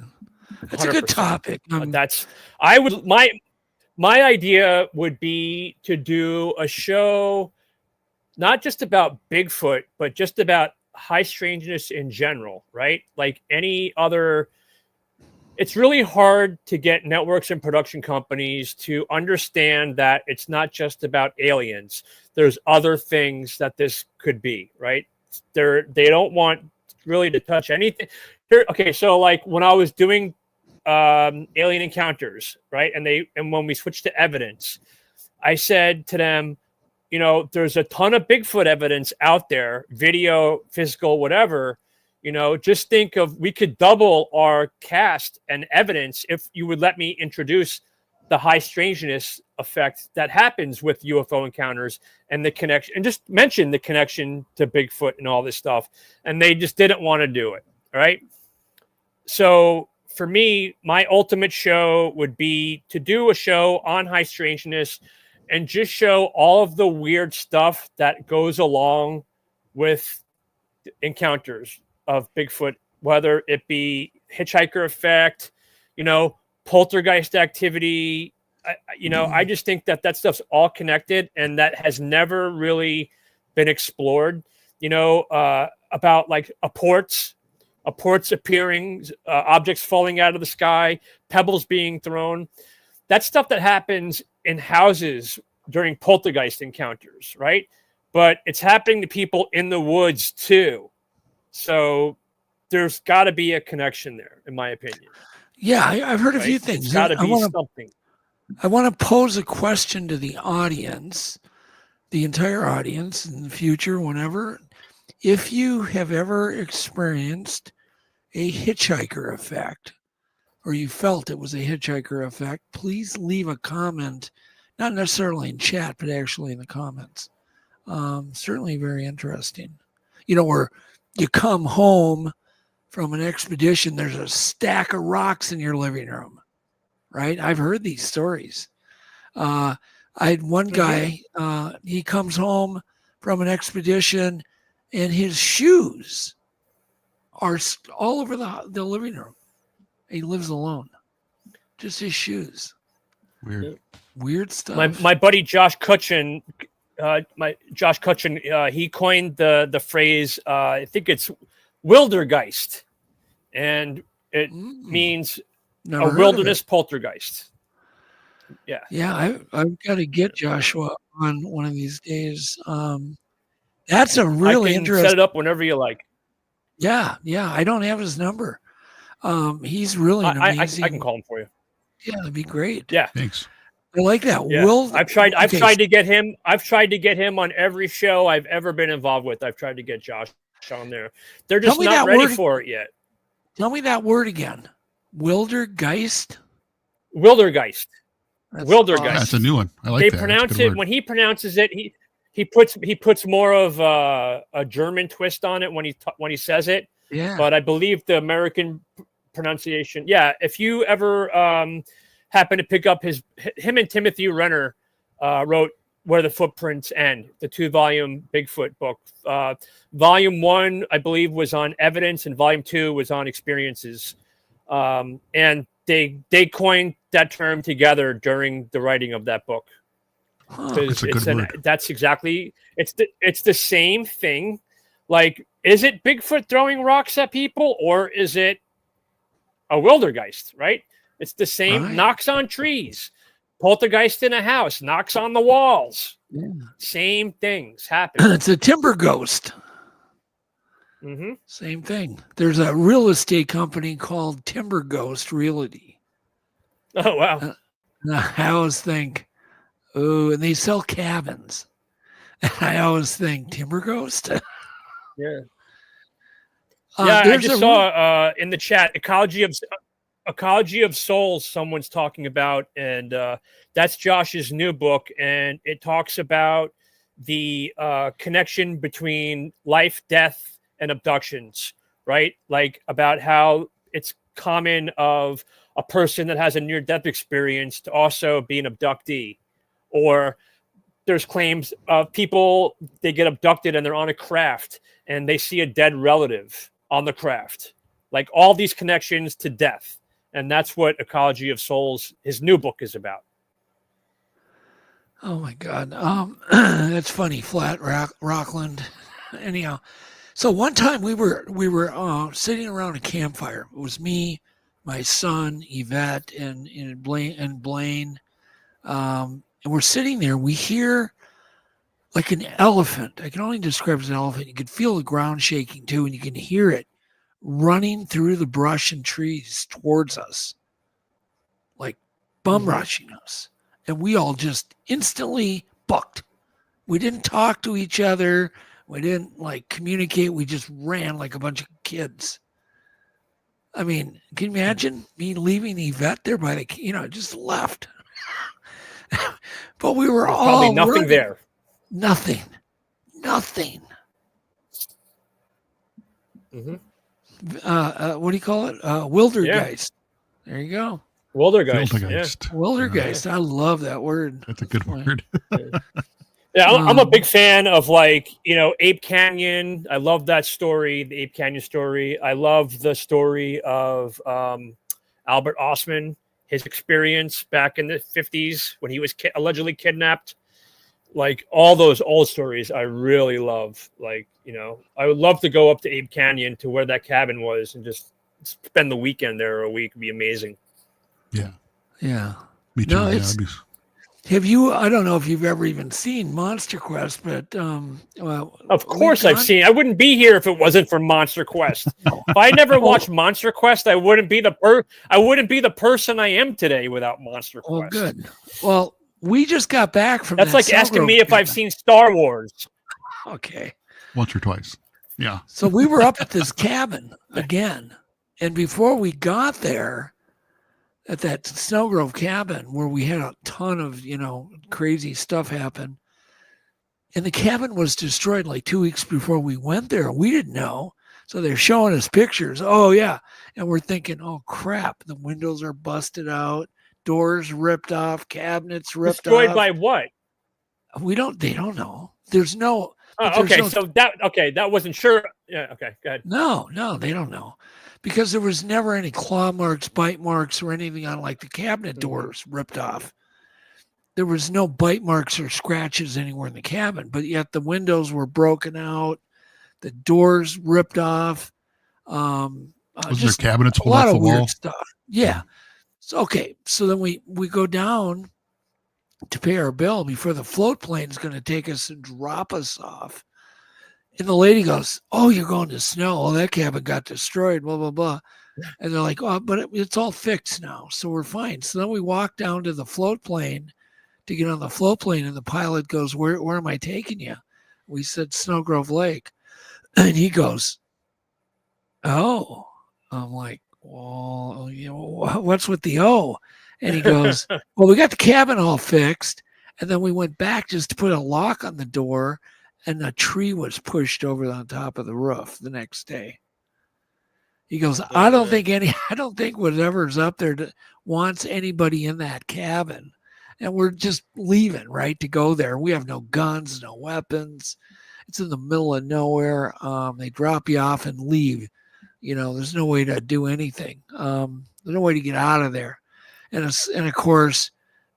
That's 100%. A good topic. My idea would be to do a show not just about Bigfoot, but just about high strangeness in general, right? Like any other, it's really hard to get networks and production companies to understand that it's not just about aliens. There's other things that this could be, right? They don't want really to touch anything. Okay, so like when I was doing alien encounters, right? And when we switched to evidence, I said to them, you know, there's a ton of Bigfoot evidence out there, video, physical, whatever. You know, just think of, we could double our cast and evidence if you would let me introduce the high strangeness effect that happens with UFO encounters and the connection, and just mention the connection to Bigfoot and all this stuff. And they just didn't want to do it. Right. So for me, my ultimate show would be to do a show on high strangeness and just show all of the weird stuff that goes along with encounters of Bigfoot, whether it be hitchhiker effect, you know, poltergeist activity. I just think that stuff's all connected, and that has never really been explored, about like apports appearing, objects falling out of the sky, pebbles being thrown. That's stuff that happens in houses during poltergeist encounters, right? But it's happening to people in the woods too. So there's got to be a connection there, in my opinion. Yeah, I've heard a few things. It's got to be something. I want to pose a question to the audience, the entire audience in the future, whenever. If you have ever experienced a hitchhiker effect, or you felt it was a hitchhiker effect, please leave a comment, not necessarily in chat, but actually in the comments. Certainly very interesting. Where you come home from an expedition, there's a stack of rocks in your living room, right? I've heard these stories. I had one guy, he comes home from an expedition and his shoes are all over the living room. He lives alone. Just his shoes. Weird stuff. My buddy Josh Kutchin, he coined the phrase, I think it's wildergeist, and it means a wilderness poltergeist. Yeah. Yeah, I've got to get Joshua on one of these days. That's a really interesting. Set it up whenever you like. Yeah. I don't have his number. He's really amazing. I can call him for you. Yeah, that'd be great. Yeah, thanks. I like that. Yeah. I've tried to get him. I've tried to get him on every show I've ever been involved with. I've tried to get Josh on there. They're just not ready for it yet. Tell me that word again. Wildergeist. Wildergeist. Wildergeist. That's a new one. I like they that. pronounce it when he pronounces it. He puts more of a German twist on it when he says it. Yeah. But I believe the American pronunciation. Yeah. If you ever happen to pick up him and Timothy Renner wrote Where the Footprints End, the 2-volume Bigfoot book. Volume 1, I believe, was on evidence, and Volume 2 was on experiences. And they coined that term together during the writing of that book. That's a good word. That's exactly, it's the same thing. Like, is it Bigfoot throwing rocks at people, or is it a wildergeist, right? It's the same. Right. Knocks on trees, poltergeist in a house, knocks on the walls. Yeah. Same things happen. It's a timber ghost. Mm-hmm. Same thing. There's a real estate company called Timber Ghost Realty. Oh, wow. I always think, and they sell cabins. And I always think, Timber Ghost? Yeah. I just saw in the chat, Ecology of Souls someone's talking about, and that's Josh's new book, and it talks about the connection between life, death, and abductions, right? Like about how it's common of a person that has a near-death experience to also be an abductee, or there's claims of people, they get abducted and they're on a craft and they see a dead relative on the craft, like all these connections to death. And that's what Ecology of Souls, his new book, is about. Oh my God. That's funny. Rockland. Anyhow, so one time we were sitting around a campfire. It was me, my son, Yvette, and Blaine. And we're sitting there. We hear like an elephant. I can only describe it as an elephant. You could feel the ground shaking too, and you can hear it running through the brush and trees towards us, like bum rushing us. And we all just instantly bucked. We didn't talk to each other. We didn't like communicate. We just ran like a bunch of kids. I mean, can you imagine me leaving Yvette there by the, just left. But we were all probably nothing running. there. Nothing. What do you call it? Wildergeist. There you go. Wildergeist. Wildergeist. I love that word. That's a good word. Yeah, I'm a big fan of Ape Canyon. I love that story, the Ape Canyon story. I love the story of Albert Ostman, his experience back in the 50s when he was allegedly kidnapped. Like all those old stories, I really love. I would love to go up to Ape Canyon to where that cabin was and just spend the weekend there or a week. It'd be amazing. Yeah. Yeah. Me too. No, have you? I don't know if you've ever even seen Monster Quest, but of course I've seen. I wouldn't be here if it wasn't for Monster Quest. If I never watched Monster Quest, I wouldn't be the person I am today without Monster Quest. Oh, good. Well, we just got back from. That's like asking me if I've seen Star Wars. Okay. Once or twice. Yeah. So we were up at this cabin again, and before we got there, at that Snow Grove cabin where we had a ton of, crazy stuff happen. And the cabin was destroyed like 2 weeks before we went there. We didn't know. So they're showing us pictures. Oh, yeah. And we're thinking, oh, crap. The windows are busted out. Doors ripped off. Cabinets ripped Destroyed off. by what? They don't know. There's no. Oh, okay. That wasn't sure. Yeah. Okay. Go ahead. No, they don't know. Because there was never any claw marks, bite marks, or anything on like the cabinet doors ripped off. There was no bite marks or scratches anywhere in the cabin, but yet the windows were broken out, the doors ripped off. Was there cabinets a pulled lot off of the weird wall? stuff. Yeah. So so then we go down to pay our bill before the float plane is going to take us and drop us off. And the lady goes, "Oh, you're going to snow. Oh, that cabin got destroyed, blah, blah, blah." And they're like, "Oh, but it's all fixed now, so we're fine." So then we walk down to the float plane to get on the float plane, and the pilot goes, where am I taking you? We said Snow Grove Lake. And he goes, "Oh." I'm like, "Well, what's with the O?" And he goes, "Well, we got the cabin all fixed." And then we went back just to put a lock on the door, and a tree was pushed over on top of the roof the next day. He goes, I don't think whatever's up there wants anybody in that cabin. And we're just leaving, right, to go there. We have no guns, no weapons. It's in the middle of nowhere. They drop you off and leave. There's no way to do anything. There's no way to get out of there. And of course,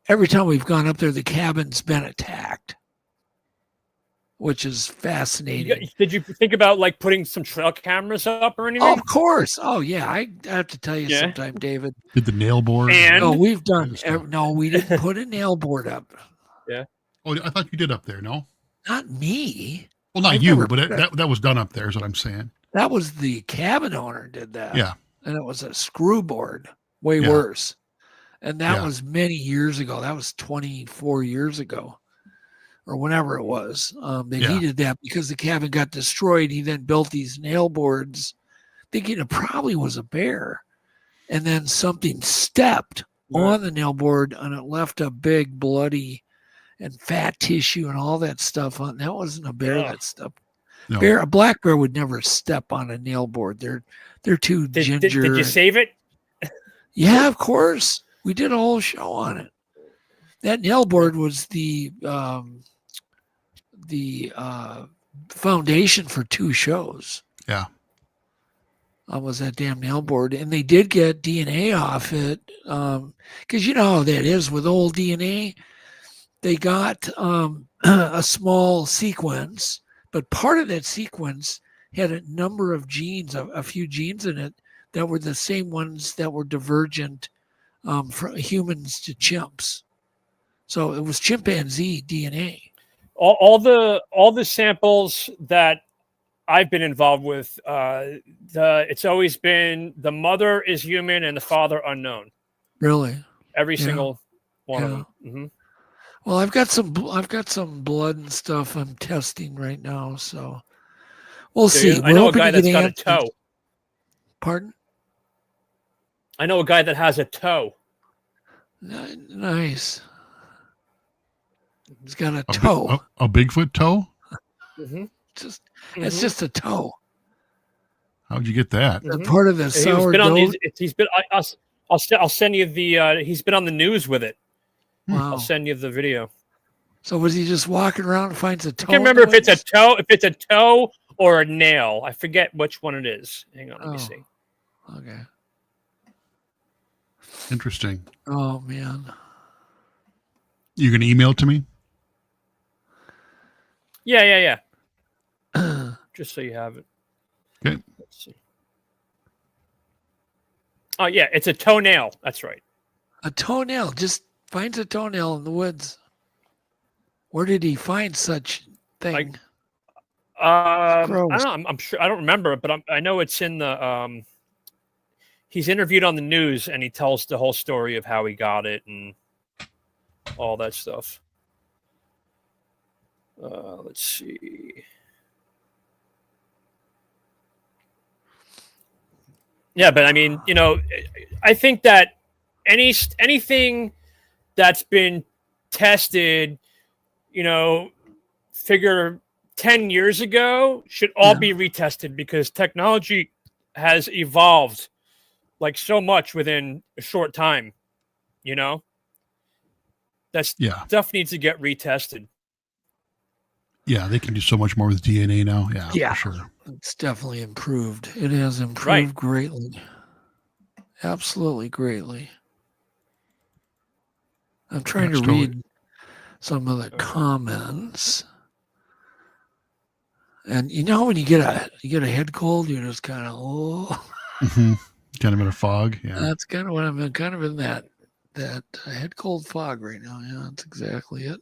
every time we've gone up there, the cabin's been attacked, which is fascinating. Did you think about putting some trail cameras up or anything? Oh, of course. Oh, yeah. I have to tell you sometime, David. Did the nail board? No, we've done. No, we didn't put a nail board up. Yeah. Oh, I thought you did up there. No. Not me. Well, not you, but that was done up there. Is what I'm saying. That was the cabin owner did that. Yeah. And it was a screw board, way worse. And that was many years ago. That was 24 years ago. Or whenever it was, he did that because the cabin got destroyed. He then built these nail boards, thinking it probably was a bear, and then something stepped on the nail board, and it left a big bloody and fat tissue and all that stuff on. That wasn't a bear. That stuff. No. A black bear would never step on a nail board. They're too ginger. Did you save it? Yeah, of course. We did a whole show on it. That nail board was the foundation for 2 shows. Yeah. Was that damn nail board. And they did get DNA off it. Because you know how that is with old DNA. they got a small sequence, but part of that sequence had a number of genes, a few genes in it that were the same ones that were divergent from humans to chimps. So it was chimpanzee DNA. All the samples that I've been involved with, it's always been the mother is human and the father unknown. Really? Every single one of them. Mm-hmm. Well, I've got some blood and stuff I'm testing right now, so we'll see. I know a guy that's got a toe. Pardon? I know a guy that has a toe. Nice. He's got a toe. A Bigfoot toe? Mm-hmm. It's just a toe. How'd you get that? Mm-hmm. Part of the sourdough. He's been. I'll send you the. He's been on the news with it. Wow. I'll send you the video. So was he just walking around and finds a toe? I can't remember if it's a toe, or a nail. I forget which one it is. Hang on, let me see. Okay. Interesting. Oh man. You gonna email it to me? Yeah. Just so you have it. Okay. Let's see. Oh yeah, it's a toenail. That's right. A toenail. Just finds a toenail in the woods. Where did he find such thing? I don't know. I'm sure. I don't remember it, but I know it's in the. He's interviewed on the news, and he tells the whole story of how he got it and all that stuff. Let's see. Yeah, but I mean, I think that anything that's been tested, figure 10 years ago should all be retested because technology has evolved like so much within a short time, that stuff needs to get retested. Yeah, they can do so much more with DNA now. Yeah, for sure. It's definitely improved. It has improved greatly. Absolutely greatly. I'm trying to read some of the comments. And when you get a head cold, you're just kind of kind of in a fog. Yeah, that's kind of what I'm in. Kind of in that head cold fog right now. Yeah, that's exactly it.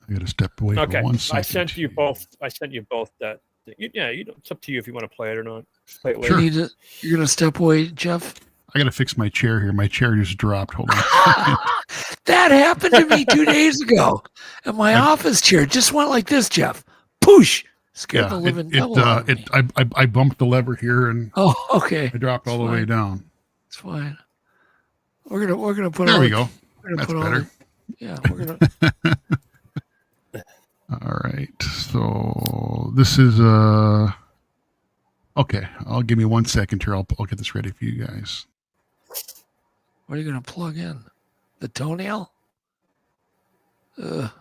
I got to step away for 1 second. I sent you both that. It's up to you if you want to play it or not. Just play it later. Sure. You're gonna step away, Jeff. I got to fix my chair here. My chair just dropped. Hold on. That happened to me 2 days ago. And my office chair just went like this, Jeff. Poosh! Scared the living devil out of me. I bumped the lever here and okay. I dropped all the way down. It's fine. We're gonna put. There we go. That's better. We're gonna. All right. So this is okay. I'll give me 1 second here. I'll get this ready for you guys. What are you going to plug in? The toenail? The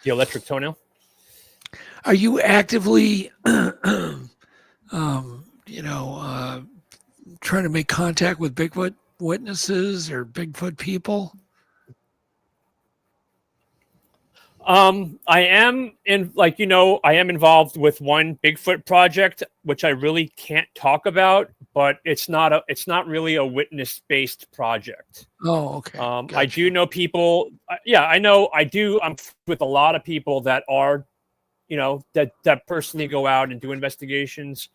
electric toenail? Are you actively, trying to make contact with Bigfoot witnesses or Bigfoot people? I am I am involved with one Bigfoot project, which I really can't talk about, but it's not really a witness-based project. Oh, okay. Gotcha. I do know people. I'm with a lot of people that are, that personally go out and do investigations.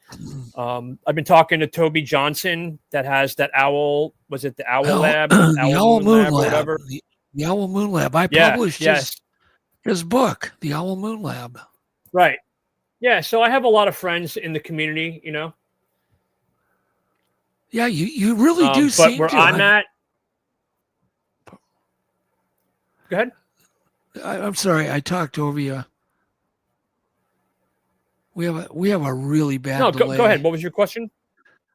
I've been talking to Toby Johnson that has that owl. Was it the Owl Lab? The Owl Moon Lab. Or whatever. The Owl Moon Lab. I published his book, The Owl Moon Lab. Right. Yeah. So I have a lot of friends in the community, Yeah, you really do seem to. But where I'm at. Go ahead. I'm sorry. I talked over you. We have a really bad delay. Go ahead. What was your question?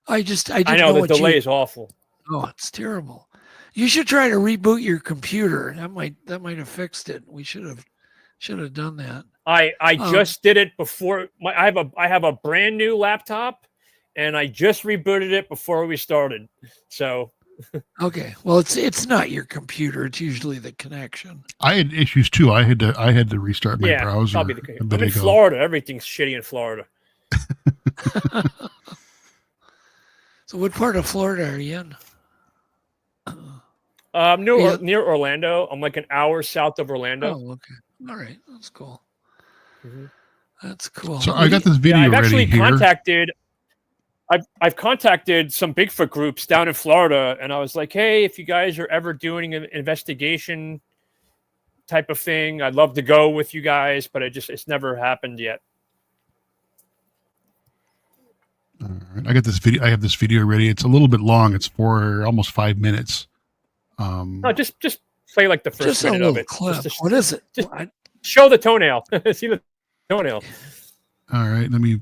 I didn't know the delay is awful. Oh, it's terrible. You should try to reboot your computer. That might have fixed it. We should have done that. I just did it before. I have a brand new laptop, and I just rebooted it before we started. So Okay. Well, it's not your computer. It's usually the connection. I had issues too. I had to restart my browser. Probably I'm in Florida. Everything's shitty in Florida. So what part of Florida are you in? Near Orlando. I'm like an hour south of Orlando. Oh, okay. All right. That's cool. Mm-hmm. That's cool. So I got this video I've ready actually here. I've contacted some Bigfoot groups down in Florida, and I was like, hey, if you guys are ever doing an investigation type of thing, I'd love to go with you guys, but it's never happened yet. All right. I have this video ready. It's a little bit long. It's for almost 5 minutes. No, just play like the first minute of it. Clip. What is it? Just show the toenail. See the toenail. All right, let me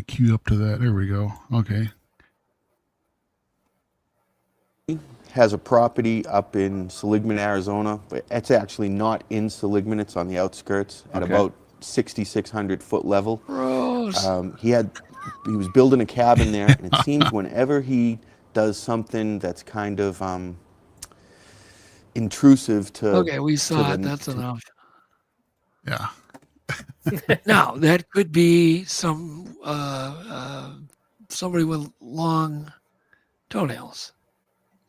cue up to that. There we go. Okay. Has a property up in Seligman, Arizona, but it's actually not in Seligman. It's on the outskirts at about 6,600 foot level. Gross. He was building a cabin there, and it seems whenever he does something that's kind of intrusive to. Okay, we saw it. That's enough. Yeah. Now that could be somebody with long toenails,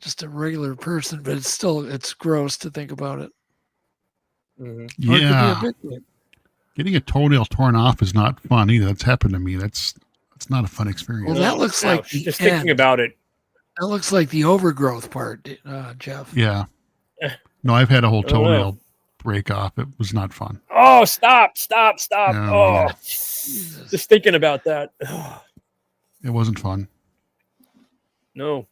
just a regular person, but it's gross to think about it. Mm-hmm. Yeah, getting a toenail torn off is not fun either. That's happened to me. That's not a fun experience. Well, that looks like just thinking about it. That looks like the overgrowth part, Jeff. Yeah. No, I've had a whole toenail break off. It was not fun. Oh, stop. No. Just thinking about that. It wasn't fun. No.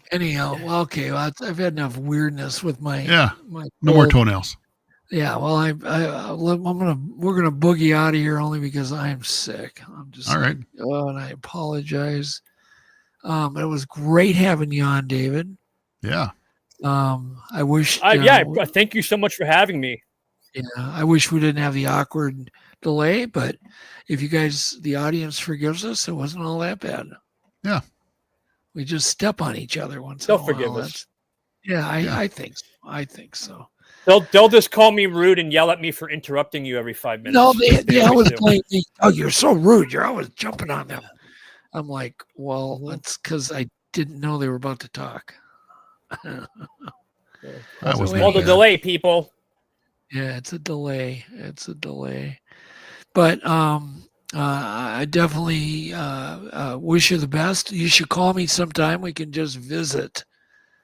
Anyhow, well, okay. Well, I've had enough weirdness with my no more toenails. Yeah, well, we're gonna boogie out of here only because I'm sick. I'm just all right. Oh, and I apologize. It was great having you on, David. Yeah. I wish. Thank you so much for having me. Yeah, I wish we didn't have the awkward delay, but if you guys, the audience, forgives us, it wasn't all that bad. Yeah. We just step on each other once in a while. They'll forgive us. I think so. I think so. They'll just call me rude and yell at me for interrupting you every 5 minutes. No, they always blame me. Oh, you're so rude. You're always jumping on them. I'm like, well, that's because I didn't know they were about to talk. That was the delay, people. Yeah, it's a delay. But I definitely wish you the best. You should call me sometime. We can just visit.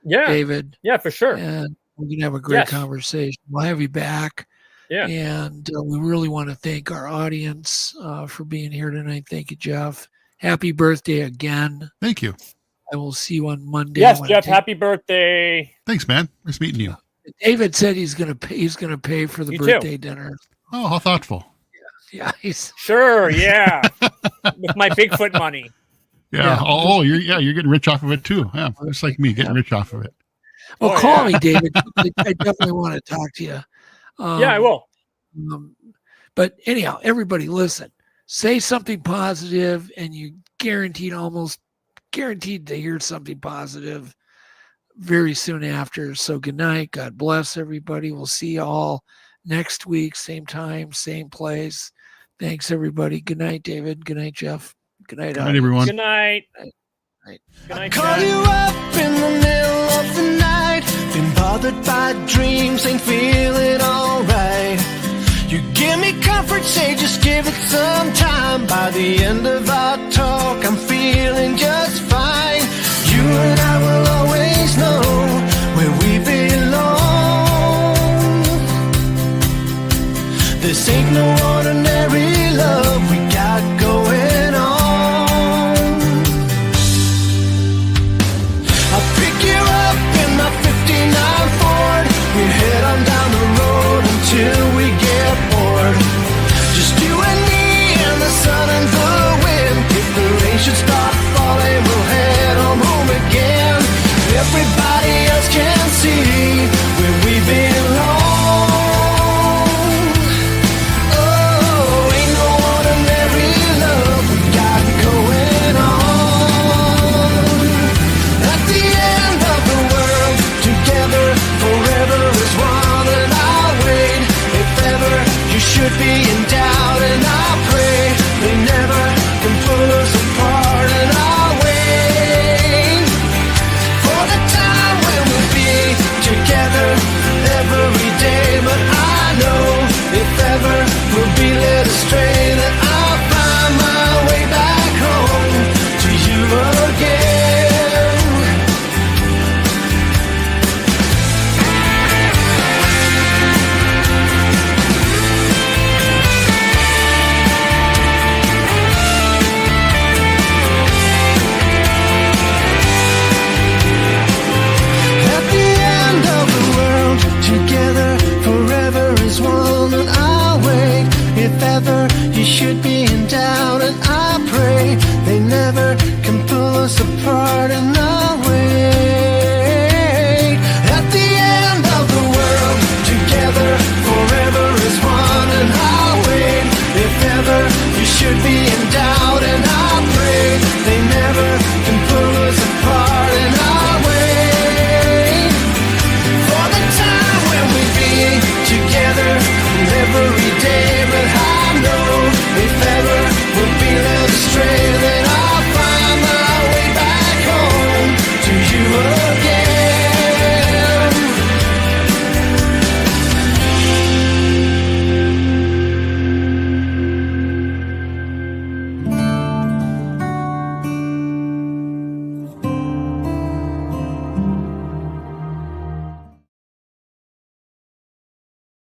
Yeah, David. Yeah, for sure. And we can have a great conversation. We'll have you back. Yeah. And we really want to thank our audience for being here tonight. Thank you, Jeff. Happy birthday again. Thank you. I will see you on Monday. Yes, Jeff. Happy birthday. Thanks, man. Nice meeting you. David said he's gonna pay. He's gonna pay for the birthday dinner. Oh, how thoughtful. Yeah, he's sure. Yeah, with my Bigfoot money. Yeah. Oh, you're getting rich off of it too. Yeah, just like me, getting rich off of it. Well, call me, David. I definitely want to talk to you. Yeah, I will. But anyhow, everybody, listen. Say something positive, and you almost guaranteed to hear something positive very soon after. So good night. God bless everybody. We'll see you all next week, same time, same place. Thanks, everybody. Good night, David. Good night, Jeff. Good night, everyone. Good night. Good night. Call you up in the middle of the night. Been bothered by dreams, ain't feeling alright. You give me comfort, say just give it some time. By the end of our talk, I'm feeling just fine. You and I will always know where we belong. This ain't no ordinary love we got going on. I'll pick you up in my 59 Ford. We head on down the road until we get bored. Just you and me and the sun and the wind. Hit the and doubt, and I pray they never can pull us apart. And